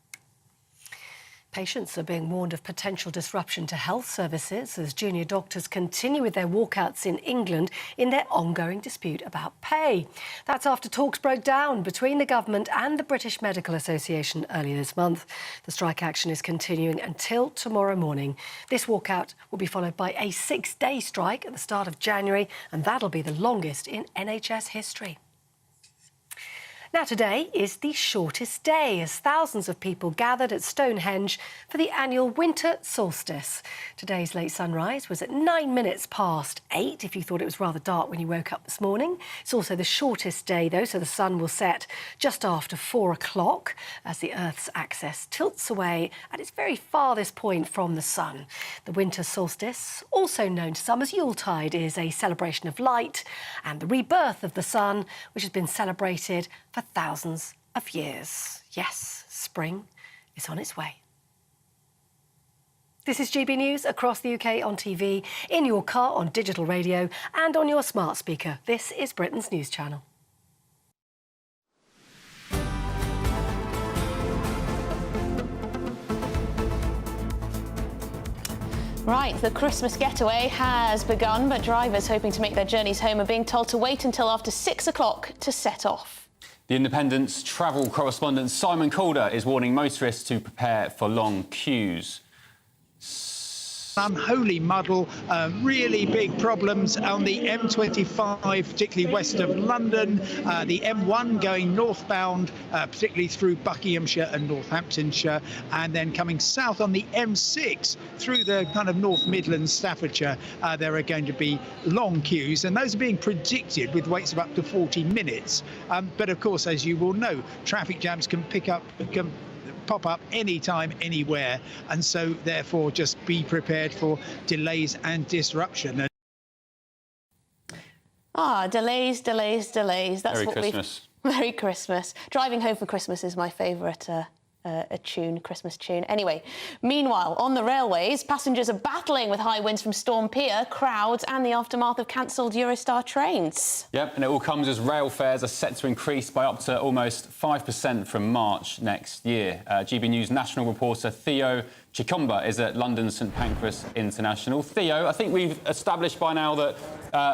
Patients are being warned of potential disruption to health services as junior doctors continue with their walkouts in England in their ongoing dispute about pay. That's after talks broke down between the government and the British Medical Association earlier this month. The strike action is continuing until tomorrow morning. This walkout will be followed by a 6-day strike at the start of January, and that'll be the longest in NHS history. Now, today is the shortest day as thousands of people gathered at Stonehenge for the annual winter solstice. Today's late sunrise was at 9 minutes past 8, if you thought it was rather dark when you woke up this morning. It's also the shortest day, though, so the sun will set just after 4 o'clock as the Earth's axis tilts away at its very farthest point from the sun. The winter solstice, also known to some as Yuletide, is a celebration of light and the rebirth of the sun, which has been celebrated for thousands of years. Yes, spring is on its way. This is GB News across the UK on TV, in your car, on digital radio and on your smart speaker. This is Britain's News Channel. Right, the Christmas getaway has begun, but drivers hoping to make their journeys home are being told to wait until after 6 o'clock to set off. The Independent's travel correspondent Simon Calder is warning motorists to prepare for long queues. Unholy muddle, really big problems on the M25, particularly west of London, the M1 going northbound, particularly through Buckinghamshire and Northamptonshire, and then coming south on the M6 through the kind of North Midlands, Staffordshire. There are going to be long queues, and those are being predicted with waits of up to 40 minutes. But of course, as you will know, traffic jams can pop up anytime, anywhere, and so therefore just be prepared for delays and disruption. Delays. That's Merry what Christmas. Merry Christmas. Driving home for Christmas is my favourite Christmas tune. Anyway, meanwhile, on the railways, passengers are battling with high winds from Storm Pia, crowds and the aftermath of cancelled Eurostar trains. Yep, and it all comes as rail fares are set to increase by up to almost 5% from March next year. GB News national reporter Theo Chikomba is at London St Pancras International. Theo, I think we've established by now that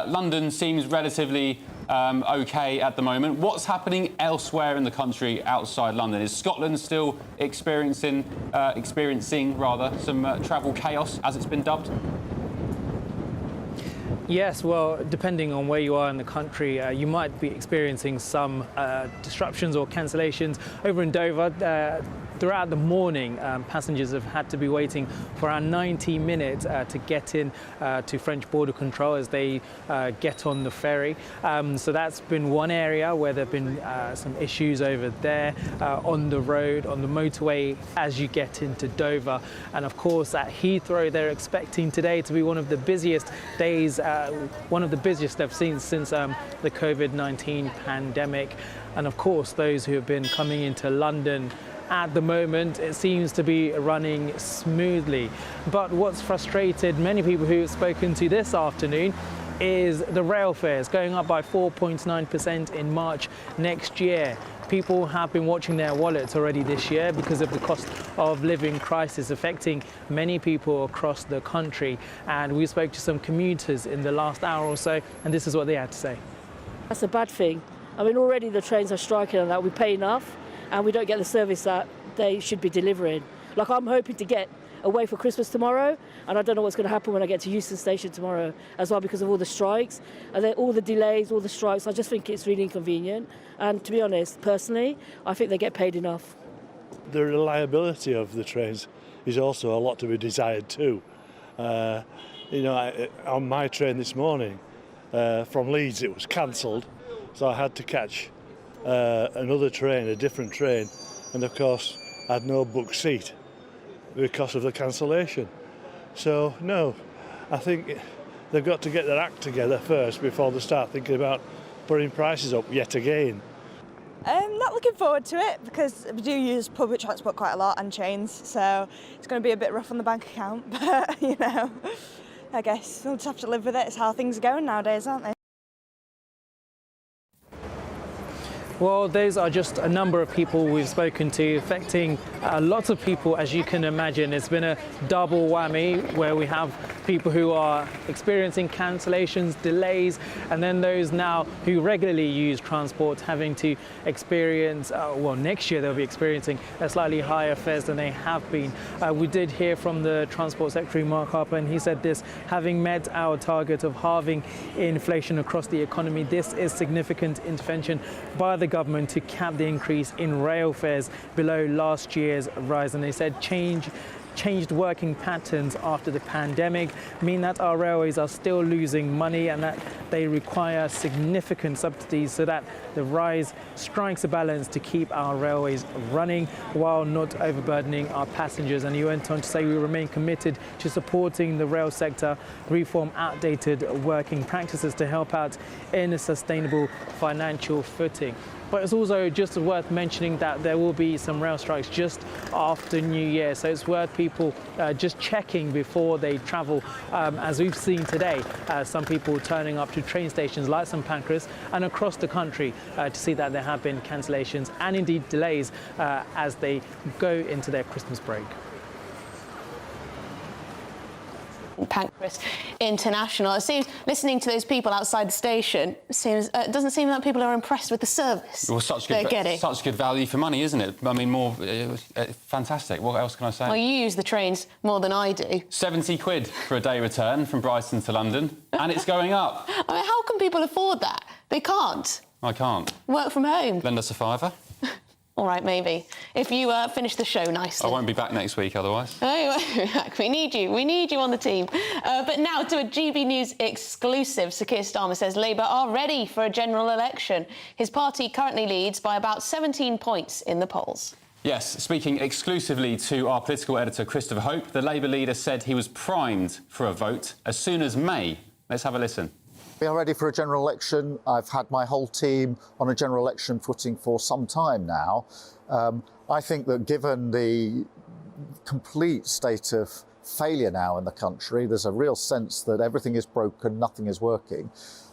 London seems relatively OK at the moment. What's happening elsewhere in the country outside London? Is Scotland still experiencing some travel chaos, as it's been dubbed? Yes, well, depending on where you are in the country, you might be experiencing some disruptions or cancellations. Over in Dover, throughout the morning, passengers have had to be waiting for around 90 minutes to get in to French border control as they get on the ferry. So that's been one area where there have been some issues over there on the road, on the motorway as you get into Dover. And of course at Heathrow, they're expecting today to be one of the busiest days, one of the busiest they've seen since the COVID-19 pandemic. And of course, those who have been coming into London at the moment, it seems to be running smoothly. But what's frustrated many people who've spoken to this afternoon is the rail fares going up by 4.9% in March next year. People have been watching their wallets already this year because of the cost of living crisis affecting many people across the country. And we spoke to some commuters in the last hour or so, and this is what they had to say. That's a bad thing. I mean, already the trains are striking on that. We pay enough and we don't get the service that they should be delivering. Like, I'm hoping to get away for Christmas tomorrow, and I don't know what's going to happen when I get to Euston Station tomorrow as well because of all the strikes and then all the delays, all the strikes. I just think it's really inconvenient, and to be honest, personally, I think they get paid enough. The reliability of the trains is also a lot to be desired too. You know, on my train this morning from Leeds, it was cancelled, so I had to catch another train, a different train, and of course I had no booked seat because of the cancellation. So no, I think they've got to get their act together first before they start thinking about putting prices up yet again. Not looking forward to it because we do use public transport quite a lot and trains, so it's going to be a bit rough on the bank account, but you know, I guess we'll just have to live with it. It's how things are going nowadays, aren't they? Well, those are just a number of people we've spoken to, affecting lots of people, as you can imagine. It's been a double whammy where we have people who are experiencing cancellations, delays, and then those now who regularly use transport having to experience, well, next year they'll be experiencing a slightly higher fares than they have been. We did hear from the Transport Secretary, Mark Harper, and he said this: having met our target of halving inflation across the economy, this is significant intervention by the government to cap the increase in rail fares below last year's rise. And they said changed working patterns after the pandemic mean that our railways are still losing money and that they require significant subsidies so that the rise strikes a balance to keep our railways running while not overburdening our passengers. And he went on to say we remain committed to supporting the rail sector, reform outdated working practices to help out in a sustainable financial footing. But it's also just worth mentioning that there will be some rail strikes just after New Year, so it's worth people just checking before they travel. As we've seen today, some people turning up to train stations like St Pancras and across the country to see that there have been cancellations and indeed delays as they go into their Christmas break. Pancras International. It seems, listening to those people outside the station, it doesn't seem that people are impressed with the service Well, such good value for money, isn't it? I mean, fantastic. What else can I say? Well, you use the trains more than I do. 70 quid for a day return from Brighton to London, and it's going up. I mean, how can people afford that? They can't. I can't. Work from home. Lend us a fiver. All right, maybe. If you finish the show nicely. I won't be back next week otherwise. Oh, we need you. We need you on the team. But now to a GB News exclusive. Sir Keir Starmer says Labour are ready for a general election. His party currently leads by about 17 points in the polls. Yes, speaking exclusively to our political editor, Christopher Hope, the Labour leader said he was primed for a vote as soon as May. Let's have a listen. We are ready for a general election. I've had my whole team on a general election footing for some time now. I think that given the complete state of failure now in the country, there's a real sense that everything is broken, nothing is working,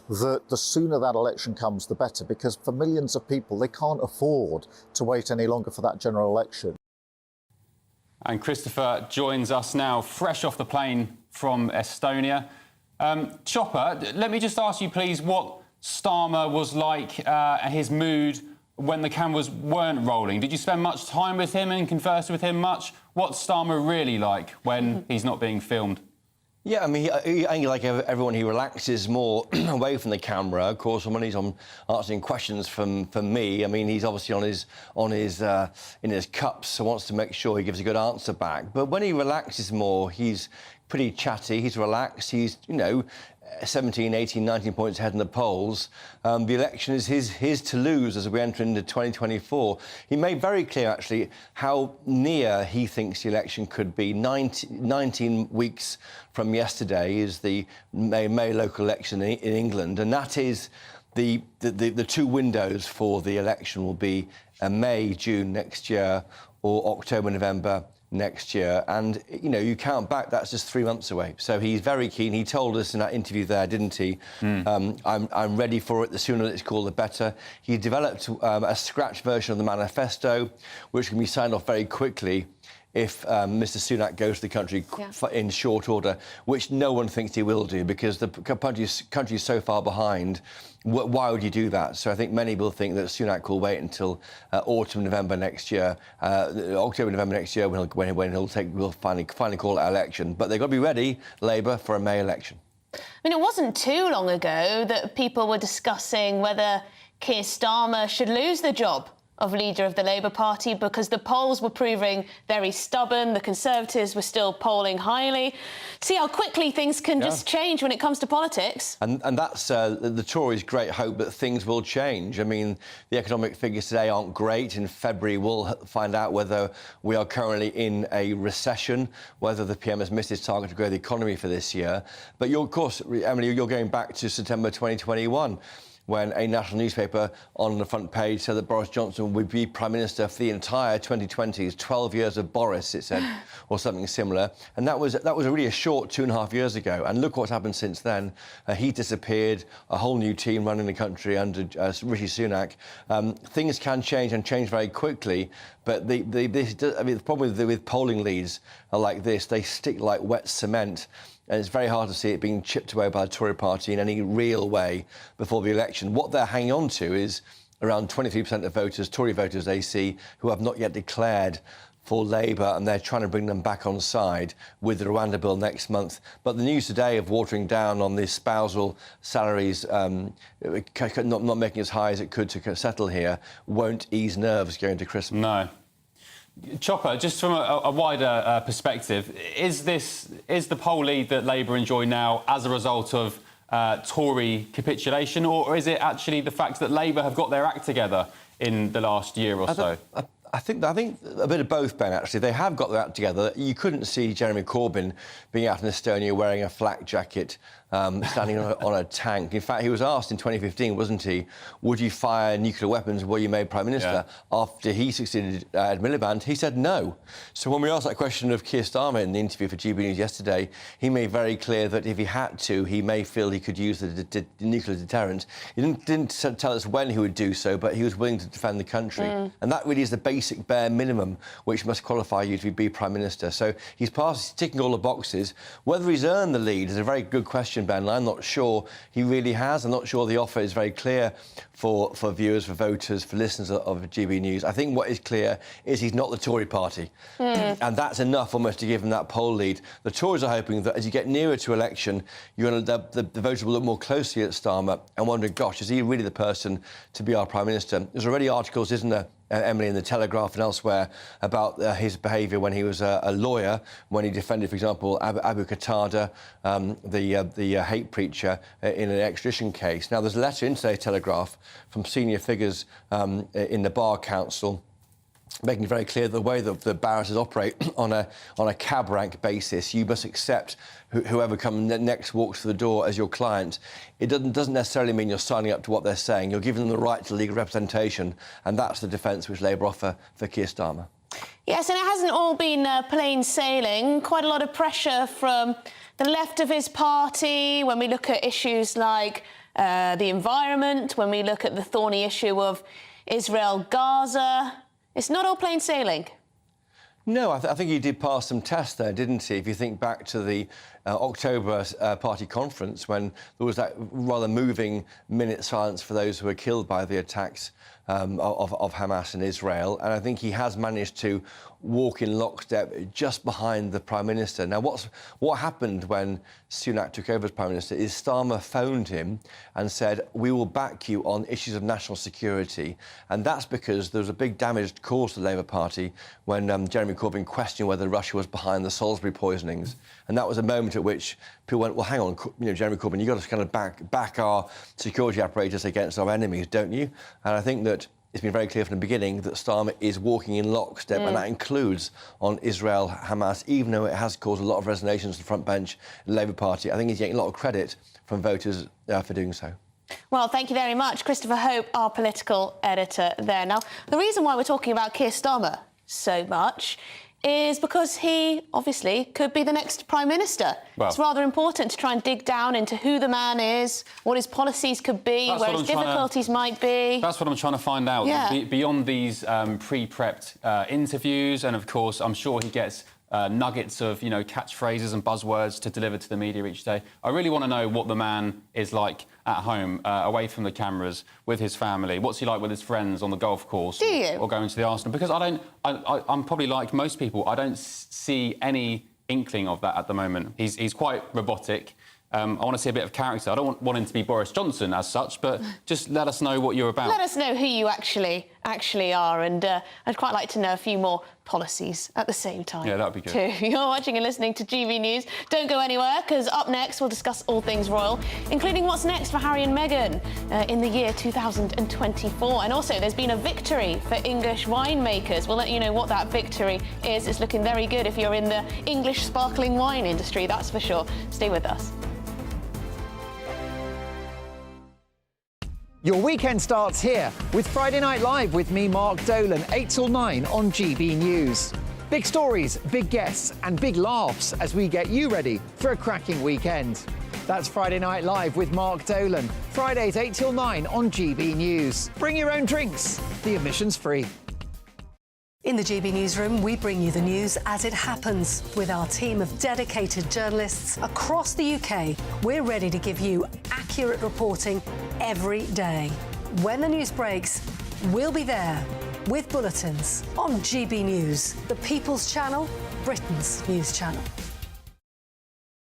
that the sooner that election comes, the better, because for millions of people, they can't afford to wait any longer for that general election. And Christopher joins us now, fresh off the plane from Estonia. Chopper, let me just ask you, please, what Starmer was like, his mood when the cameras weren't rolling. Did you spend much time with him and converse with him much? What's Starmer really like when he's not being filmed? Yeah, I mean, I think like everyone, he relaxes more away from the camera. Of course, when he's on answering questions from me, I mean, he's obviously in his cups, so wants to make sure he gives a good answer back. But when he relaxes more, he's pretty chatty, he's relaxed, he's, 17, 18, 19 points ahead in the polls. The election is his to lose as we enter into 2024. He made very clear, actually, how near he thinks the election could be. 19 weeks from yesterday is the May local election in England, and that is the two windows for the election will be May, June next year, or October, November next year. And, you count back, that's just 3 months away. So he's very keen. He told us in that interview there, didn't he? I'm ready for it. The sooner it's called, the better. He developed a scratch version of the manifesto, which can be signed off very quickly if Mr Sunak goes to the country in short order, which no one thinks he will do because the country is so far behind. Why would you do that? So I think many will think that Sunak will wait until autumn, November next year, October, November next year when we'll finally call that election. But they've got to be ready, Labour, for a May election. I mean, it wasn't too long ago that people were discussing whether Keir Starmer should lose the job of leader of the Labour Party because the polls were proving very stubborn, the Conservatives were still polling highly. See how quickly things can just change when it comes to politics. And that's the Tories' great hope that things will change. I mean, the economic figures today aren't great. In February, we'll find out whether we are currently in a recession, whether the PM has missed his target to grow the economy for this year. But of course, Emily, you're going back to September 2021. When a national newspaper on the front page said that Boris Johnson would be Prime Minister for the entire 2020s, 12 years of Boris, it said, or something similar. And that was really a short 2.5 years ago. And look what's happened since then. He disappeared, a whole new team running the country under Rishi Sunak. Things can change and change very quickly, but the problem with polling leads are like this. They stick like wet cement. And it's very hard to see it being chipped away by the Tory party in any real way before the election. What they're hanging on to is around 23% of voters, Tory voters they see, who have not yet declared for Labour, and they're trying to bring them back on side with the Rwanda bill next month. But the news today of watering down on the spousal salaries, not making as high as it could to settle here, won't ease nerves going to Christmas. No. Chopper, just from a wider perspective, is the poll lead that Labour enjoy now as a result of Tory capitulation, or is it actually the fact that Labour have got their act together in the last year or so? I I think a bit of both, Ben, actually. They have got that together. You couldn't see Jeremy Corbyn being out in Estonia wearing a flak jacket, standing on a tank. In fact, he was asked in 2015, wasn't he, would you fire nuclear weapons were you made Prime Minister? After he succeeded at Miliband, he said no. So when we asked that question of Keir Starmer in the interview for GB News yesterday, he made very clear that if he had to, he may feel he could use the nuclear deterrent. He didn't tell us when he would do so, but he was willing to defend the country. And that really is the basic bare minimum which must qualify you to be Prime Minister. So he's ticking all the boxes. Whether he's earned the lead is a very good question, Ben. I'm not sure he really has. I'm not sure the offer is very clear for viewers, for voters, for listeners of GB News. I think what is clear is he's not the Tory party. And that's enough almost to give him that poll lead. The Tories are hoping that as you get nearer to election, the voters will look more closely at Starmer and wonder, gosh, is he really the person to be our Prime Minister? There's already articles, isn't there, Emily, in the Telegraph and elsewhere about his behaviour when he was a lawyer, when he defended, for example, Abu Qatada, the hate preacher, in an extradition case. Now, there's a letter in today's Telegraph from senior figures in the Bar Council making it very clear the way that the barristers operate on a cab rank basis. You must accept whoever comes next walks through the door as your client. It doesn't necessarily mean you're signing up to what they're saying. You're giving them the right to legal representation, and that's the defence which Labour offer for Keir Starmer. Yes, and it hasn't all been plain sailing. Quite a lot of pressure from the left of his party when we look at issues like the environment, when we look at the thorny issue of Israel-Gaza. It's not all plain sailing. No, I think he did pass some tests there, didn't he? If you think back to the October party conference when there was that rather moving minute silence for those who were killed by the attacks of Hamas in Israel. And I think he has managed to walk in lockstep just behind the Prime Minister. Now, what happened when Sunak took over as Prime Minister is Starmer phoned him and said, we will back you on issues of national security. And that's because there was a big damage caused to the Labour Party when Jeremy Corbyn questioned whether Russia was behind the Salisbury poisonings. And that was a moment at which people went, well, hang on, Jeremy Corbyn, you've got to kind of back our security apparatus against our enemies, don't you? And I think that it's been very clear from the beginning that Starmer is walking in lockstep, and that includes on Israel, Hamas, even though it has caused a lot of resonations to the front bench in the Labour Party. I think he's getting a lot of credit from voters for doing so. Well, thank you very much. Christopher Hope, our political editor there. Now, the reason why we're talking about Keir Starmer so much is because he, obviously, could be the next Prime Minister. Well, it's rather important to try and dig down into who the man is, what his policies could be, where his difficulties might be. That's what I'm trying to find out. Yeah. Beyond these pre-prepped interviews, and, of course, I'm sure he gets nuggets of, catchphrases and buzzwords to deliver to the media each day. I really want to know what the man is like at home, away from the cameras, with his family. What's he like with his friends on the golf course? Do you? Or going to the Arsenal? Because I'm probably like most people. I don't see any inkling of that at the moment. He's quite robotic. I want to see a bit of character. I don't want him to be Boris Johnson as such, but just let us know what you're about. Let us know who you actually are, and I'd quite like to know a few more policies at the same time. Yeah, that'd be good. Too. You're watching and listening to GB News. Don't go anywhere, because up next we'll discuss all things royal, including what's next for Harry and Meghan in the year 2024. And also, there's been a victory for English winemakers. We'll let you know what that victory is. It's looking very good if you're in the English sparkling wine industry, that's for sure. Stay with us. Your weekend starts here with Friday Night Live with me, Mark Dolan, 8 till 9 on GB News. Big stories, big guests and big laughs as we get you ready for a cracking weekend. That's Friday Night Live with Mark Dolan, Fridays 8 till 9 on GB News. Bring your own drinks, the admission's free. In the GB Newsroom, we bring you the news as it happens. With our team of dedicated journalists across the UK, we're ready to give you accurate reporting every day. When the news breaks, we'll be there with bulletins on GB News, the People's Channel, Britain's news channel.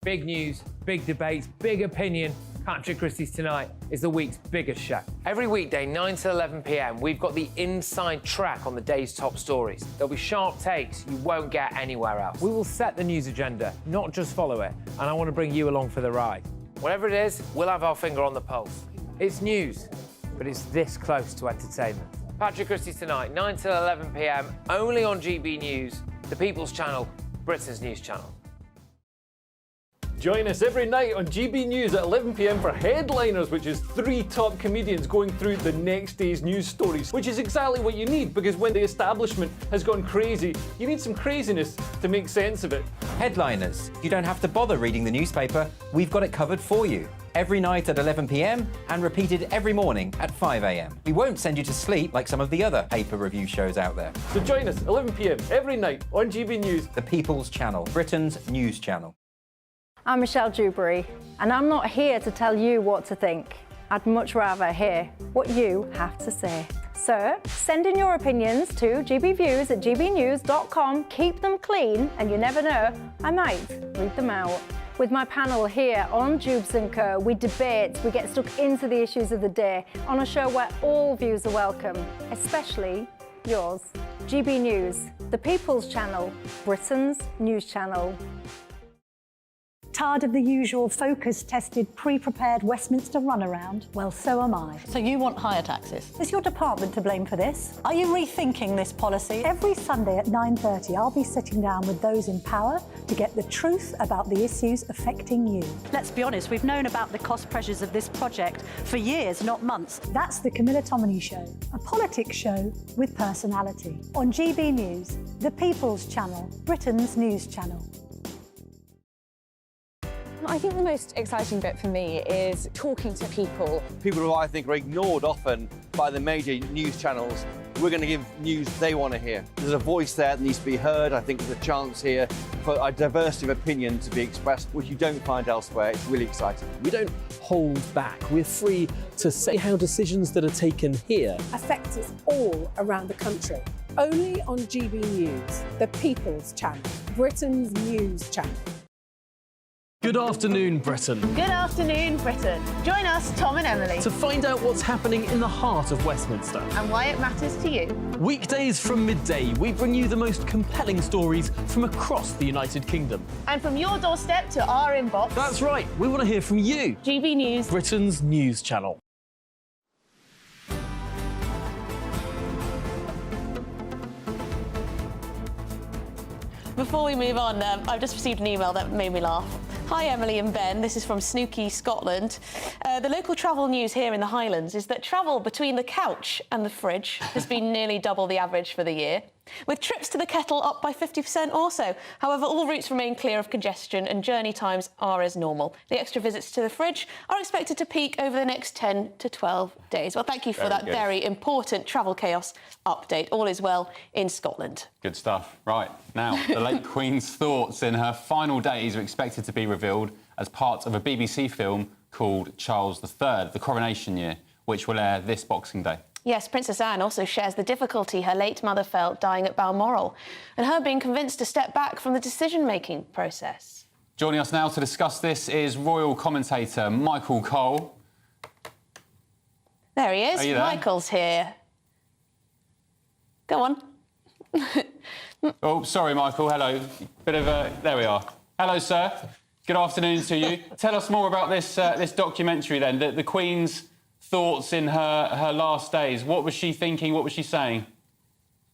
Big news, big debates, big opinion. Patrick Christie's Tonight is the week's biggest show. Every weekday, 9 to 11 p.m, we've got the inside track on the day's top stories. There'll be sharp takes you won't get anywhere else. We will set the news agenda, not just follow it, and I want to bring you along for the ride. Whatever it is, we'll have our finger on the pulse. It's news, but it's this close to entertainment. Patrick Christie's Tonight, 9 till 11 p.m, only on GB News, the People's Channel, Britain's news channel. Join us every night on GB News at 11 p.m. for Headliners, which is 3 top comedians going through the next day's news stories, which is exactly what you need, because when the establishment has gone crazy, you need some craziness to make sense of it. Headliners. You don't have to bother reading the newspaper. We've got it covered for you. Every night at 11 p.m. and repeated every morning at 5 a.m. We won't send you to sleep like some of the other paper review shows out there. So join us 11 p.m. every night on GB News. The People's Channel, Britain's news channel. I'm Michelle Dewberry, and I'm not here to tell you what to think. I'd much rather hear what you have to say. So, send in your opinions to gbviews@gbnews.com. Keep them clean, and you never know, I might read them out. With my panel here on Jubes & Co, we debate, we get stuck into the issues of the day on a show where all views are welcome, especially yours. GB News, the People's Channel, Britain's news channel. Tired of the usual focus-tested, pre-prepared Westminster runaround? Well, so am I. So you want higher taxes? Is your department to blame for this? Are you rethinking this policy? Every Sunday at 9:30, I'll be sitting down with those in power to get the truth about the issues affecting you. Let's be honest, we've known about the cost pressures of this project for years, not months. That's the Camilla Tominey Show, a politics show with personality. On GB News, the People's Channel, Britain's news channel. I think the most exciting bit for me is talking to people. People who I think are ignored often by the major news channels. We're going to give news they want to hear. There's a voice there that needs to be heard. I think there's a chance here for a diversity of opinion to be expressed, which you don't find elsewhere. It's really exciting. We don't hold back. We're free to say how decisions that are taken here affect us all around the country. Only on GB News, the People's Channel, Britain's news channel. Good afternoon, Britain. Good afternoon, Britain. Join us, Tom and Emily, To find out what's happening in the heart of Westminster. and why it matters to you. Weekdays from midday, we bring you the most compelling stories from across the United Kingdom. And from your doorstep to our inbox. That's right, we want to hear from you. GB News, Britain's news channel. Before we move on, I've just received an email that made me laugh. Hi, Emily and Ben. This is from Snooky, Scotland. The local travel news here in the Highlands is that travel between the couch and the fridge has been nearly double the average for the year, with trips to the kettle up by 50% also. However, all routes remain clear of congestion and journey times are as normal. The extra visits to the fridge are expected to peak over the next 10 to 12 days. Well, thank you for that very important travel chaos update. All is well in Scotland. Good stuff. Right, now, the late Queen's thoughts in her final days are expected to be revealed as part of a BBC film called Charles III, The Coronation Year, which will air this Boxing Day. Yes, Princess Anne also shares the difficulty her late mother felt dying at Balmoral and her being convinced to step back from the decision-making process. Joining us now to discuss this is royal commentator Michael Cole. There he is. Are you there? Michael's here. Go on. Oh, sorry, Michael. Hello. Bit of a... There we are. Hello, sir. Good afternoon to you. Tell us more about this this documentary, then. The Queen's thoughts in her last days. What was she thinking? What was she saying?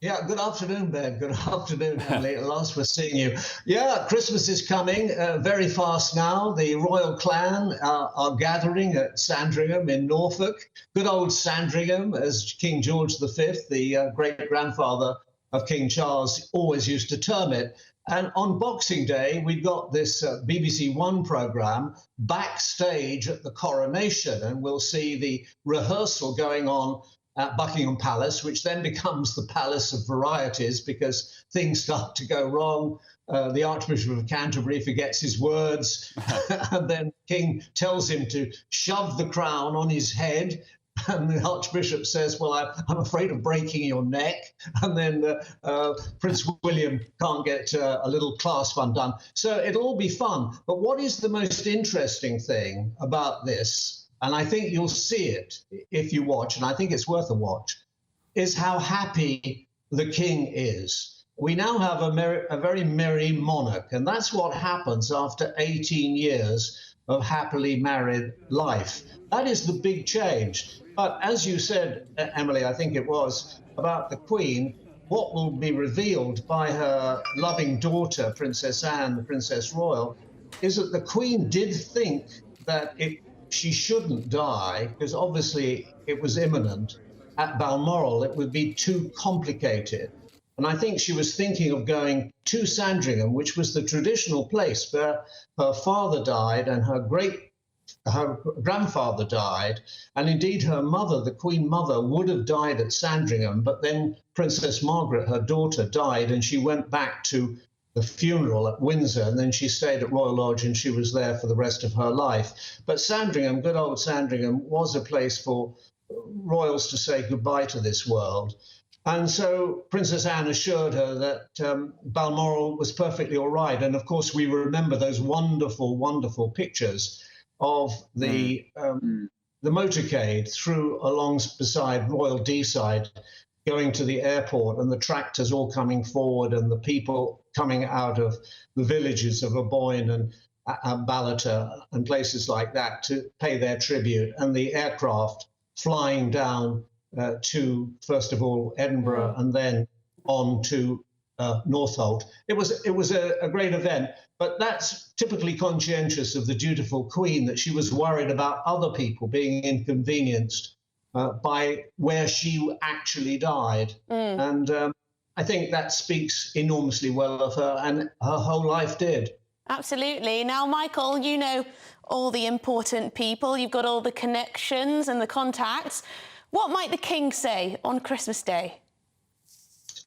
Yeah, good afternoon, Ben. Good afternoon, Emily. At last we're seeing you. Yeah, Christmas is coming very fast now. The royal clan are gathering at Sandringham in Norfolk. Good old Sandringham, as King George V, the great-grandfather of King Charles, always used to term it. And on Boxing Day, we got this BBC One programme, Backstage at the Coronation, and we'll see the rehearsal going on at Buckingham Palace, which then becomes the Palace of Varieties because things start to go wrong. The Archbishop of Canterbury forgets his words, and then King tells him to shove the crown on his head. And the Archbishop says, well, I'm afraid of breaking your neck. And then Prince William can't get a little clasp undone. So it'll all be fun. But what is the most interesting thing about this, and I think you'll see it if you watch, and I think it's worth a watch, is how happy the king is. We now have a very merry monarch, and that's what happens after 18 years of happily married life. That is the big change. But as you said, Emily, I think it was, about the Queen, what will be revealed by her loving daughter, Princess Anne, the Princess Royal, is that the Queen did think that she shouldn't die, because obviously it was imminent. At Balmoral, it would be too complicated. And I think she was thinking of going to Sandringham, which was the traditional place where her father died and her grandfather died. And indeed, her mother, the Queen Mother, would have died at Sandringham. But then Princess Margaret, her daughter, died, and she went back to the funeral at Windsor, and then she stayed at Royal Lodge, and she was there for the rest of her life. But Sandringham, good old Sandringham, was a place for royals to say goodbye to this world. And so Princess Anne assured her that Balmoral was perfectly all right. And of course, we remember those wonderful, wonderful pictures of the motorcade through along beside Royal Deeside, going to the airport, and the tractors all coming forward, and the people coming out of the villages of Aboyne and Ballater and places like that to pay their tribute, and the aircraft flying down to, first of all, Edinburgh and then on to Northolt. It was a great event, but that's typically conscientious of the dutiful Queen, that she was worried about other people being inconvenienced by where she actually died. And I think that speaks enormously well of her, and her whole life did. Absolutely. Now, Michael, you know all the important people. You've got all the connections and the contacts. What might the King say on Christmas Day?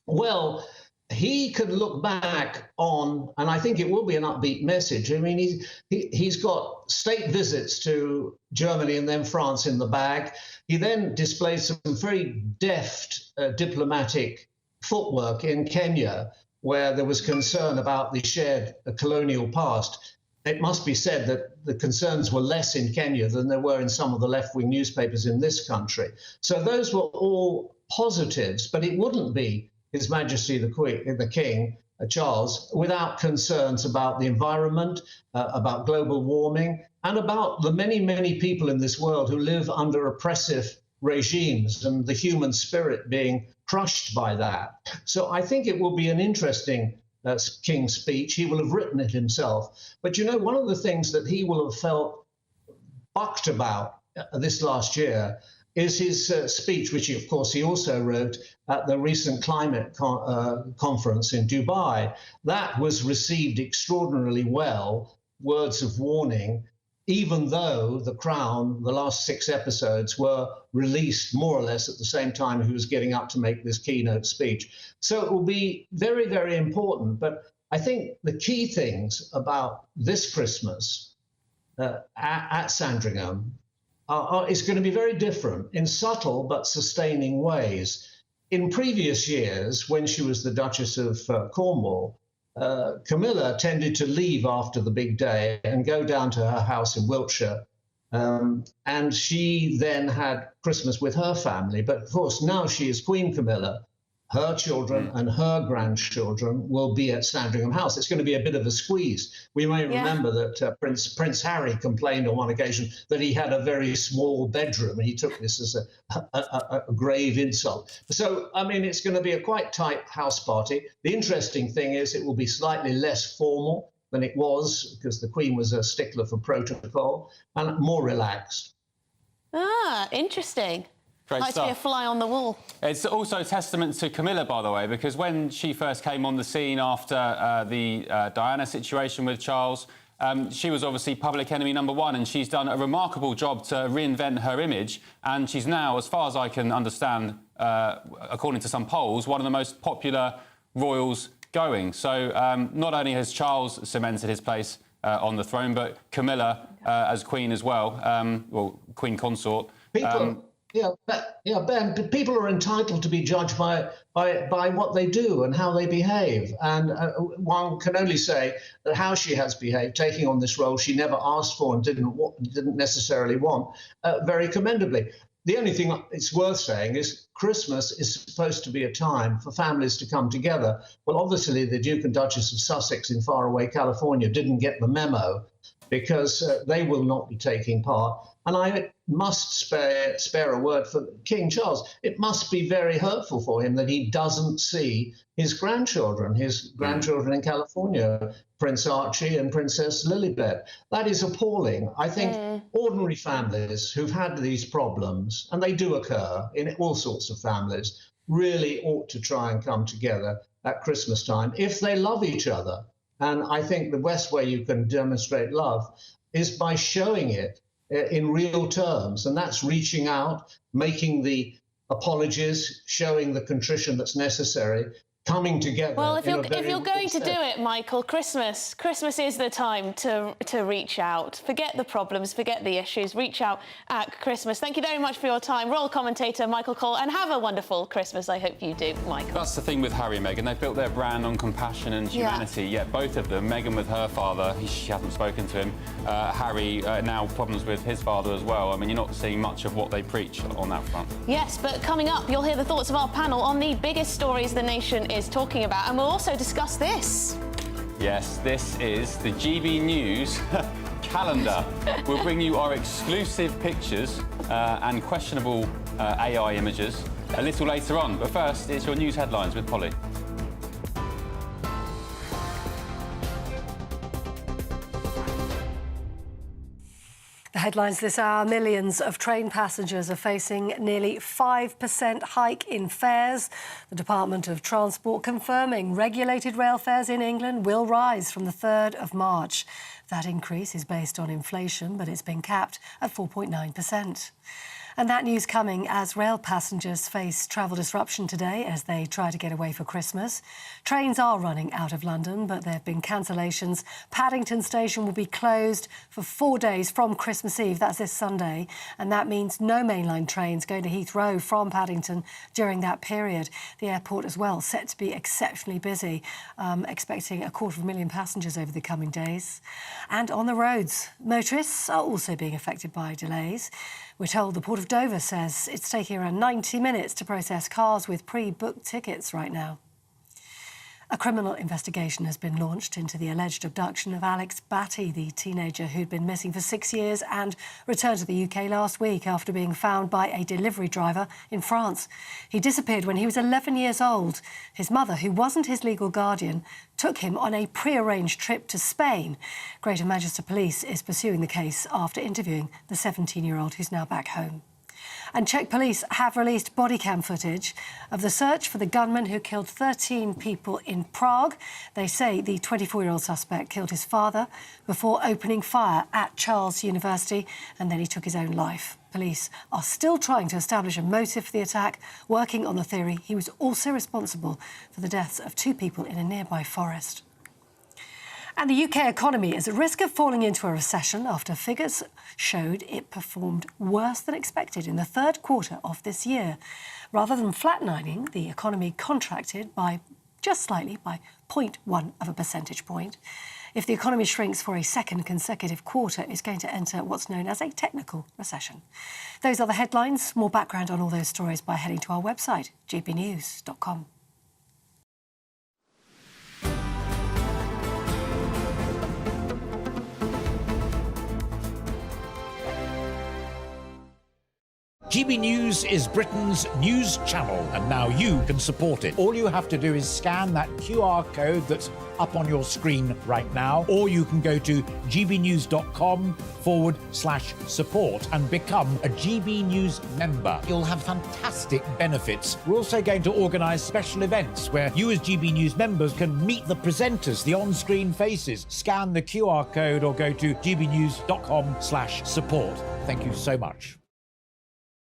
Well, he could look back on, and I think it will be an upbeat message. I mean, he's got state visits to Germany and then France in the bag. He then displayed some very deft diplomatic footwork in Kenya, where there was concern about the shared colonial past. It must be said that the concerns were less in Kenya than there were in some of the left-wing newspapers in this country. So those were all positives, but it wouldn't be His Majesty the King, Charles, without concerns about the environment, about global warming, and about the many, many people in this world who live under oppressive regimes and the human spirit being crushed by that. So I think it will be an interesting King's speech. He will have written it himself. But you know, one of the things that he will have felt bucked about this last year is his speech, which of course he also wrote at the recent climate conference in Dubai. That was received extraordinarily well, words of warning, even though The Crown, the last 6 episodes, were released more or less at the same time he was getting up to make this keynote speech. So it will be very, very important. But I think the key things about this Christmas at Sandringham is going to be very different in subtle but sustaining ways. In previous years, when she was the Duchess of Cornwall, Camilla tended to leave after the big day and go down to her house in Wiltshire. And she then had Christmas with her family. But of course, now she is Queen Camilla. Her children and her grandchildren will be at Sandringham House. It's going to be a bit of a squeeze. We may remember that Prince Harry complained on one occasion that he had a very small bedroom, and he took this as a grave insult. So, I mean, it's going to be a quite tight house party. The interesting thing is it will be slightly less formal than it was, because the Queen was a stickler for protocol, and more relaxed. Ah, interesting. Great Might stuff. be a fly on the wall. It's also a testament to Camilla, by the way, because when she first came on the scene after the Diana situation with Charles, she was obviously public enemy #1, and she's done a remarkable job to reinvent her image. And she's now, as far as I can understand, according to some polls, one of the most popular royals going. So not only has Charles cemented his place on the throne, but Camilla as Queen as well, well, Queen Consort. Ben, people are entitled to be judged by what they do and how they behave. And one can only say that how she has behaved, taking on this role she never asked for and didn't necessarily want, very commendably. The only thing it's worth saying is Christmas is supposed to be a time for families to come together. Well, obviously, the Duke and Duchess of Sussex in faraway California didn't get the memo because they will not be taking part. And I must spare a word for King Charles. It must be very hurtful for him that he doesn't see his grandchildren in California, Prince Archie and Princess Lilibet. That is appalling. I think ordinary families who've had these problems, and they do occur in all sorts of families, really ought to try and come together at Christmas time if they love each other. And I think the best way you can demonstrate love is by showing it in real terms, and that's reaching out, making the apologies, showing the contrition that's necessary, coming together. Well, if you're going to do it, Michael, Christmas is the time to reach out. Forget the problems, forget the issues, reach out at Christmas. Thank you very much for your time, royal commentator Michael Cole, and have a wonderful Christmas. I hope you do, Michael. That's the thing with Harry and Meghan. They've built their brand on compassion and humanity, yet both of them, Meghan with her father, she hasn't spoken to him, Harry now problems with his father as well. I mean, you're not seeing much of what they preach on that front. Yes, but coming up, you'll hear the thoughts of our panel on the biggest stories the nation is talking about, and we'll also discuss this. Yes, this is the GB News calendar. We'll bring you our exclusive pictures and questionable AI images a little later on. But first, it's your news headlines with Polly. The headlines this hour: millions of train passengers are facing nearly 5% hike in fares. The Department of Transport confirming regulated rail fares in England will rise from the 3rd of March. That increase is based on inflation, but it's been capped at 4.9%. And that news coming as rail passengers face travel disruption today as they try to get away for Christmas. Trains are running out of London, but there have been cancellations. Paddington Station will be closed for 4 days from Christmas Eve. That's this Sunday. And that means no mainline trains going to Heathrow from Paddington during that period. The airport as well set to be exceptionally busy, expecting 250,000 passengers over the coming days. And on the roads, motorists are also being affected by delays. We're told the Port of Dover says it's taking around 90 minutes to process cars with pre-booked tickets right now. A criminal investigation has been launched into the alleged abduction of Alex Batty, the teenager who'd been missing for 6 years and returned to the UK last week after being found by a delivery driver in France. He disappeared when he was 11 years old. His mother, who wasn't his legal guardian, took him on a pre-arranged trip to Spain. Greater Manchester Police is pursuing the case after interviewing the 17-year-old who's now back home. And Czech police have released body cam footage of the search for the gunman who killed 13 people in Prague. They say the 24-year-old suspect killed his father before opening fire at Charles University, and then he took his own life. Police are still trying to establish a motive for the attack, working on the theory he was also responsible for the deaths of 2 people in a nearby forest. And the UK economy is at risk of falling into a recession after figures showed it performed worse than expected in the 3rd quarter of this year. Rather than flatlining, the economy contracted by just slightly, by 0.1 of a percentage point. If the economy shrinks for a 2nd consecutive quarter, it's going to enter what's known as a technical recession. Those are the headlines. More background on all those stories by heading to our website, gbnews.com. GB News is Britain's news channel, and now you can support it. All you have to do is scan that QR code that's up on your screen right now, or you can go to gbnews.com/support and become a GB News member. You'll have fantastic benefits. We're also going to organise special events where you as GB News members can meet the presenters, the on-screen faces. Scan the QR code or go to gbnews.com/support. Thank you so much.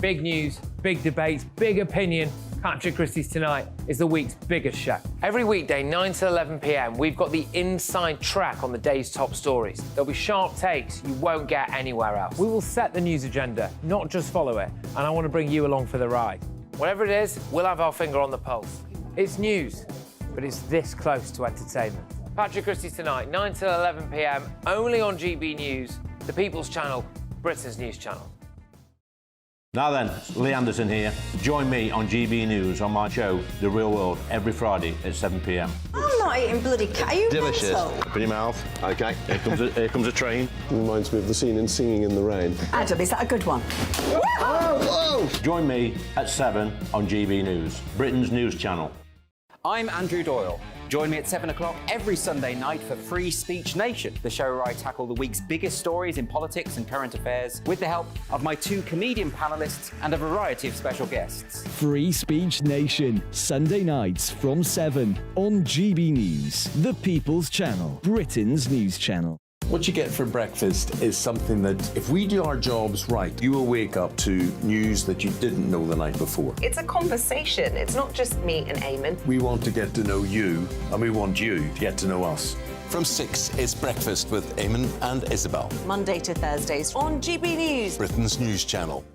Big news, big debates, big opinion. Patrick Christie's Tonight is the week's biggest show. Every weekday, 9 to 11 p.m, we've got the inside track on the day's top stories. There'll be sharp takes you won't get anywhere else. We will set the news agenda, not just follow it, and I want to bring you along for the ride. Whatever it is, we'll have our finger on the pulse. It's news, but it's this close to entertainment. Patrick Christie's Tonight, 9 to 11 p.m, only on GB News, the People's Channel, Britain's news channel. Now then, Lee Anderson here. Join me on GB News on my show, The Real World, every Friday at 7 p.m. I'm not eating bloody cat. Are you Delicious. mental? Open your mouth. OK, here comes a train. Reminds me of the scene in Singing in the Rain. Adam, is that a good one? Whoa! Join me at 7 on GB News, Britain's news channel. I'm Andrew Doyle. Join me at 7 o'clock every Sunday night for Free Speech Nation, the show where I tackle the week's biggest stories in politics and current affairs with the help of my 2 comedian panellists and a variety of special guests. Free Speech Nation, Sunday nights from 7 on GB News, the People's Channel, Britain's news channel. What you get for breakfast is something that, if we do our jobs right, you will wake up to news that you didn't know the night before. It's a conversation. It's not just me and Eamon. We want to get to know you, and we want you to get to know us. From 6, it's Breakfast with Eamon and Isabel. Monday to Thursdays on GB News, Britain's news channel.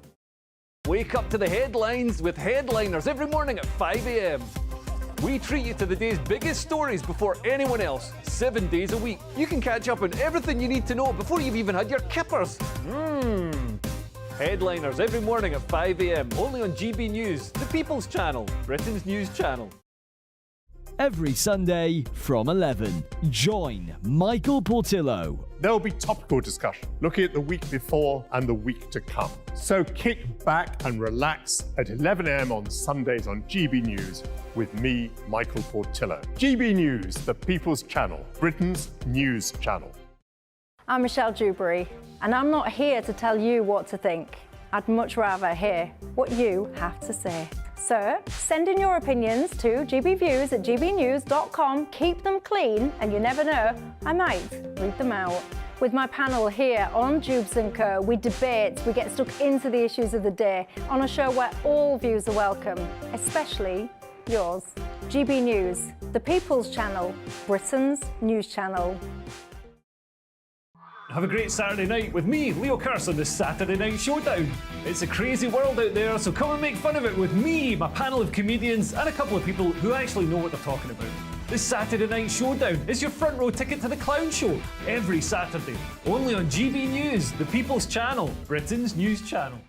Wake up to the headlines with Headliners every morning at 5 a.m. We treat you to the day's biggest stories before anyone else, 7 days a week. You can catch up on everything you need to know before you've even had your kippers. Headliners every morning at 5 a.m, only on GB News, the People's Channel, Britain's news channel. Every Sunday from 11, join Michael Portillo. There'll be topical discussion, looking at the week before and the week to come. So kick back and relax at 11 a.m. on Sundays on GB News with me, Michael Portillo. GB News, the People's Channel, Britain's news channel. I'm Michelle Dewberry, and I'm not here to tell you what to think. I'd much rather hear what you have to say. So, send in your opinions to gbviews@gbnews.com. Keep them clean, and you never know, I might read them out. With my panel here on Jubes & Co, we debate, we get stuck into the issues of the day on a show where all views are welcome, especially yours. GB News, the People's Channel, Britain's news channel. Have a great Saturday night with me, Leo Curse, on the Saturday Night Showdown. It's a crazy world out there, so come and make fun of it with me, my panel of comedians, and a couple of people who actually know what they're talking about. This Saturday Night Showdown is your front row ticket to the clown show every Saturday, only on GB News, the People's Channel, Britain's news channel.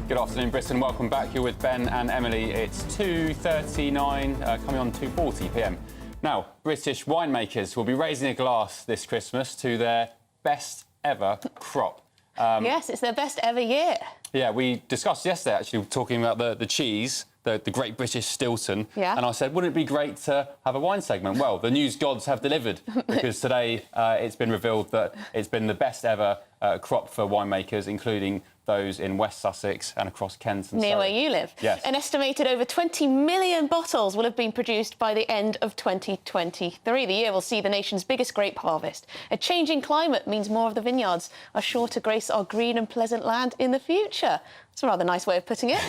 Good afternoon, Britain. Welcome back. You're with Ben and Emily. It's 2:39, coming on 2:40 p.m. Now, British winemakers will be raising a glass this Christmas to their best ever crop. Yes, it's their best ever year. Yeah, we discussed yesterday, actually, talking about the cheese, the Great British Stilton. Yeah. And I said, wouldn't it be great to have a wine segment? Well, the news gods have delivered, because today it's been revealed that it's been the best ever crop for winemakers, including those in West Sussex and across Kent and Near Surrey. where you live. Yes. An estimated over 20 million bottles will have been produced by the end of 2023. The year will see the nation's biggest grape harvest. A changing climate means more of the vineyards are sure to grace our green and pleasant land in the future. That's a rather nice way of putting it.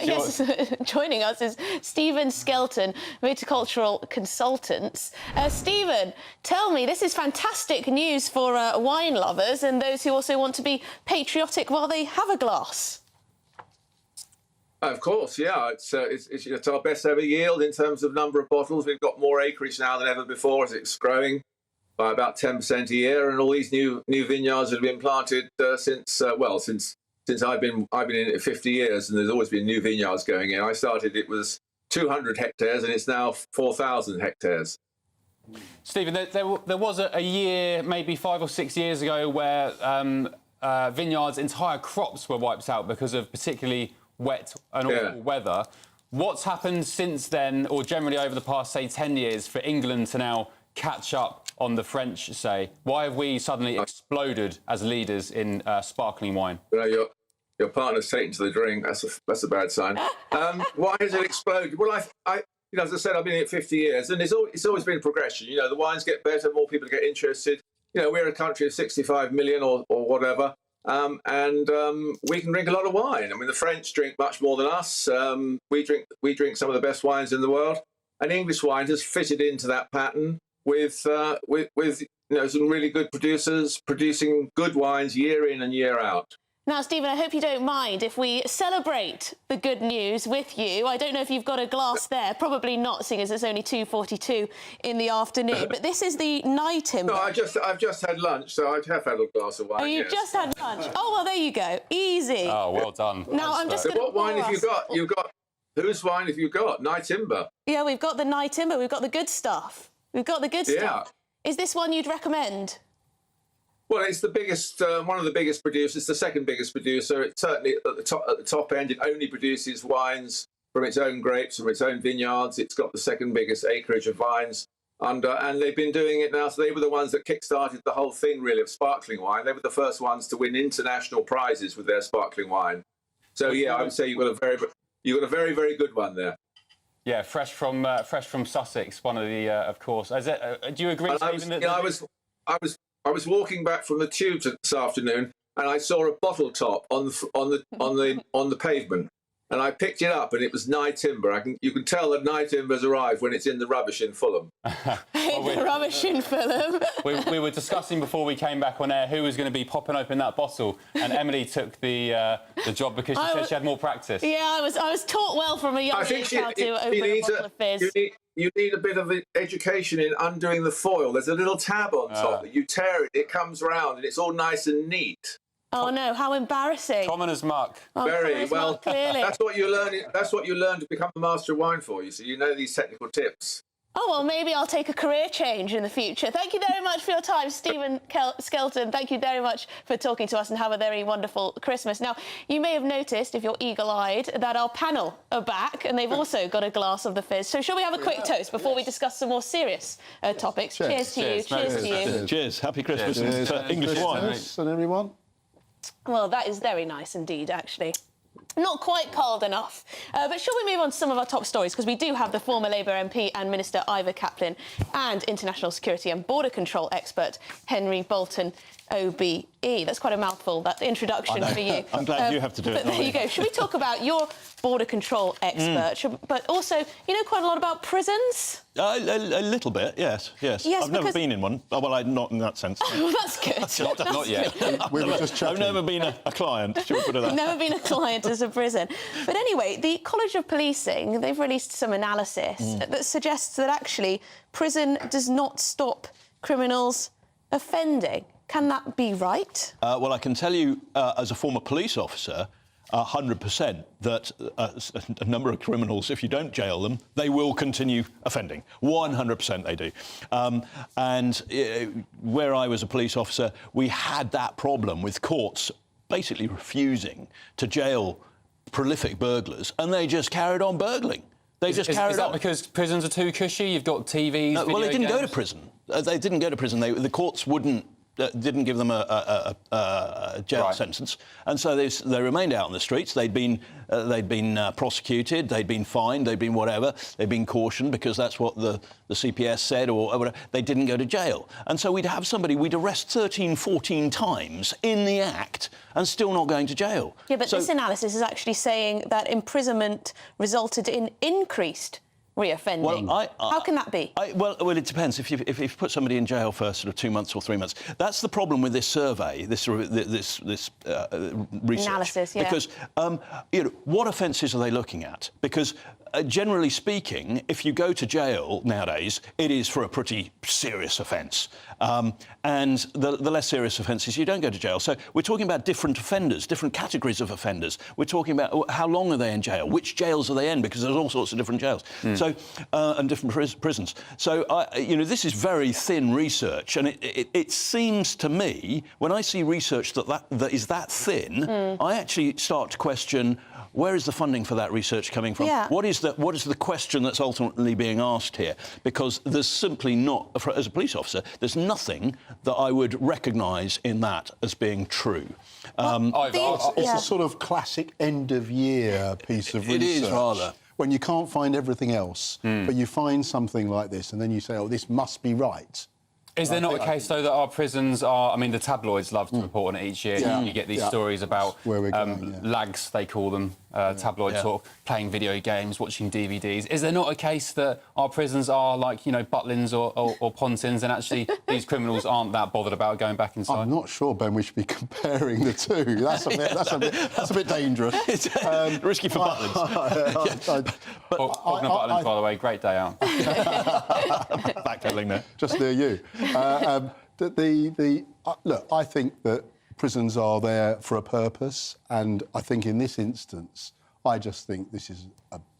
Yes, joining us is Stephen Skelton, viticultural consultant. Stephen, tell me, this is fantastic news for wine lovers and those who also want to be patriotic while they have a glass. Of course, yeah. It's our best ever yield in terms of number of bottles. We've got more acreage now than ever before as it's growing by about 10% a year, and all these new vineyards have been planted since I've been in it 50 years, and there's always been new vineyards going in. I started, it was 200 hectares, and it's now 4,000 hectares. Stephen, there was a year, maybe 5 or 6 years ago, where vineyards' entire crops were wiped out because of particularly wet and awful weather. What's happened since then, or generally over the past, say, 10 years, for England to now catch up on the French, say? Why have we suddenly exploded as leaders in sparkling wine? Well, your partner's taken to the drink. That's a bad sign. Why has it exploded? Well, as I said, I've been in it 50 years, and it's always been progression. You know, the wines get better, more people get interested. You know, we're a country of 65 million or whatever, and we can drink a lot of wine. I mean, the French drink much more than us. We drink some of the best wines in the world, and English wine has fitted into that pattern with some really good producers producing good wines year in and year out. Now, Stephen, I hope you don't mind if we celebrate the good news with you. I don't know if you've got a glass there. Probably not, seeing as it's only 2:42 in the afternoon. But this is the Nightingale. No, I've just had lunch, so I have had a glass of wine. Oh, you've just had lunch. Oh, well, there you go. Easy. Oh, well done. Now, I'm just So going to what wine have you got? You've got... Whose wine have you got? Nightingale. Yeah, we've got the Nightingale. We've got the good stuff. We've got the good stuff. Is this one you'd recommend? Well, it's the biggest, one of the biggest producers, the second biggest producer. It's certainly at the top end. It only produces wines from its own grapes, from its own vineyards. It's got the second biggest acreage of vines under, and they've been doing it now. So they were the ones that kick-started the whole thing, really, of sparkling wine. They were the first ones to win international prizes with their sparkling wine. So yeah, I would say you've got a very, very good one there. Yeah, fresh from Sussex, one of the, of course. Is it, do you agree, Stephen? I was walking back from the tube this afternoon, and I saw a bottle top on the pavement, and I picked it up, and it was Nightingale. You can tell that Nightingale's arrived when it's in the rubbish in Fulham. The rubbish in Fulham. we were discussing before we came back on air who was going to be popping open that bottle, and Emily took the job because she said she had more practice. Yeah, I was taught well from a young age how to open a bottle of fizz. You need a bit of education in undoing the foil. There's a little tab on top that you tear it, it comes round, and it's all nice and neat. Oh no! How embarrassing! Common as muck. Oh, very well. Muck, clearly. That's what you learn. That's what you learn to become a master of wine for. You so you know these technical tips. Oh, well, maybe I'll take a career change in the future. Thank you very much for your time, Stephen Skelton. Thank you very much for talking to us, and have a very wonderful Christmas. Now, you may have noticed, if you're eagle-eyed, that our panel are back, and they've also got a glass of the fizz. So shall we have a quick toast before we discuss some more serious topics? Cheers to you. Cheers to you. Cheers. Happy Christmas and English wine. And everyone. Well, that is very nice indeed, actually. Not quite cold enough. But shall we move on to some of our top stories? Because we do have the former Labour MP and Minister Ivor Kaplan and international security and border control expert Henry Bolton, OBE. That's quite a mouthful, that introduction for you. I'm glad you have to do it. But there you go. Should we talk about your border control expert, but also, you know quite a lot about prisons? A little bit, yes. I've never been in one. Oh, well, not in that sense. Oh, well, that's good. Not yet. We were just chatting. I've never been a client, should we put it that? Never been a client as a prison. But anyway, the College of Policing, they've released some analysis that suggests that actually prison does not stop criminals offending. Can that be right? Well, I can tell you, as a former police officer, 100% that a number of criminals, if you don't jail them, they will continue offending. 100% they do. And where I was a police officer, we had that problem with courts basically refusing to jail prolific burglars, and they just carried on burgling. Is that because prisons are too cushy? You've got TVs, no, well, they didn't go to prison. They didn't go to prison. The courts didn't give them a jail sentence, and so they remained out on the streets. They'd been prosecuted, they'd been fined, they'd been whatever, they'd been cautioned because that's what the CPS said or whatever. They didn't go to jail, and so we'd arrest 13, 14 times in the act and still not going to jail. Yeah, but this analysis is actually saying that imprisonment resulted in increased reoffending. Well, how can that be? Well, it depends. If you put somebody in jail for sort of 2 months or 3 months, that's the problem with this survey, this research. Analysis, yeah. Because what offences are they looking at? Because generally speaking, if you go to jail nowadays, it is for a pretty serious offence. And the less serious offences, you don't go to jail. So we're talking about different offenders, different categories of offenders. We're talking about how long are they in jail, which jails are they in, because there's all sorts of different jails. So and different prisons. So this is very thin research, and it seems to me, when I see research that is that thin, I actually start to question, where is the funding for that research coming from? Yeah. What is the question that's ultimately being asked here? Because there's simply not, as a police officer, there's nothing that I would recognise in that as being true. It's a sort of classic end-of-year piece of research. It is, rather. When you can't find everything else, but you find something like this, and then you say, oh, this must be right. Is there not a case, though, that our prisons are... I mean, the tabloids love to report on it each year. Yeah. You get these stories about where we're going, lags, they call them, tabloid talk, playing video games, watching DVDs. Is there not a case that our prisons are like, you know, Butlins or Pontins, and actually these criminals aren't that bothered about going back inside? I'm not sure, Ben, we should be comparing the two. That's a bit dangerous. It's risky for Butlins. But talking of Butlins, by the way, great day out. Backpedaling there. Just near you. Look, I think that prisons are there for a purpose, and I think in this instance, I just think this is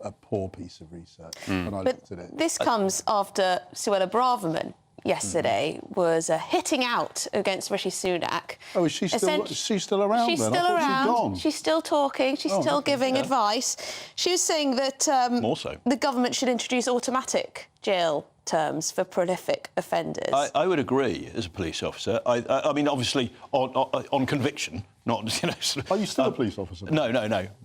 a poor piece of research when I looked at it. This comes after Suella Braverman yesterday was hitting out against Rishi Sunak. Oh, is she still around? She's then? still I thought around. She'd gone. She's still talking. She's still giving advice. She was saying that more so, the government should introduce automatic jail terms for prolific offenders. I would agree as a police officer. I mean, obviously, on conviction, not, you know... Are you still a police officer? No.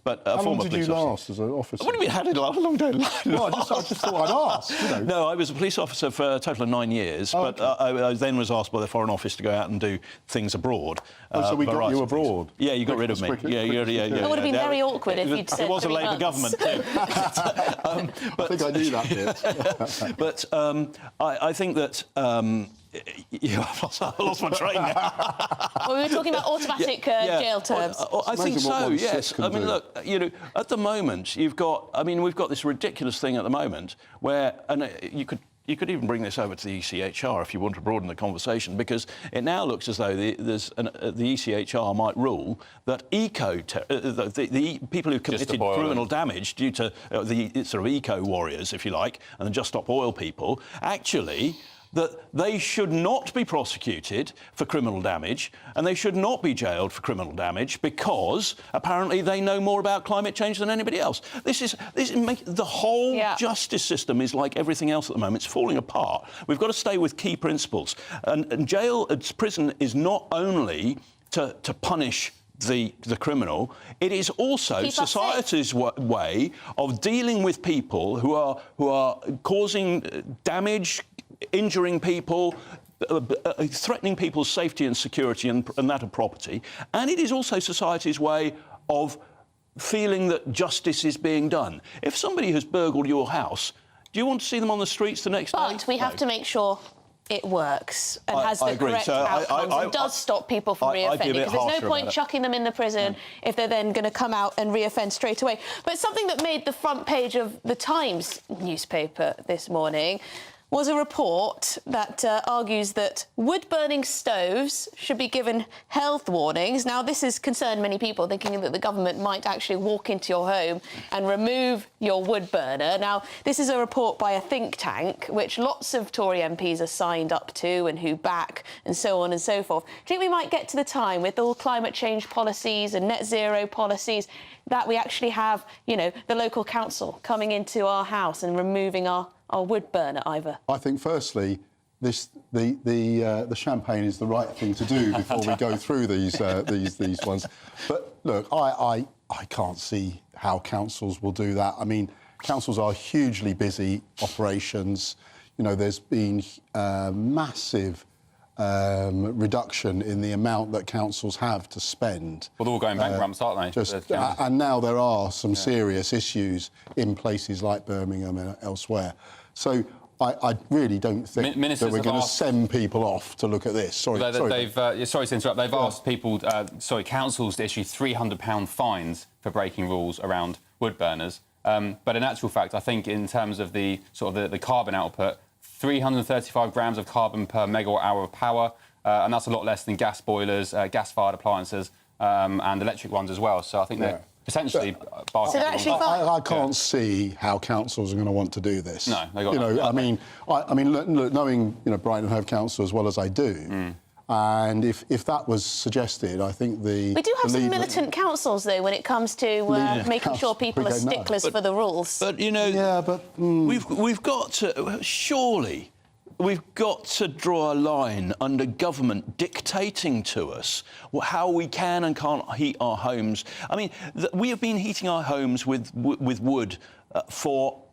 But a How long former did police you officer. last as an officer? What do you mean, how did I long day last? Well, I just thought I'd ask, you know. No, I was a police officer for a total of 9 years, but I then was asked by the Foreign Office to go out and do things abroed. So we got you abroad? Yeah, you got rid of me. Yeah. It would have been very awkward if you'd said It was a 3 Labour months. government, too. I think I knew that bit. But I think that... I lost my train now. Well, we were talking about automatic jail terms. I think so, yes. I mean, look, you know, at the moment, we've got this ridiculous thing at the moment where, and you could even bring this over to the ECHR if you want to broaden the conversation, because it now looks as though the ECHR might rule that the people who committed criminal damage due to the sort of eco warriors, if you like, and the Just Stop Oil people, actually... that they should not be prosecuted for criminal damage and they should not be jailed for criminal damage because apparently they know more about climate change than anybody else. The whole justice system is like everything else at the moment. It's falling apart. We've got to stay with key principles. And prison is not only to punish the criminal, it is also society's way of dealing with people who are causing damage, injuring people, threatening people's safety and security and that of property. And it is also society's way of feeling that justice is being done. If somebody has burgled your house, do you want to see them on the streets the next day? But we have to make sure it works and has the correct outcomes and does stop people from reoffending, because there's no point chucking them in the prison if they're then going to come out and reoffend straight away. But something that made the front page of the Times newspaper this morning was a report that argues that wood-burning stoves should be given health warnings. Now, this has concerned many people, thinking that the government might actually walk into your home and remove your wood burner. Now, this is a report by a think tank, which lots of Tory MPs are signed up to and who back, and so on and so forth. Do you think we might get to the time with all climate change policies and net zero policies that we actually have, you know, the local council coming into our house and removing our wood burner, Ivor? I think, firstly, the champagne is the right thing to do before we go through these ones. But look, I can't see how councils will do that. I mean, councils are hugely busy operations. You know, there's been massive reduction in the amount that councils have to spend. Well, they're all going bankrupt, aren't they? And now there are some serious issues in places like Birmingham and elsewhere. So I really don't think that we're going to send people off to look at this. Sorry to interrupt. They've asked people, councils to issue £300 fines for breaking rules around wood burners. But in actual fact, I think in terms of the carbon output, 335 grams of carbon per megawatt hour of power, and that's a lot less than gas boilers, gas-fired appliances, and electric ones as well. So I think they're potentially... I can't see how councils are going to want to do this. No, they got look, knowing Brighton and Hove Council as well as I do, and if that was suggested, I think we do have some militant councils, though, when it comes to making sure people are sticklers for the rules. But, you know, we've got to... Surely... We've got to draw a line under government dictating to us how we can and can't heat our homes. I mean, we have been heating our homes with wood for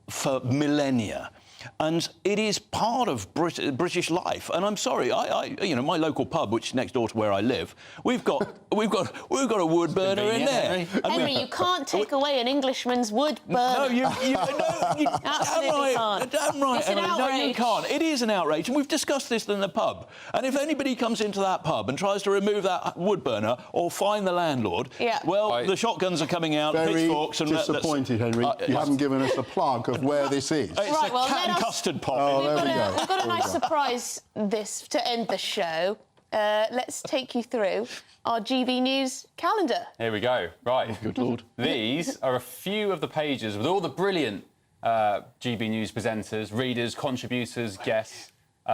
millennia. And it is part of British life. And I'm sorry, my local pub, which is next door to where I live, we've got a wood burner in there. Henry, you can't take away an Englishman's wood burner. No, you absolutely can't. Damn right, It's an Emily. No, you outrage. can't. It is an outrage, and we've discussed this in the pub. And if anybody comes into that pub and tries to remove that wood burner or fine the landlord, well, the shotguns are coming out, Very pitchforks, and disappointed, Henry. You haven't given us a plug of where this is. It's a cat and custard pot. Oh, there we go. We've got a nice surprise to end the show. Let's take you through our GB News calendar. Here we go. Right. Good Lord. These are a few of the pages with all the brilliant GB News presenters, readers, contributors, guests. Who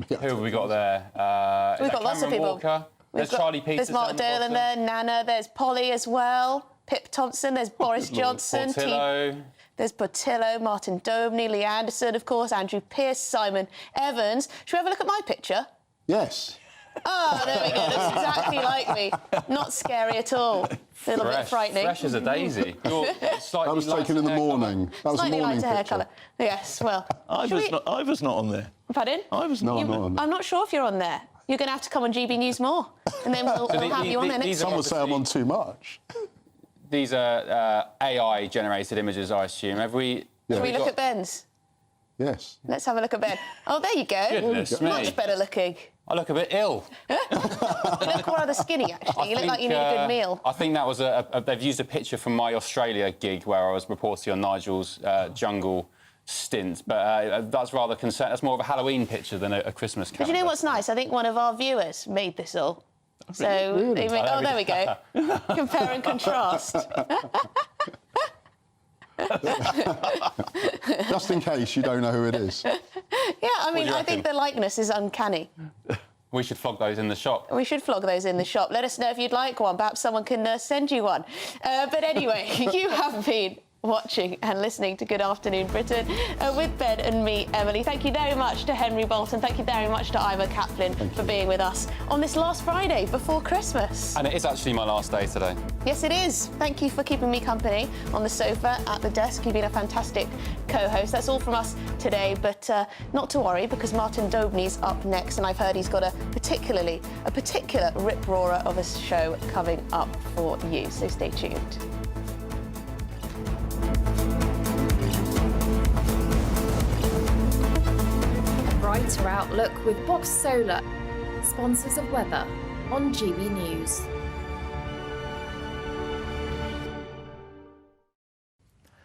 have we got there? We've got lots of people. Walker. There's Charlie Peterson. There's Mark Dolan there, Nana, there's Polly as well, Pip Thompson, there's Boris Johnson. Portillo. There's Portillo, Martin Dobney, Lee Anderson, of course, Andrew Pearce, Simon Evans. Should we have a look at my picture? Yes. Oh, there we go. That's exactly like me. Not scary at all. A little bit frightening. Fresh as a daisy. That was taken in the morning. That was a Slightly morning lighter hair picture. colour. Yes, well. Ivor's not on there. Pardon? Ivor's not on there. I'm not sure if you're on there. You're going to have to come on GB News more, and then we'll have you on there next Some time. would say I'm on too much. These are AI-generated images, I assume. Have we... Shall we look at Ben's? Yes. Let's have a look at Ben. Oh, there you go. Goodness me. Much better looking. I look a bit ill. You look rather skinny, actually. You look like you need a good meal. I think that was they've used a picture from my Australia gig where I was reporting on Nigel's jungle stint, but that's rather concerned. That's more of a Halloween picture than a Christmas calendar. But you know what's nice? I think one of our viewers made this all. So, Really? oh, there we go. Compare and contrast. Just in case you don't know who it is. Yeah, I mean, I think the likeness is uncanny. We should flog those in the shop. We should flog those in the shop. Let us know if you'd like one. Perhaps someone can send you one. But anyway, you have been watching and listening to Good Afternoon Britain with Ben and me, Emily. Thank you very much to Henry Bolton. Thank you very much to Ivor Kaplan for being with us on this last Friday before Christmas. And it is actually my last day today. Yes, it is. Thank you for keeping me company on the sofa at the desk. You've been a fantastic co-host. That's all from us today, but not to worry, because Martin Dobney's up next, and I've heard he's got a particular rip-roarer of a show coming up for you, so stay tuned. Brighter outlook with Box Solar, sponsors of weather on GB News.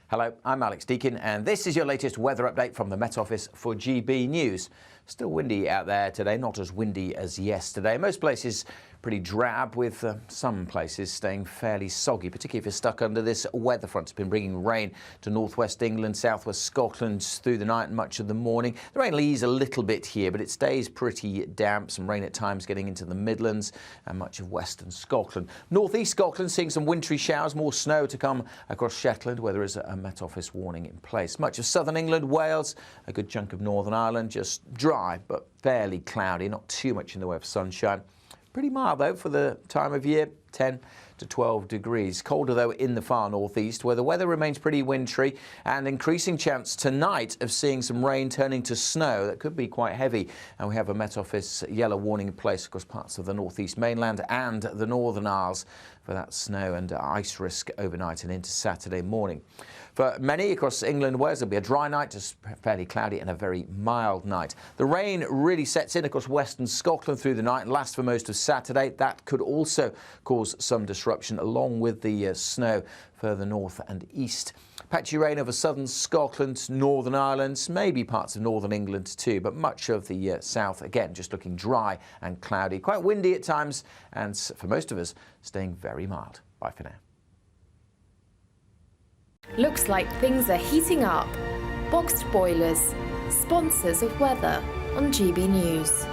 Hello, I'm Alex Deakin, and this is your latest weather update from the Met Office for GB News. Still windy out there today, not as windy as yesterday. Most places pretty drab, with some places staying fairly soggy, particularly if you're stuck under this weather front. It's been bringing rain to northwest England, southwest Scotland through the night and much of the morning. The rain will ease a little bit here, but it stays pretty damp. Some rain at times getting into the Midlands and much of western Scotland. Northeast Scotland seeing some wintry showers, more snow to come across Shetland, where there is a Met Office warning in place. Much of southern England, Wales, a good chunk of Northern Ireland, just dry but fairly cloudy, not too much in the way of sunshine. Pretty mild, though, for the time of year, 10 to 12 degrees. Colder, though, in the far northeast, where the weather remains pretty wintry, and increasing chance tonight of seeing some rain turning to snow. That could be quite heavy, and we have a Met Office yellow warning in place across parts of the northeast mainland and the Northern Isles for that snow and ice risk overnight and into Saturday morning. For many across England and Wales, there'll be a dry night, just fairly cloudy, and a very mild night. The rain really sets in across western Scotland through the night and lasts for most of Saturday. That could also cause some disruption, along with the snow further north and east. Patchy rain over southern Scotland, Northern Ireland, maybe parts of northern England too, but much of the south, again, just looking dry and cloudy. Quite windy at times, and for most of us, staying very mild. Bye for now. Looks like things are heating up. Boxed boilers, sponsors of weather on GB News.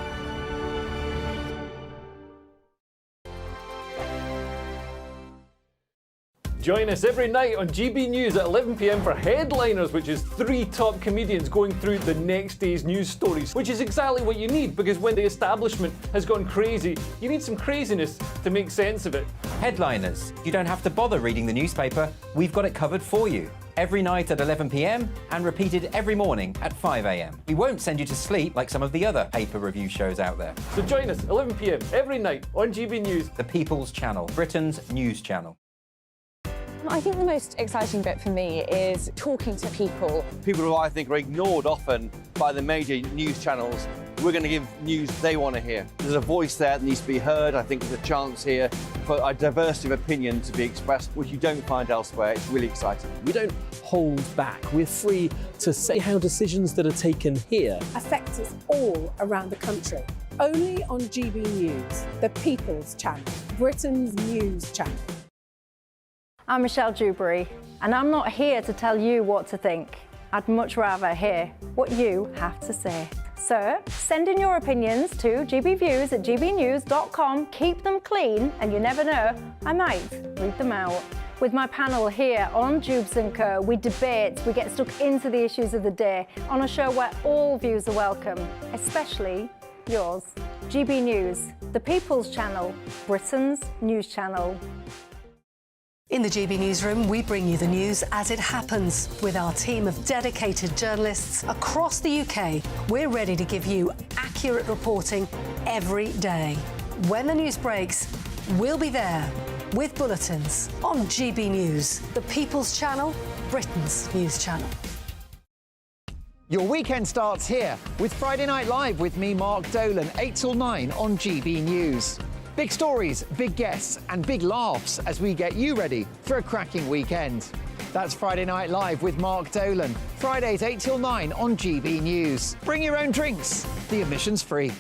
Join us every night on GB News at 11 p.m. for Headliners, which is 3 top comedians going through the next day's news stories, which is exactly what you need, because when the establishment has gone crazy, you need some craziness to make sense of it. Headliners. You don't have to bother reading the newspaper. We've got it covered for you. every night at 11 p.m. and repeated every morning at 5 a.m. We won't send you to sleep like some of the other paper review shows out there. So join us 11 p.m. every night on GB News. The People's Channel, Britain's news channel. I think the most exciting bit for me is talking to people. People who I think are ignored often by the major news channels. We're going to give news they want to hear. There's a voice there that needs to be heard. I think there's a chance here for a diversity of opinion to be expressed, which you don't find elsewhere. It's really exciting. We don't hold back. We're free to say how decisions that are taken here affect us all around the country. Only on GB News, the People's Channel, Britain's news channel. I'm Michelle Dewberry, and I'm not here to tell you what to think. I'd much rather hear what you have to say. So send in your opinions to gbviews@gbnews.com. Keep them clean, and you never know, I might read them out. With my panel here on Jubes & Co, we debate, we get stuck into the issues of the day on a show where all views are welcome, especially yours. GB News, the People's Channel, Britain's news channel. In the GB Newsroom, we bring you the news as it happens. With our team of dedicated journalists across the UK, we're ready to give you accurate reporting every day. When the news breaks, we'll be there with bulletins on GB News, the People's Channel, Britain's news channel. Your weekend starts here with Friday Night Live with me, Mark Dolan, 8 till 9 on GB News. Big stories, big guests and big laughs as we get you ready for a cracking weekend. That's Friday Night Live with Mark Dolan. Fridays 8 till 9 on GB News. Bring your own drinks. The admission's free.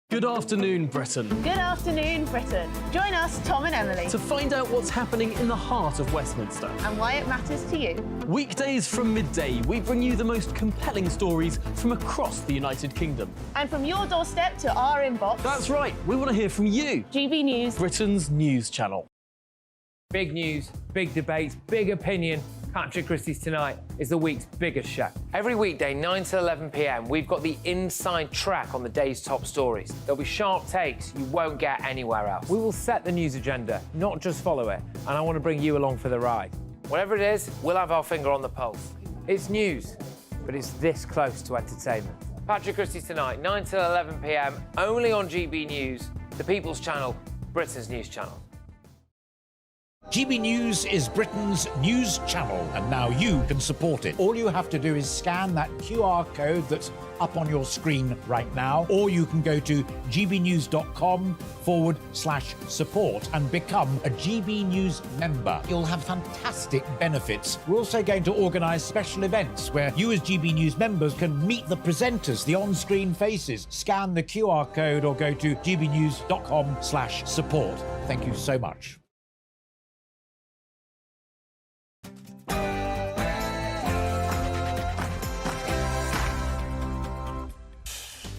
Good afternoon, Britain. Good afternoon, Britain. Join us, Tom and Emily, To find out what's happening in the heart of Westminster. and why it matters to you. Weekdays from midday, we bring you the most compelling stories from across the United Kingdom. And from your doorstep to our inbox. That's right, we want to hear from you. GB News, Britain's news channel. Big news, big debates, big opinion. Patrick Christie's Tonight is the week's biggest show. Every weekday, 9 to 11 p.m, we've got the inside track on the day's top stories. There'll be sharp takes you won't get anywhere else. We will set the news agenda, not just follow it, and I want to bring you along for the ride. Whatever it is, we'll have our finger on the pulse. It's news, but it's this close to entertainment. Patrick Christie's Tonight, 9 to 11 p.m, only on GB News, the People's Channel, Britain's news channel. GB News is Britain's news channel, and now you can support it. All you have to do is scan that QR code that's up on your screen right now, or you can go to gbnews.com/support and become a GB News member. You'll have fantastic benefits. We're also going to organise special events where you as GB News members can meet the presenters, the on-screen faces. Scan the QR code or go to gbnews.com/support. Thank you so much.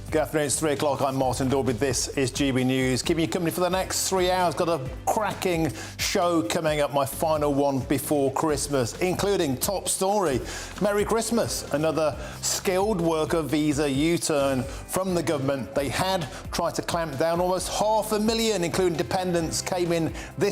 Good afternoon, it's 3 o'clock. I'm Martin Dorby. This is GB News. Keeping you company for the next 3 hours. Got a cracking show coming up, my final one before Christmas, including top story. Merry Christmas. Another skilled worker visa U-turn from the government. They had tried to clamp down. Almost 500,000, including dependents, came in this